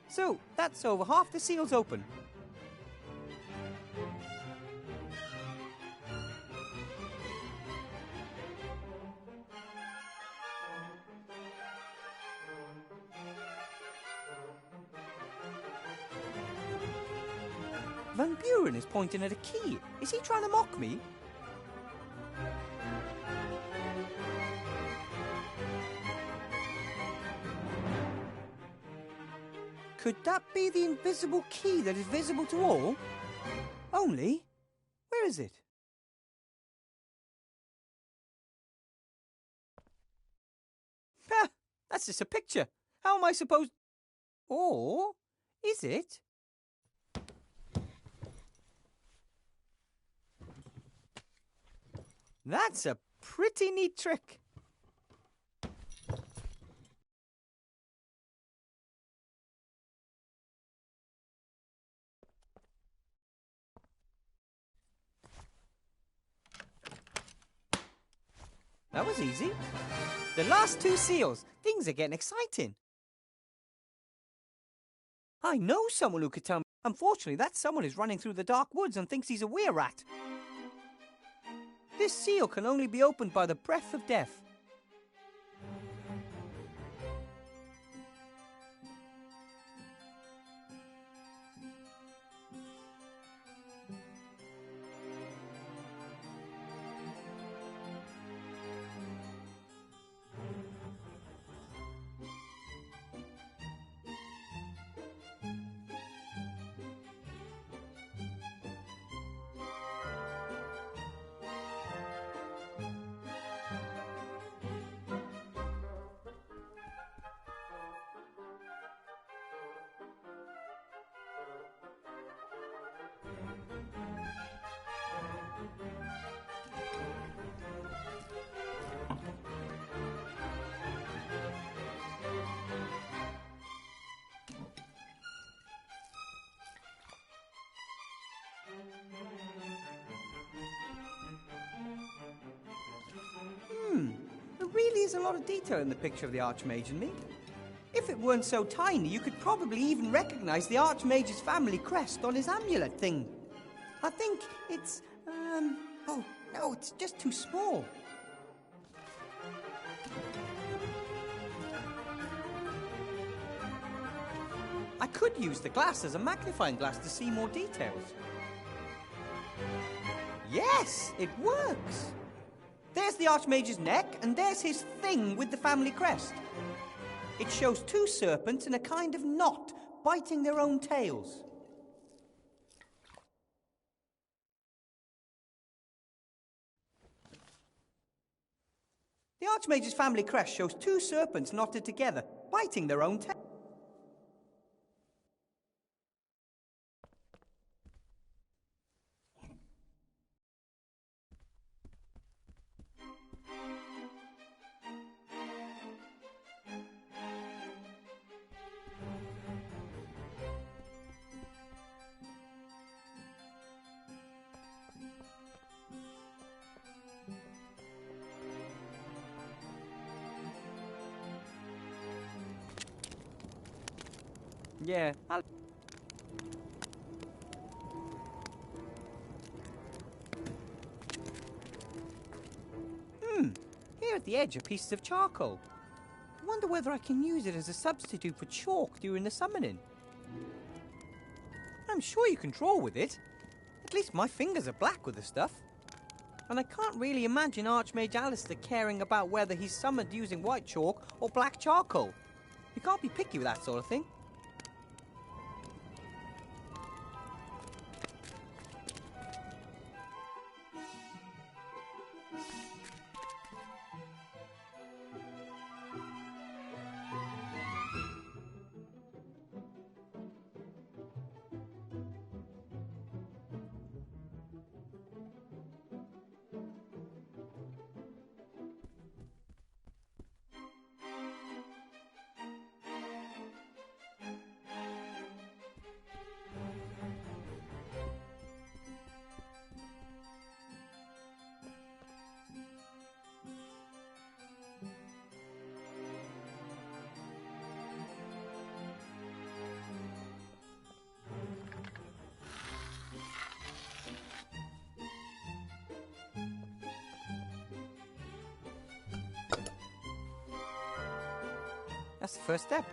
So, that's over half the seals open. Van Buren is pointing at a key. Is he trying to mock me? Could that be the invisible key that is visible to all? Only, where is it? Ha! That's just a picture. How am I supposed... Or is it? That's a pretty neat trick. That was easy. The last two seals. Things are getting exciting. I know someone who could tell me. Unfortunately, that someone is running through the dark woods and thinks he's a were-rat. This seal can only be opened by the breath of death. There really is a lot of detail in the picture of the Archmage and me. If it weren't so tiny, you could probably even recognize the Archmage's family crest on his amulet thing. I think it's, oh, no, it's just too small. I could use the glass as a magnifying glass to see more details. Yes, it works. There's the Archmage's neck, and there's his thing with the family crest. It shows two serpents in a kind of knot, biting their own tails. The Archmage's family crest shows two serpents knotted together, biting their own tails. Yeah, here at the edge are pieces of charcoal. I wonder whether I can use it as a substitute for chalk during the summoning. I'm sure you can draw with it. At least my fingers are black with the stuff. And I can't really imagine Archmage Alistair caring about whether he's summoned using white chalk or black charcoal. You can't be picky with that sort of thing. That's the first step.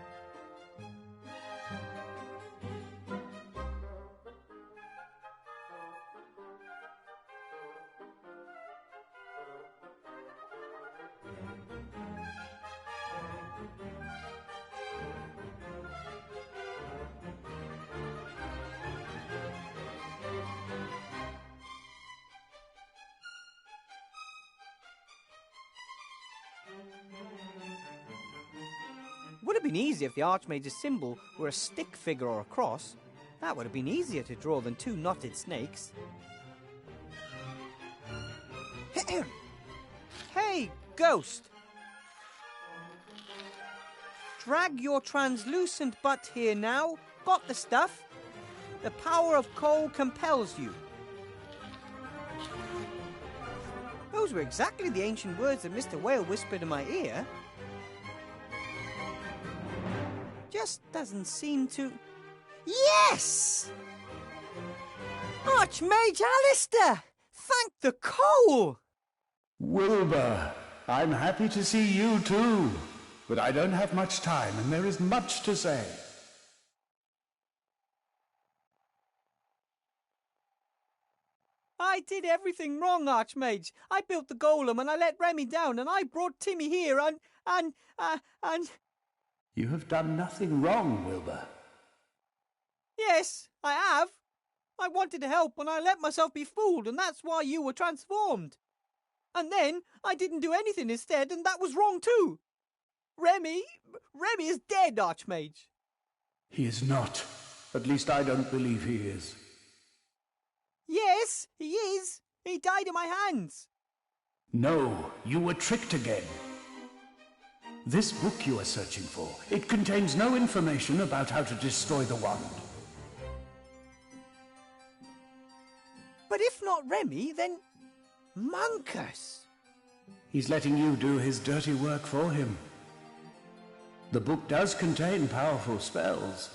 Would have been easier if the Archmage's symbol were a stick figure or a cross. That would have been easier to draw than two knotted snakes. Hey, ghost! Drag your translucent butt here now. Got the stuff? The power of coal compels you. Those were exactly the ancient words that Mr. Whale whispered in my ear. Just doesn't seem to... Yes! Archmage Alistair! Thank the coal! Wilbur, I'm happy to see you too. But I don't have much time, and there is much to say. I did everything wrong, Archmage. I built the golem and I let Remy down and I brought Timmy here and... You have done nothing wrong, Wilbur. Yes, I have. I wanted to help and I let myself be fooled and that's why you were transformed. And then I didn't do anything instead and that was wrong too. Remy is dead, Archmage. He is not. At least I don't believe he is. Yes, he is. He died in my hands. No, you were tricked again. This book you are searching for, it contains no information about how to destroy the wand. But if not Remy, then Monkus. He's letting you do his dirty work for him. The book does contain powerful spells,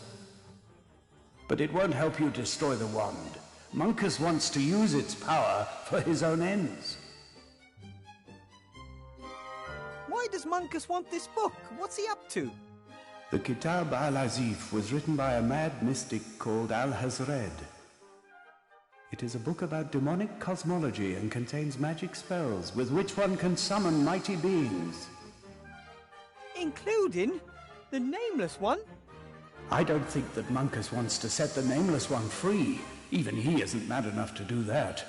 but it won't help you destroy the wand. Monkus wants to use its power for his own ends. Why does Monkus want this book? What's he up to? The Kitab al-Azif was written by a mad mystic called Al-Hazred. It is a book about demonic cosmology and contains magic spells with which one can summon mighty beings. Including the Nameless One? I don't think that Monkus wants to set the Nameless One free. Even he isn't mad enough to do that.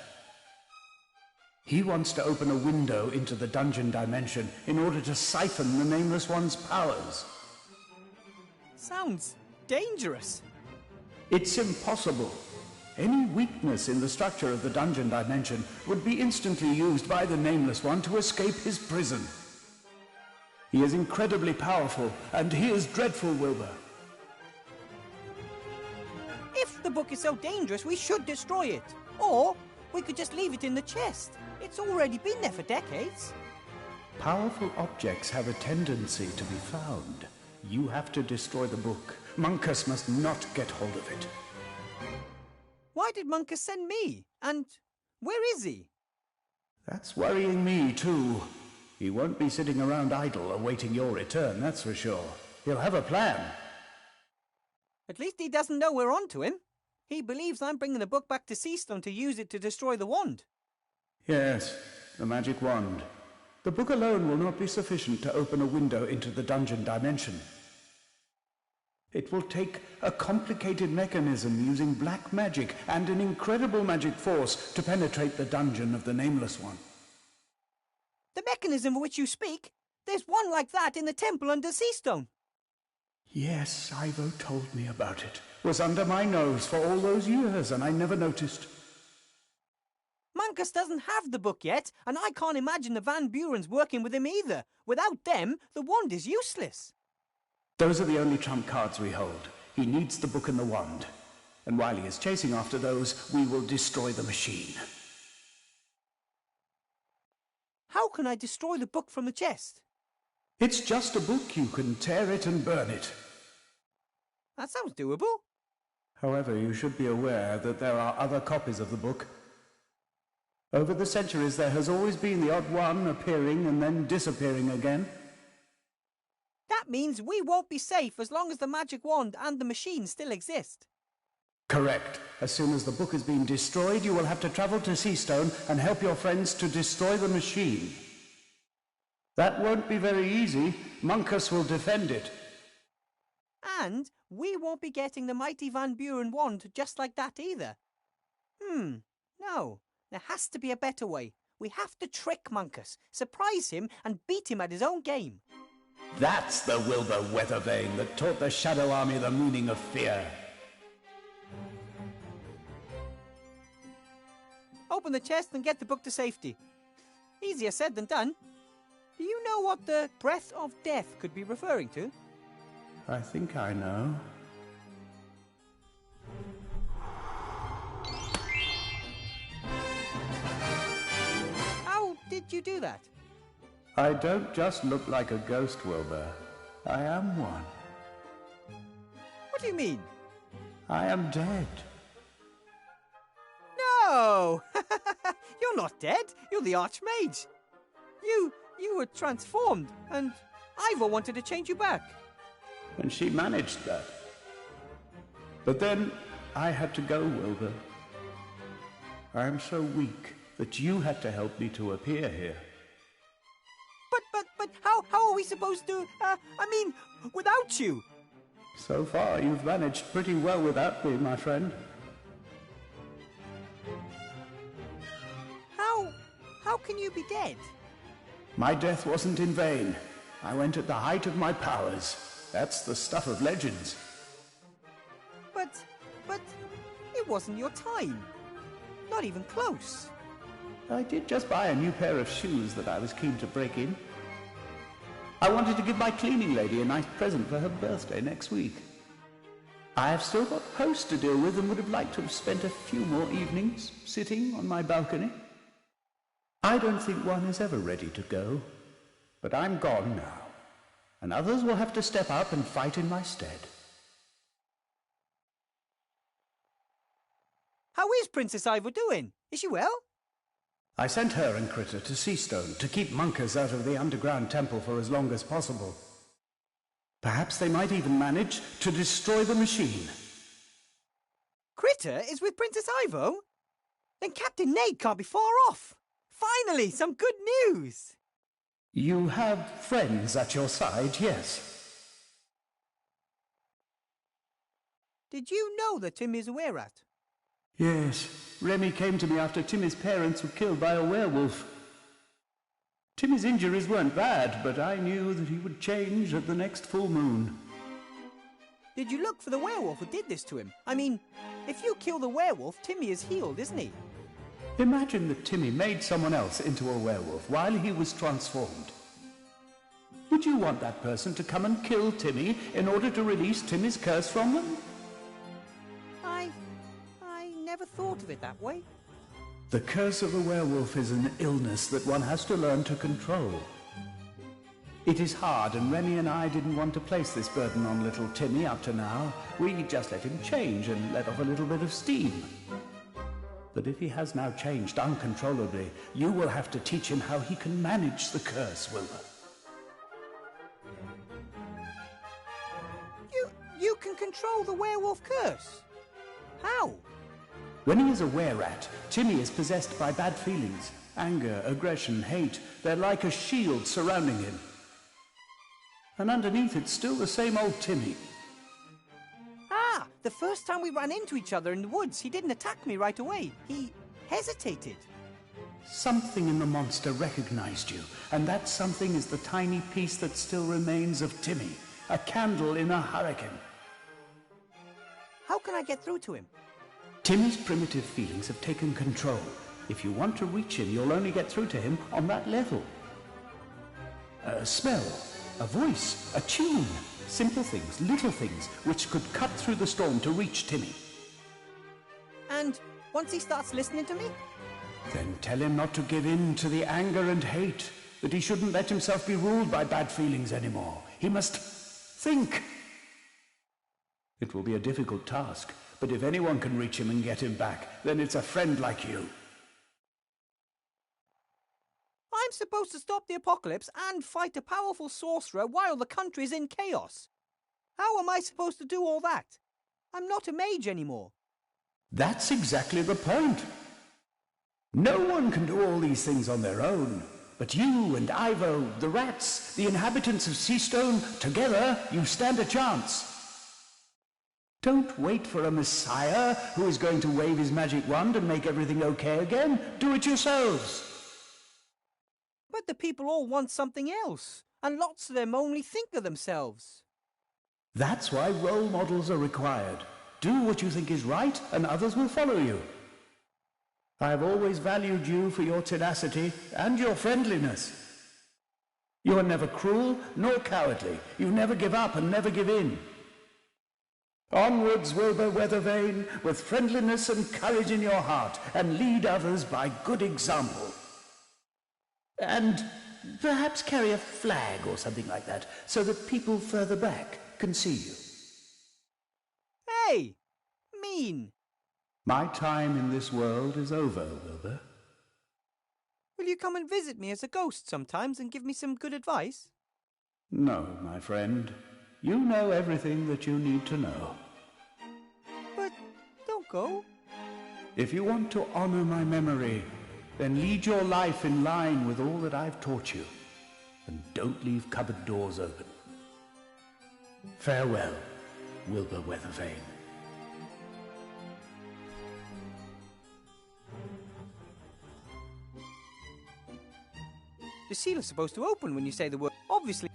He wants to open a window into the dungeon dimension in order to siphon the Nameless One's powers. Sounds dangerous. It's impossible. Any weakness in the structure of the dungeon dimension would be instantly used by the Nameless One to escape his prison. He is incredibly powerful, and he is dreadful, Wilbur. If the book is so dangerous, we should destroy it. Or we could just leave it in the chest. It's already been there for decades. Powerful objects have a tendency to be found. You have to destroy the book. Monkus must not get hold of it. Why did Monkus send me? And where is he? That's worrying me, too. He won't be sitting around idle awaiting your return, that's for sure. He'll have a plan. At least he doesn't know we're on to him. He believes I'm bringing the book back to Seastone to use it to destroy the wand. Yes, the magic wand. The book alone will not be sufficient to open a window into the dungeon dimension. It will take a complicated mechanism using black magic and an incredible magic force to penetrate the dungeon of the Nameless One. The mechanism of which you speak? There's one like that in the temple under Seastone. Yes, Ivo told me about it. Was under my nose for all those years, and I never noticed. Monkus doesn't have the book yet, and I can't imagine the Van Burens working with him either. Without them, the wand is useless. Those are the only trump cards we hold. He needs the book and the wand. And while he is chasing after those, we will destroy the machine. How can I destroy the book from the chest? It's just a book. You can tear it and burn it. That sounds doable. However, you should be aware that there are other copies of the book. Over the centuries, there has always been the odd one appearing and then disappearing again. That means we won't be safe as long as the magic wand and the machine still exist. Correct. As soon as the book has been destroyed, you will have to travel to Seastone and help your friends to destroy the machine. That won't be very easy. Monkus will defend it. And we won't be getting the mighty Van Buren wand just like that either. No. There has to be a better way. We have to trick Monkus, surprise him, and beat him at his own game. That's the Wilbur Weathervane that taught the Shadow Army the meaning of fear. Open the chest and get the book to safety. Easier said than done. Do you know what the breath of death could be referring to? I think I know. How did you do that? I don't just look like a ghost, Wilbur. I am one. What do you mean? I am dead. No! You're not dead. You're the Archmage. You were transformed, and Ivo wanted to change you back. And she managed that. But then I had to go, Wilbur. I am so weak that you had to help me to appear here. But how are we supposed to, without you? So far, you've managed pretty well without me, my friend. How can you be dead? My death wasn't in vain. I went at the height of my powers. That's the stuff of legends. But it wasn't your time. Not even close. I did just buy a new pair of shoes that I was keen to break in. I wanted to give my cleaning lady a nice present for her birthday next week. I have still got posts to deal with and would have liked to have spent a few more evenings sitting on my balcony. I don't think one is ever ready to go, but I'm gone now, and others will have to step up and fight in my stead. How is Princess Ivo doing? Is she well? I sent her and Critter to Seastone to keep Monkus out of the underground temple for as long as possible. Perhaps they might even manage to destroy the machine. Critter is with Princess Ivo? Then Captain Nate can't be far off. Finally, some good news. You have friends at your side, yes. Did you know that Timmy is a were-rat? Yes, Remy came to me after Timmy's parents were killed by a werewolf. Timmy's injuries weren't bad, but I knew that he would change at the next full moon. Did you look for the werewolf who did this to him? I mean, if you kill the werewolf, Timmy is healed, isn't he? Imagine that Timmy made someone else into a werewolf while he was transformed. Would you want that person to come and kill Timmy in order to release Timmy's curse from them? I never thought of it that way. The curse of a werewolf is an illness that one has to learn to control. It is hard, and Remy and I didn't want to place this burden on little Timmy up to now. We just let him change and let off a little bit of steam. But if he has now changed uncontrollably, you will have to teach him how he can manage the curse, Wilbur. You can control the werewolf curse? How? When he is a were-rat, Timmy is possessed by bad feelings. Anger, aggression, hate. They're like a shield surrounding him. And underneath it's still the same old Timmy. Ah, the first time we ran into each other in the woods, he didn't attack me right away. He hesitated. Something in the monster recognized you, and that something is the tiny piece that still remains of Timmy. A candle in a hurricane. How can I get through to him? Timmy's primitive feelings have taken control. If you want to reach him, you'll only get through to him on that level. A smell, a voice, a tune. Simple things, little things, which could cut through the storm to reach Timmy. And once he starts listening to me? Then tell him not to give in to the anger and hate, that he shouldn't let himself be ruled by bad feelings anymore. He must think. It will be a difficult task, but if anyone can reach him and get him back, then it's a friend like you. I'm supposed to stop the apocalypse and fight a powerful sorcerer while the country's in chaos. How am I supposed to do all that? I'm not a mage anymore. That's exactly the point. No one can do all these things on their own. But you and Ivo, the rats, the inhabitants of Seastone, together you stand a chance. Don't wait for a messiah who is going to wave his magic wand and make everything okay again. Do it yourselves. But the people all want something else, and lots of them only think of themselves. That's why role models are required. Do what you think is right, and others will follow you. I have always valued you for your tenacity and your friendliness. You are never cruel nor cowardly. You never give up and never give in. Onwards, Wilbur Weathervane, with friendliness and courage in your heart, and lead others by good example. And perhaps carry a flag or something like that, so that people further back can see you. Hey! Mean! My time in this world is over, Wilbur. Will you come and visit me as a ghost sometimes and give me some good advice? No, my friend. You know everything that you need to know. But don't go. If you want to honor my memory, then lead your life in line with all that I've taught you. And don't leave cupboard doors open. Farewell, Wilbur Weathervane. The seal is supposed to open when you say the word. Obviously.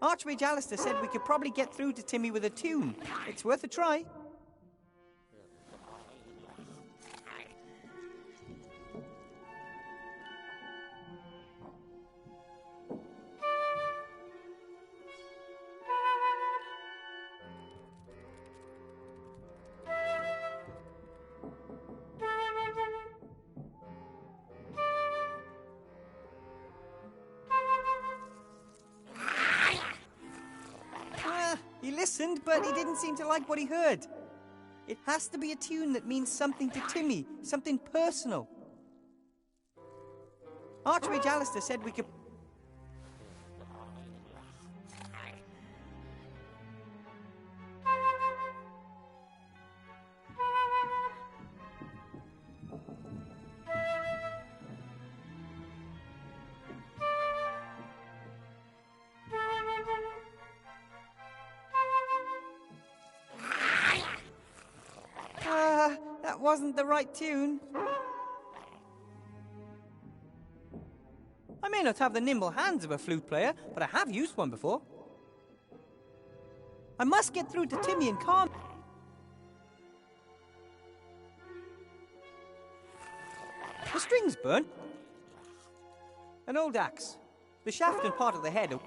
Archmage Alistair said we could probably get through to Timmy with a tune. It's worth a try. He listened, but he didn't seem to like what he heard. It has to be a tune that means something to Timmy, something personal. Archmage Alistair said we could... That wasn't the right tune. I may not have the nimble hands of a flute player, but I have used one before. I must get through to Timmy and calm... The string's burnt. An old axe. The shaft and part of the head are...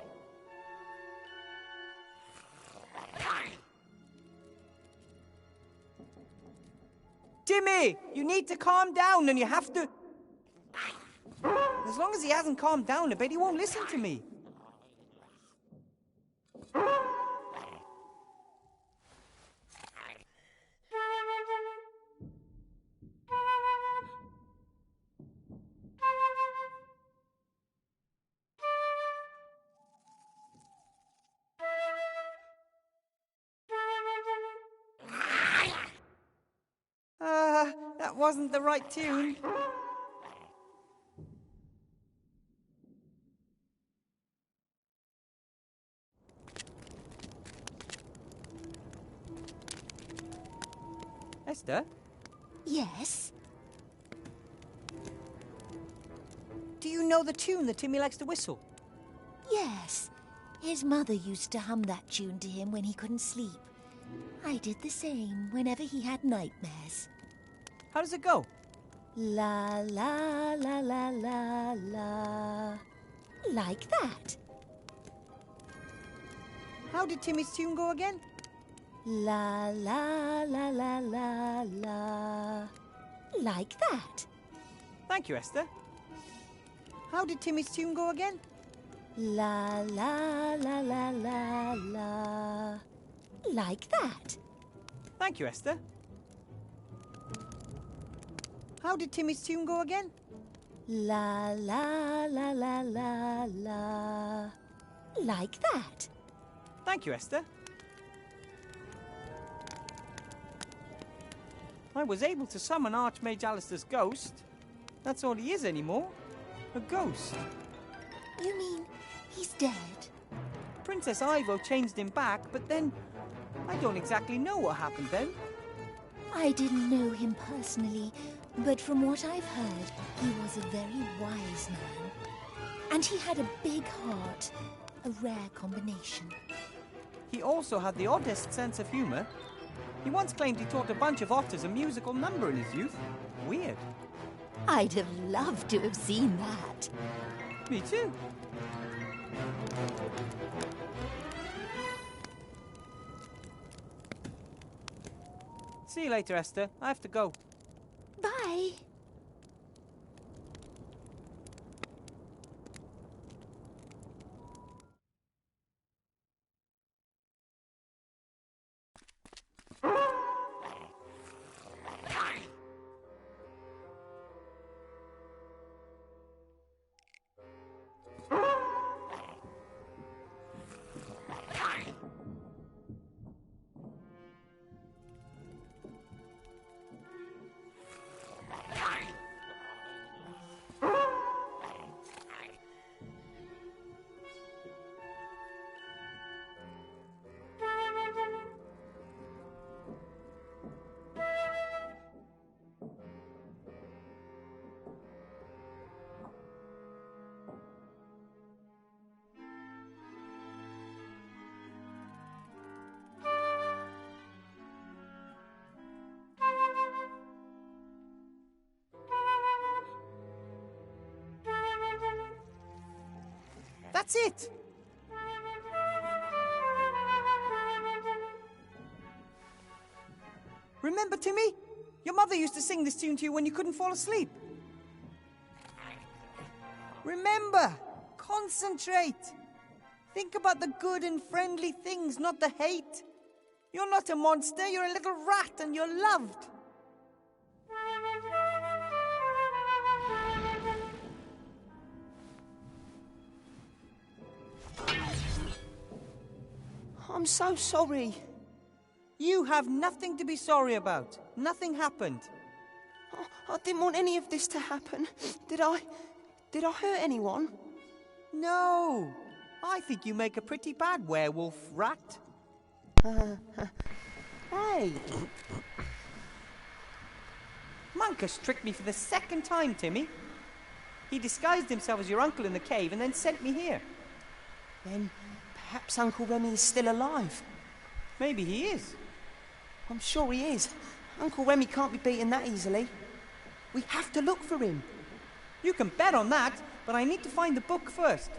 Timmy, you need to calm down and you have to... As long as he hasn't calmed down a bit, he won't listen to me. That wasn't the right tune. Esther? Yes? Do you know the tune that Timmy likes to whistle? Yes. His mother used to hum that tune to him when he couldn't sleep. I did the same whenever he had nightmares. How does it go? La la la la la la. Like that. How did Timmy's tune go again? La la la la la la. Like that. Thank you, Esther. How did Timmy's tune go again? La la la la la la. Like that. Thank you, Esther. How did Timmy's tune go again? La la la la la la. Like that. Thank you, Esther. I was able to summon Archmage Alistair's ghost. That's all he is anymore. A ghost. You mean he's dead? Princess Ivo changed him back, but then I don't exactly know what happened then. I didn't know him personally, but from what I've heard, he was a very wise man. And he had a big heart, a rare combination. He also had the oddest sense of humor. He once claimed he taught a bunch of otters a musical number in his youth. Weird. I'd have loved to have seen that. Me too. See you later, Esther. I have to go. Bye. That's it! Remember, Timmy? Your mother used to sing this tune to you when you couldn't fall asleep. Remember! Concentrate! Think about the good and friendly things, not the hate. You're not a monster, you're a little rat and you're loved. I'm so sorry. You have nothing to be sorry about. Nothing happened. I didn't want any of this to happen. Did I? Did I hurt anyone? No. I think you make a pretty bad werewolf rat. Hey. Munkus tricked me for the second time, Timmy. He disguised himself as your uncle in the cave and then sent me here. Then perhaps Uncle Remy is still alive. Maybe he is. I'm sure he is. Uncle Remy can't be beaten that easily. We have to look for him. You can bet on that, but I need to find the book first.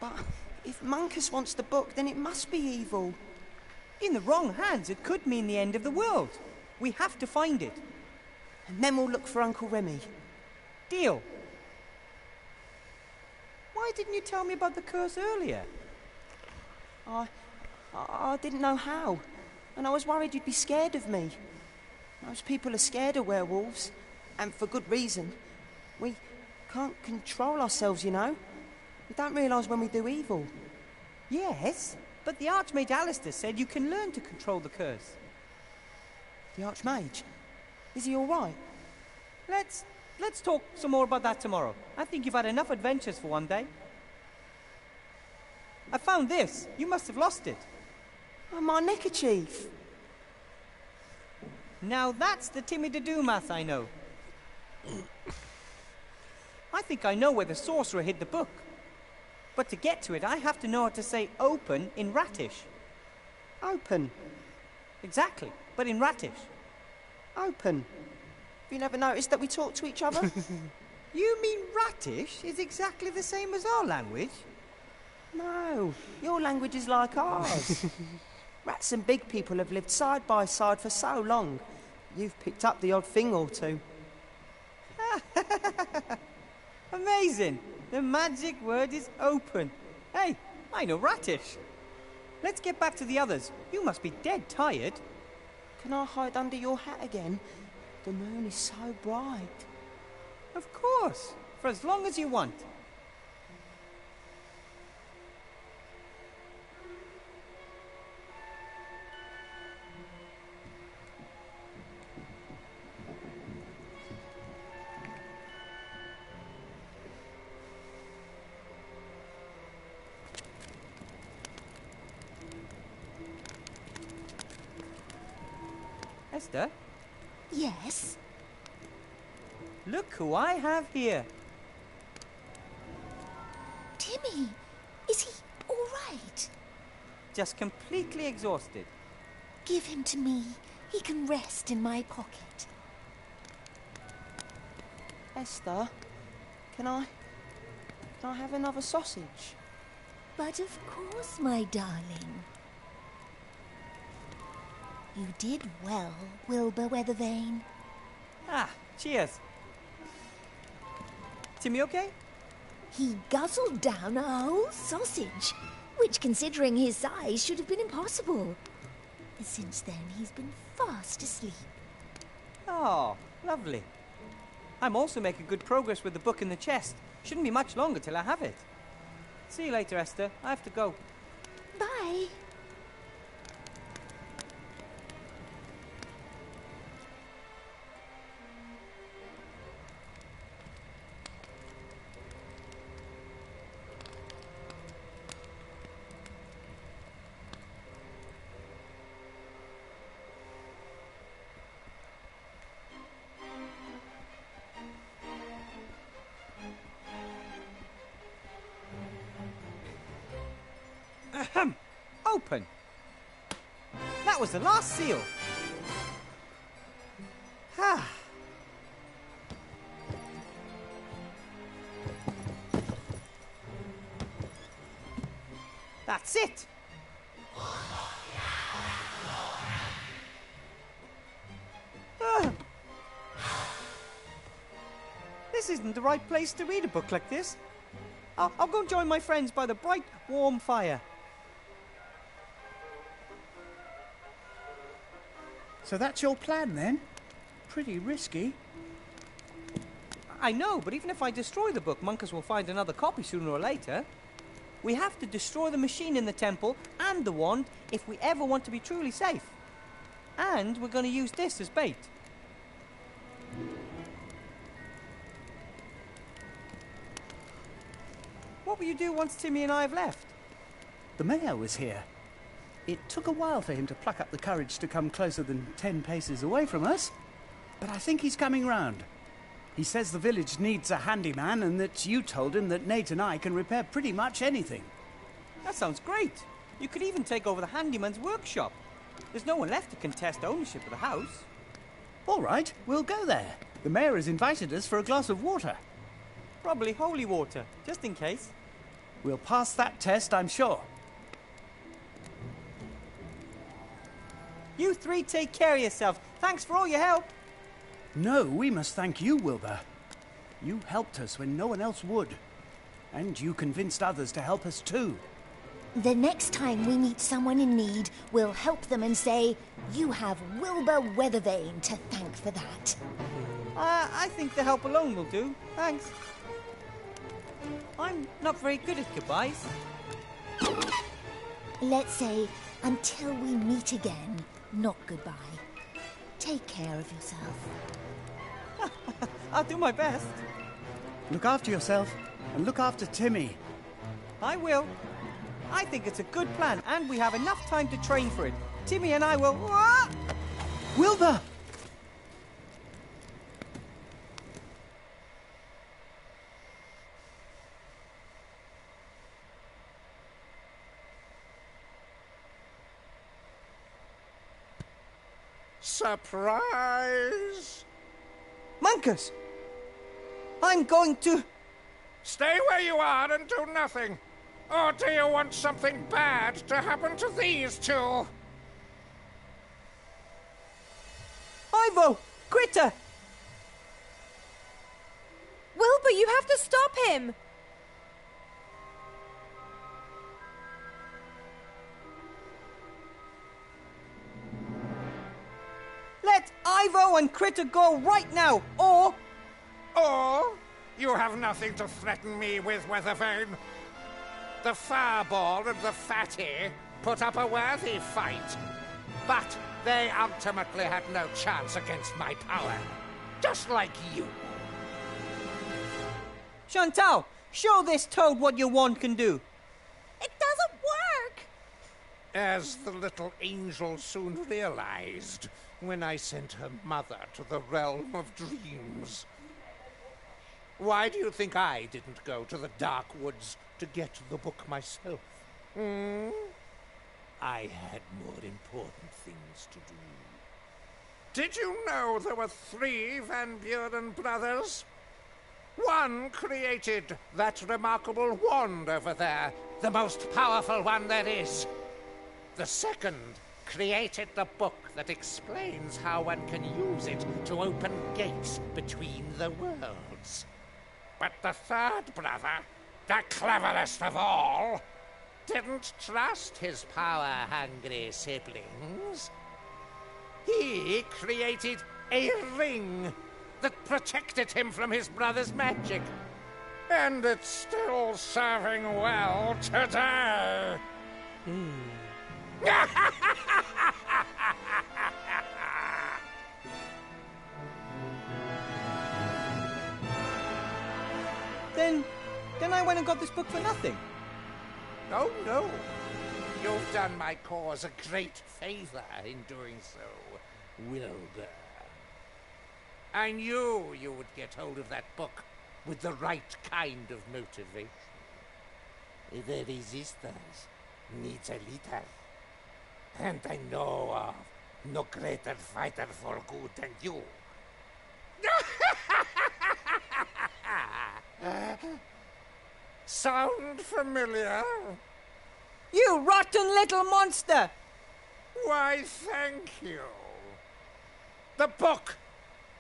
But if Munkus wants the book, then it must be evil. In the wrong hands, it could mean the end of the world. We have to find it. And then we'll look for Uncle Remy. Deal. Why didn't you tell me about the curse earlier? I didn't know how. And I was worried you'd be scared of me. Most people are scared of werewolves. And for good reason. We can't control ourselves, you know. We don't realise when we do evil. Yes, but the Archmage Alistair said you can learn to control the curse. The Archmage? Is he all right? Let's talk some more about that tomorrow. I think you've had enough adventures for one day. I found this. You must have lost it. Oh, my neckerchief. Now that's the Timmy to do math I know. I think I know where the sorcerer hid the book. But to get to it, I have to know how to say open in Ratish. Open? Exactly, but in Ratish. Open? Have you never noticed that we talk to each other? You mean Ratish is exactly the same as our language? No, your language is like ours. Rats and big people have lived side by side for so long. You've picked up the odd thing or two. Amazing! The magic word is open. Hey, I know Ratish. Let's get back to the others. You must be dead tired. Can I hide under your hat again? The moon is so bright. Of course, for as long as you want. Esther? Yes? Look who I have here. Timmy, is he all right? Just completely exhausted. Give him to me. He can rest in my pocket. Esther, can I have another sausage? But of course, my darling. You did well, Wilbur Weathervane. Ah, cheers. Timmy okay? He guzzled down a whole sausage, which, considering his size, should have been impossible. Since then, he's been fast asleep. Oh, lovely. I'm also making good progress with the book in the chest. Shouldn't be much longer till I have it. See you later, Esther. I have to go. Bye. Ahem. Open. That was the last seal. Ah. That's it. Ah. This isn't the right place to read a book like this. I'll go and join my friends by the bright, warm fire. So that's your plan, then? Pretty risky. I know, but even if I destroy the book, Monkus will find another copy sooner or later. We have to destroy the machine in the temple and the wand if we ever want to be truly safe. And we're going to use this as bait. What will you do once Timmy and I have left? The mayor was here. It took a while for him to pluck up the courage to come closer than 10 paces away from us, but I think he's coming round. He says the village needs a handyman and that you told him that Nate and I can repair pretty much anything. That sounds great. You could even take over the handyman's workshop. There's no one left to contest ownership of the house. All right, we'll go there. The mayor has invited us for a glass of water. Probably holy water, just in case. We'll pass that test, I'm sure. You three take care of yourselves. Thanks for all your help. No, we must thank you, Wilbur. You helped us when no one else would. And you convinced others to help us too. The next time we meet someone in need, we'll help them and say, you have Wilbur Weathervane to thank for that. I think the help alone will do. Thanks. I'm not very good at goodbyes. Let's say, until we meet again, not goodbye. Take care of yourself. I'll do my best. Look after yourself and look after Timmy. I will. I think it's a good plan and we have enough time to train for it. Timmy and I will... Ah! Wilbur! Surprise! Monkus! I'm going to... Stay where you are and do nothing. Or do you want something bad to happen to these two? Ivo! Critter! Wilbur, you have to stop him! Let Ivo and Critter go right now, or... Or you have nothing to threaten me with, Weathervane. The Fireball and the Fatty put up a worthy fight, but they ultimately had no chance against my power, just like you. Chantal, show this toad what your wand can do. It doesn't work! As the little angel soon realized when I sent her mother to the realm of dreams. Why do you think I didn't go to the dark woods to get the book myself? I had more important things to do. Did you know there were 3 Van Buren brothers? One created that remarkable wand over there, the most powerful one there is. The second created the book that explains how one can use it to open gates between the worlds. But the third brother, the cleverest of all, didn't trust his power-hungry siblings. He created a ring that protected him from his brother's magic. And it's still serving well today. Then I went and got this book for nothing. Oh, no. You've done my cause a great favor in doing so, Wilbur. I knew you would get hold of that book with the right kind of motivation. The resistance needs a leader. And I know of no greater fighter for good than you. Sound familiar? You rotten little monster! Why, thank you. The book!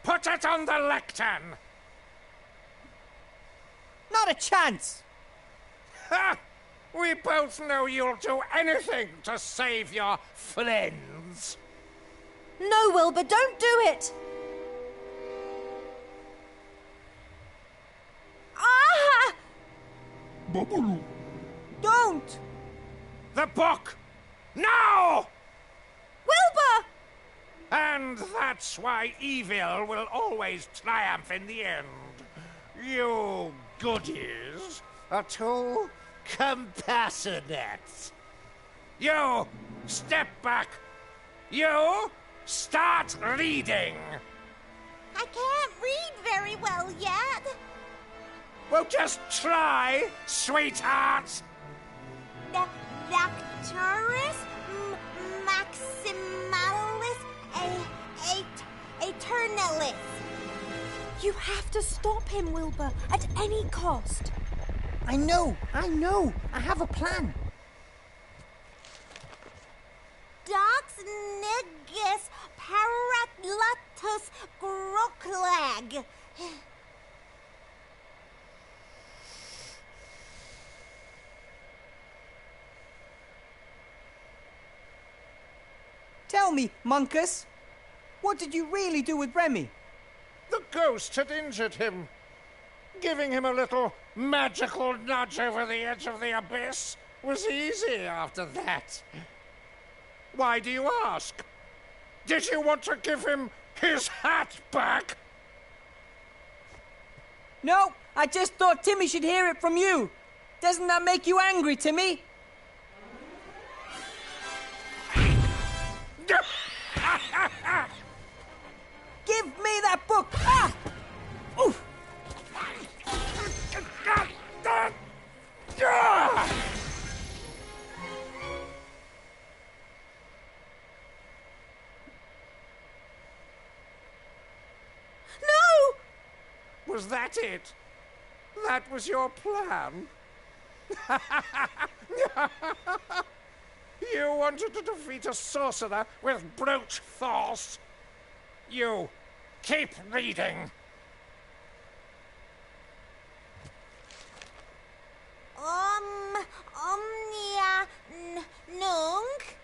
Put it on the lectern! Not a chance! We both know you'll do anything to save your friends. No, Wilbur, don't do it! Ah! Don't! The book! Now! Wilbur! And that's why evil will always triumph in the end. You goodies are too compassionate. You, step back. You, start reading. I can't read very well yet. Well, just try, sweetheart. Lacturus Maximalis Eternalis. You have to stop him, Wilbur, at any cost. I know. I have a plan. Dox Negus Paratlatus Groklag. Tell me, Monkus, what did you really do with Remy? The ghost had injured him. Giving him a little magical nudge over the edge of the abyss was easy after that. Why do you ask? Did you want to give him his hat back? No, I just thought Timmy should hear it from you. Doesn't that make you angry, Timmy? Give me that book! Ah! Oof! No! Was that it? That was your plan? You wanted to defeat a sorcerer with brute force? You, keep reading. Omnia Nunc.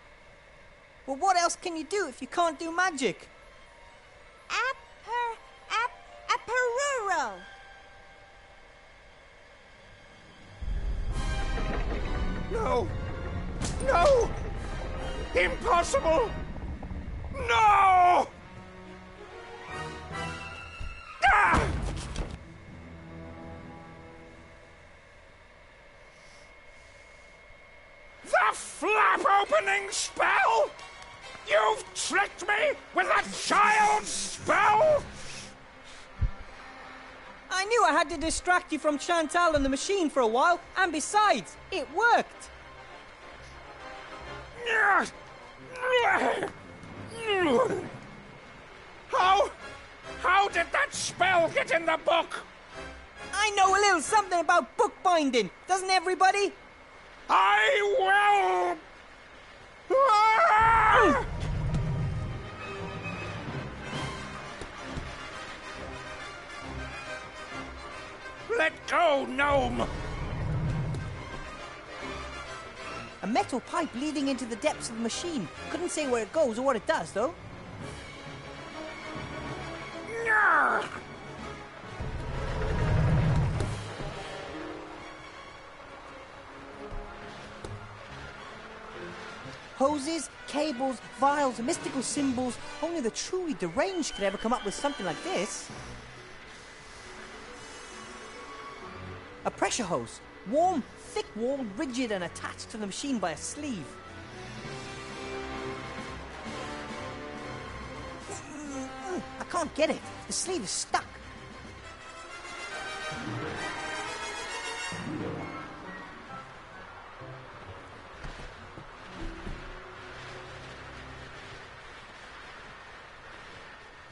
Well, what else can you do if you can't do magic? Aperuro. No! No! Impossible! No! Ah! The flap opening spell? You've tricked me with a child's spell? I knew I had to distract you from Chantal and the machine for a while, and besides, it worked. How did that spell get in the book? I know a little something about bookbinding, doesn't everybody? I will! Ah! Let go, gnome! A metal pipe leading into the depths of the machine. Couldn't say where it goes or what it does, though. Nyah! Hoses, cables, vials, mystical symbols. Only the truly deranged could ever come up with something like this. A pressure hose. Warm, thick-walled, rigid, and attached to the machine by a sleeve. I can't get it. The sleeve is stuck.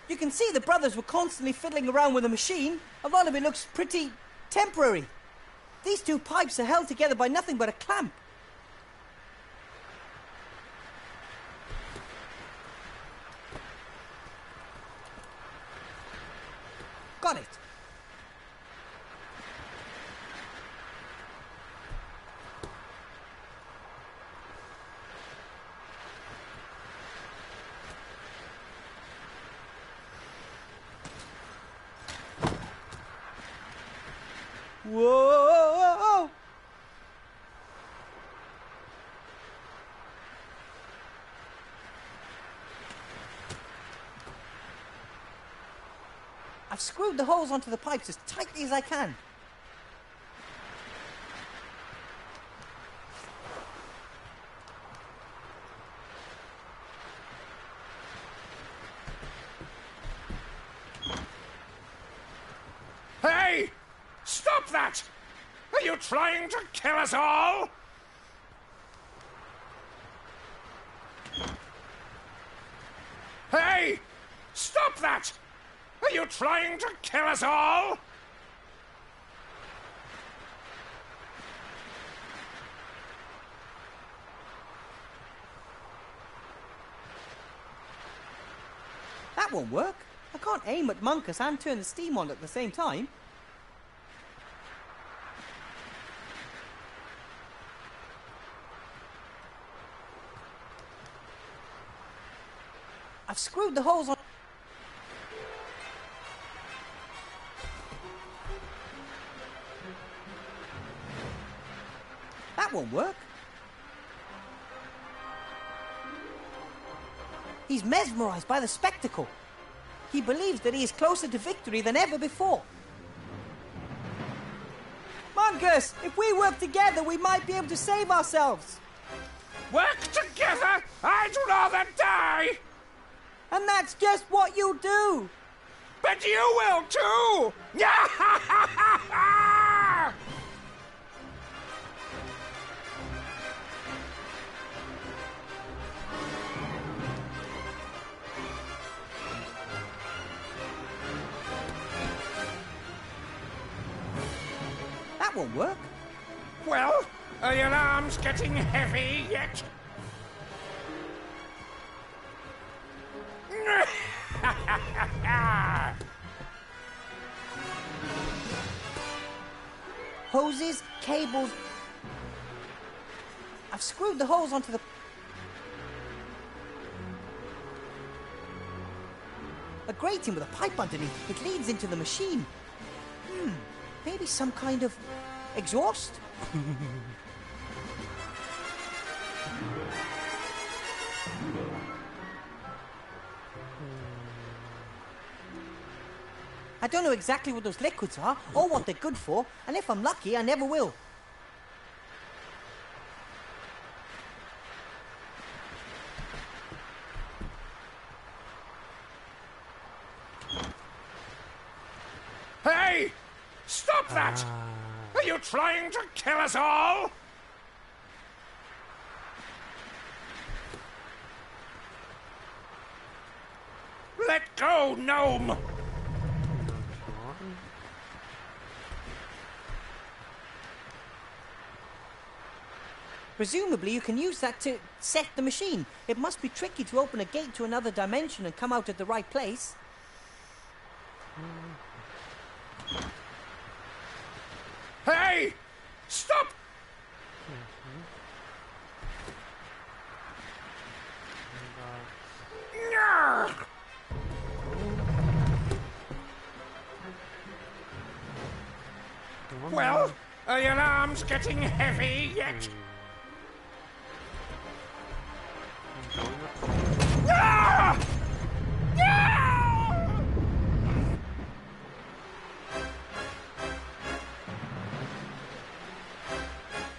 You can see the brothers were constantly fiddling around with the machine. A lot of it looks pretty temporary. These two pipes are held together by nothing but a clamp. Got it. Whoa! I've screwed the holes onto the pipes as tightly as I can. Hey! Stop that! Are you trying to kill us all? Hey! Stop that! Are you trying to kill us all? That won't work. I can't aim at Munkus and turn the steam on at the same time. I've screwed the holes on... That won't work. He's mesmerized by the spectacle. He believes that he is closer to victory than ever before. Munkus, if we work together, we might be able to save ourselves. Work together? I'd rather die! And that's just what you do. But you will too! That won't work. Well, are your arms getting heavy yet? Hoses, cables... I've screwed the holes onto the... A grating with a pipe underneath. It leads into the machine. Maybe some kind of exhaust? I don't know exactly what those liquids are, or what they're good for, and if I'm lucky, I never will. Hey! Stop that! Are you trying to kill us all? Let go, gnome! Presumably you can use that to set the machine. It must be tricky to open a gate to another dimension and come out at the right place. Hey! Stop! Nyah! Well, are your arms getting heavy yet? Ah! Ah!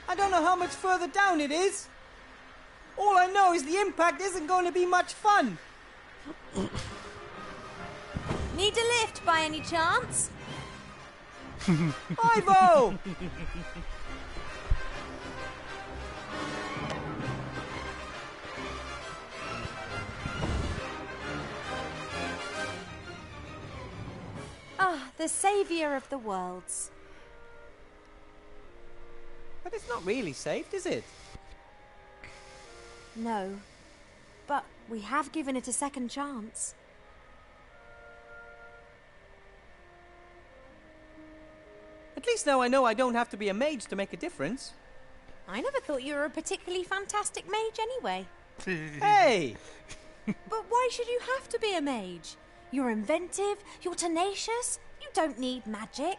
I don't know how much further down it is. All I know is the impact isn't going to be much fun. Need a lift by any chance? Ivo! Ah, the saviour of the worlds. But it's not really safe, is it? No, but we have given it a second chance. At least now I know I don't have to be a mage to make a difference. I never thought you were a particularly fantastic mage anyway. Hey! But why should you have to be a mage? You're inventive, you're tenacious, you don't need magic.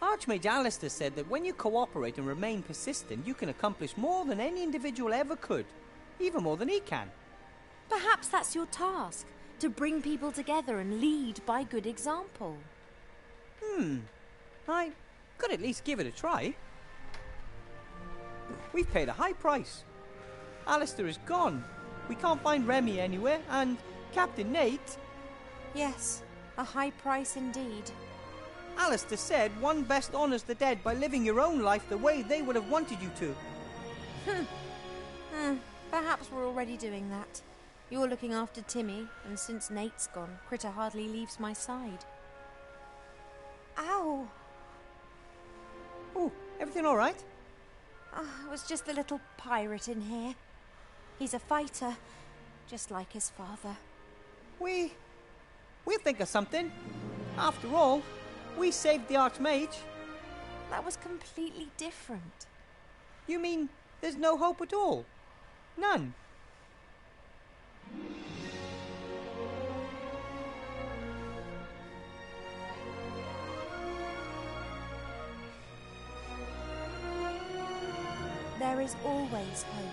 Archmage Alistair said that when you cooperate and remain persistent, you can accomplish more than any individual ever could. Even more than he can. Perhaps that's your task, to bring people together and lead by good example. I could at least give it a try. We've paid a high price. Alistair is gone. We can't find Remy anywhere, and Captain Nate... Yes, a high price indeed. Alistair said one best honours the dead by living your own life the way they would have wanted you to. Perhaps we're already doing that. You're looking after Timmy, and since Nate's gone, Critter hardly leaves my side. Ow! Oh, everything all right? It was just the little pirate in here. He's a fighter, just like his father. We'll think of something. After all, we saved the Archmage. That was completely different. You mean there's no hope at all? None? There is always hope.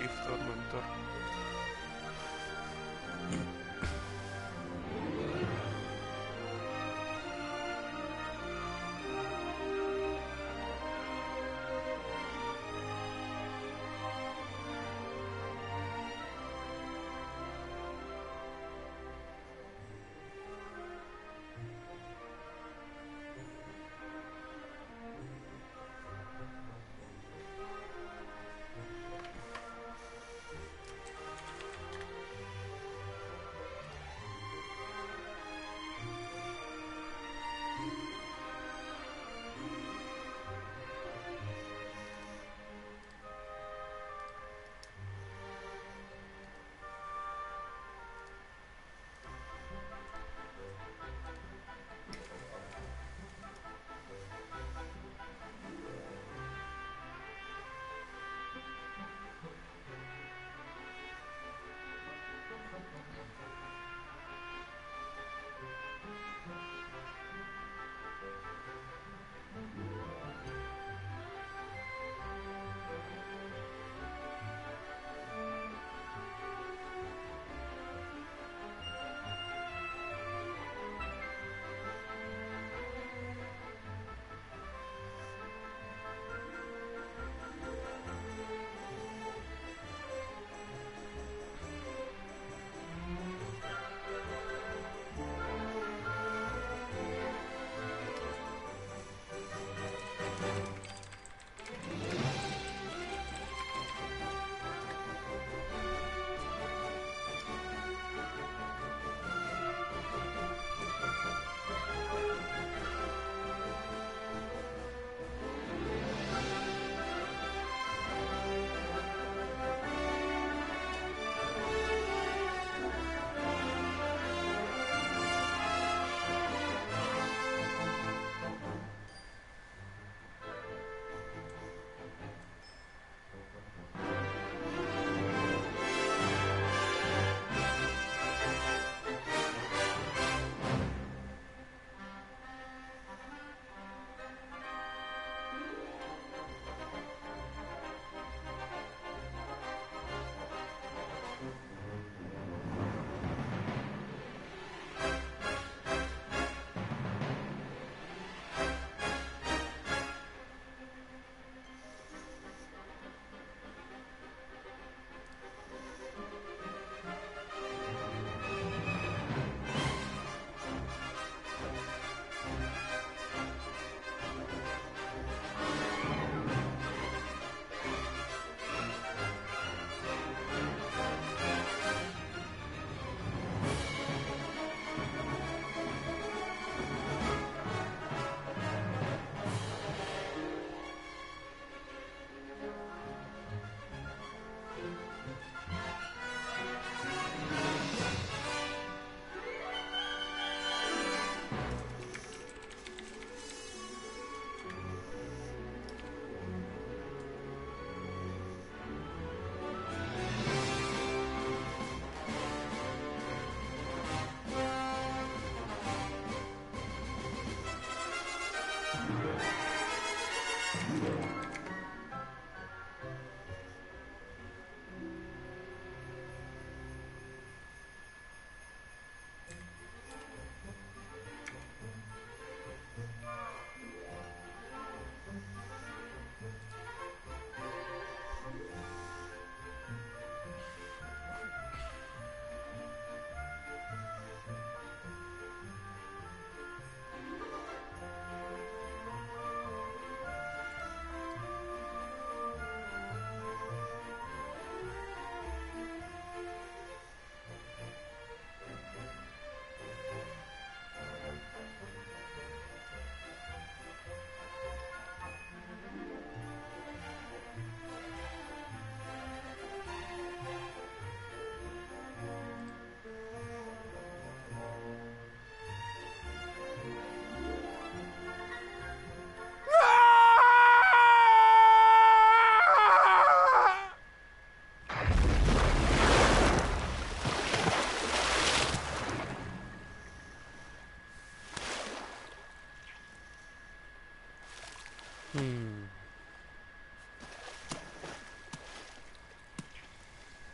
Chief Tormentor.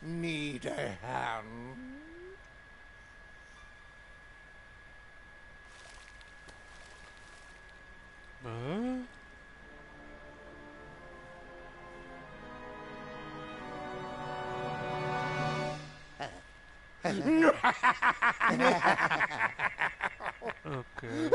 need a hand? Huh? Okay.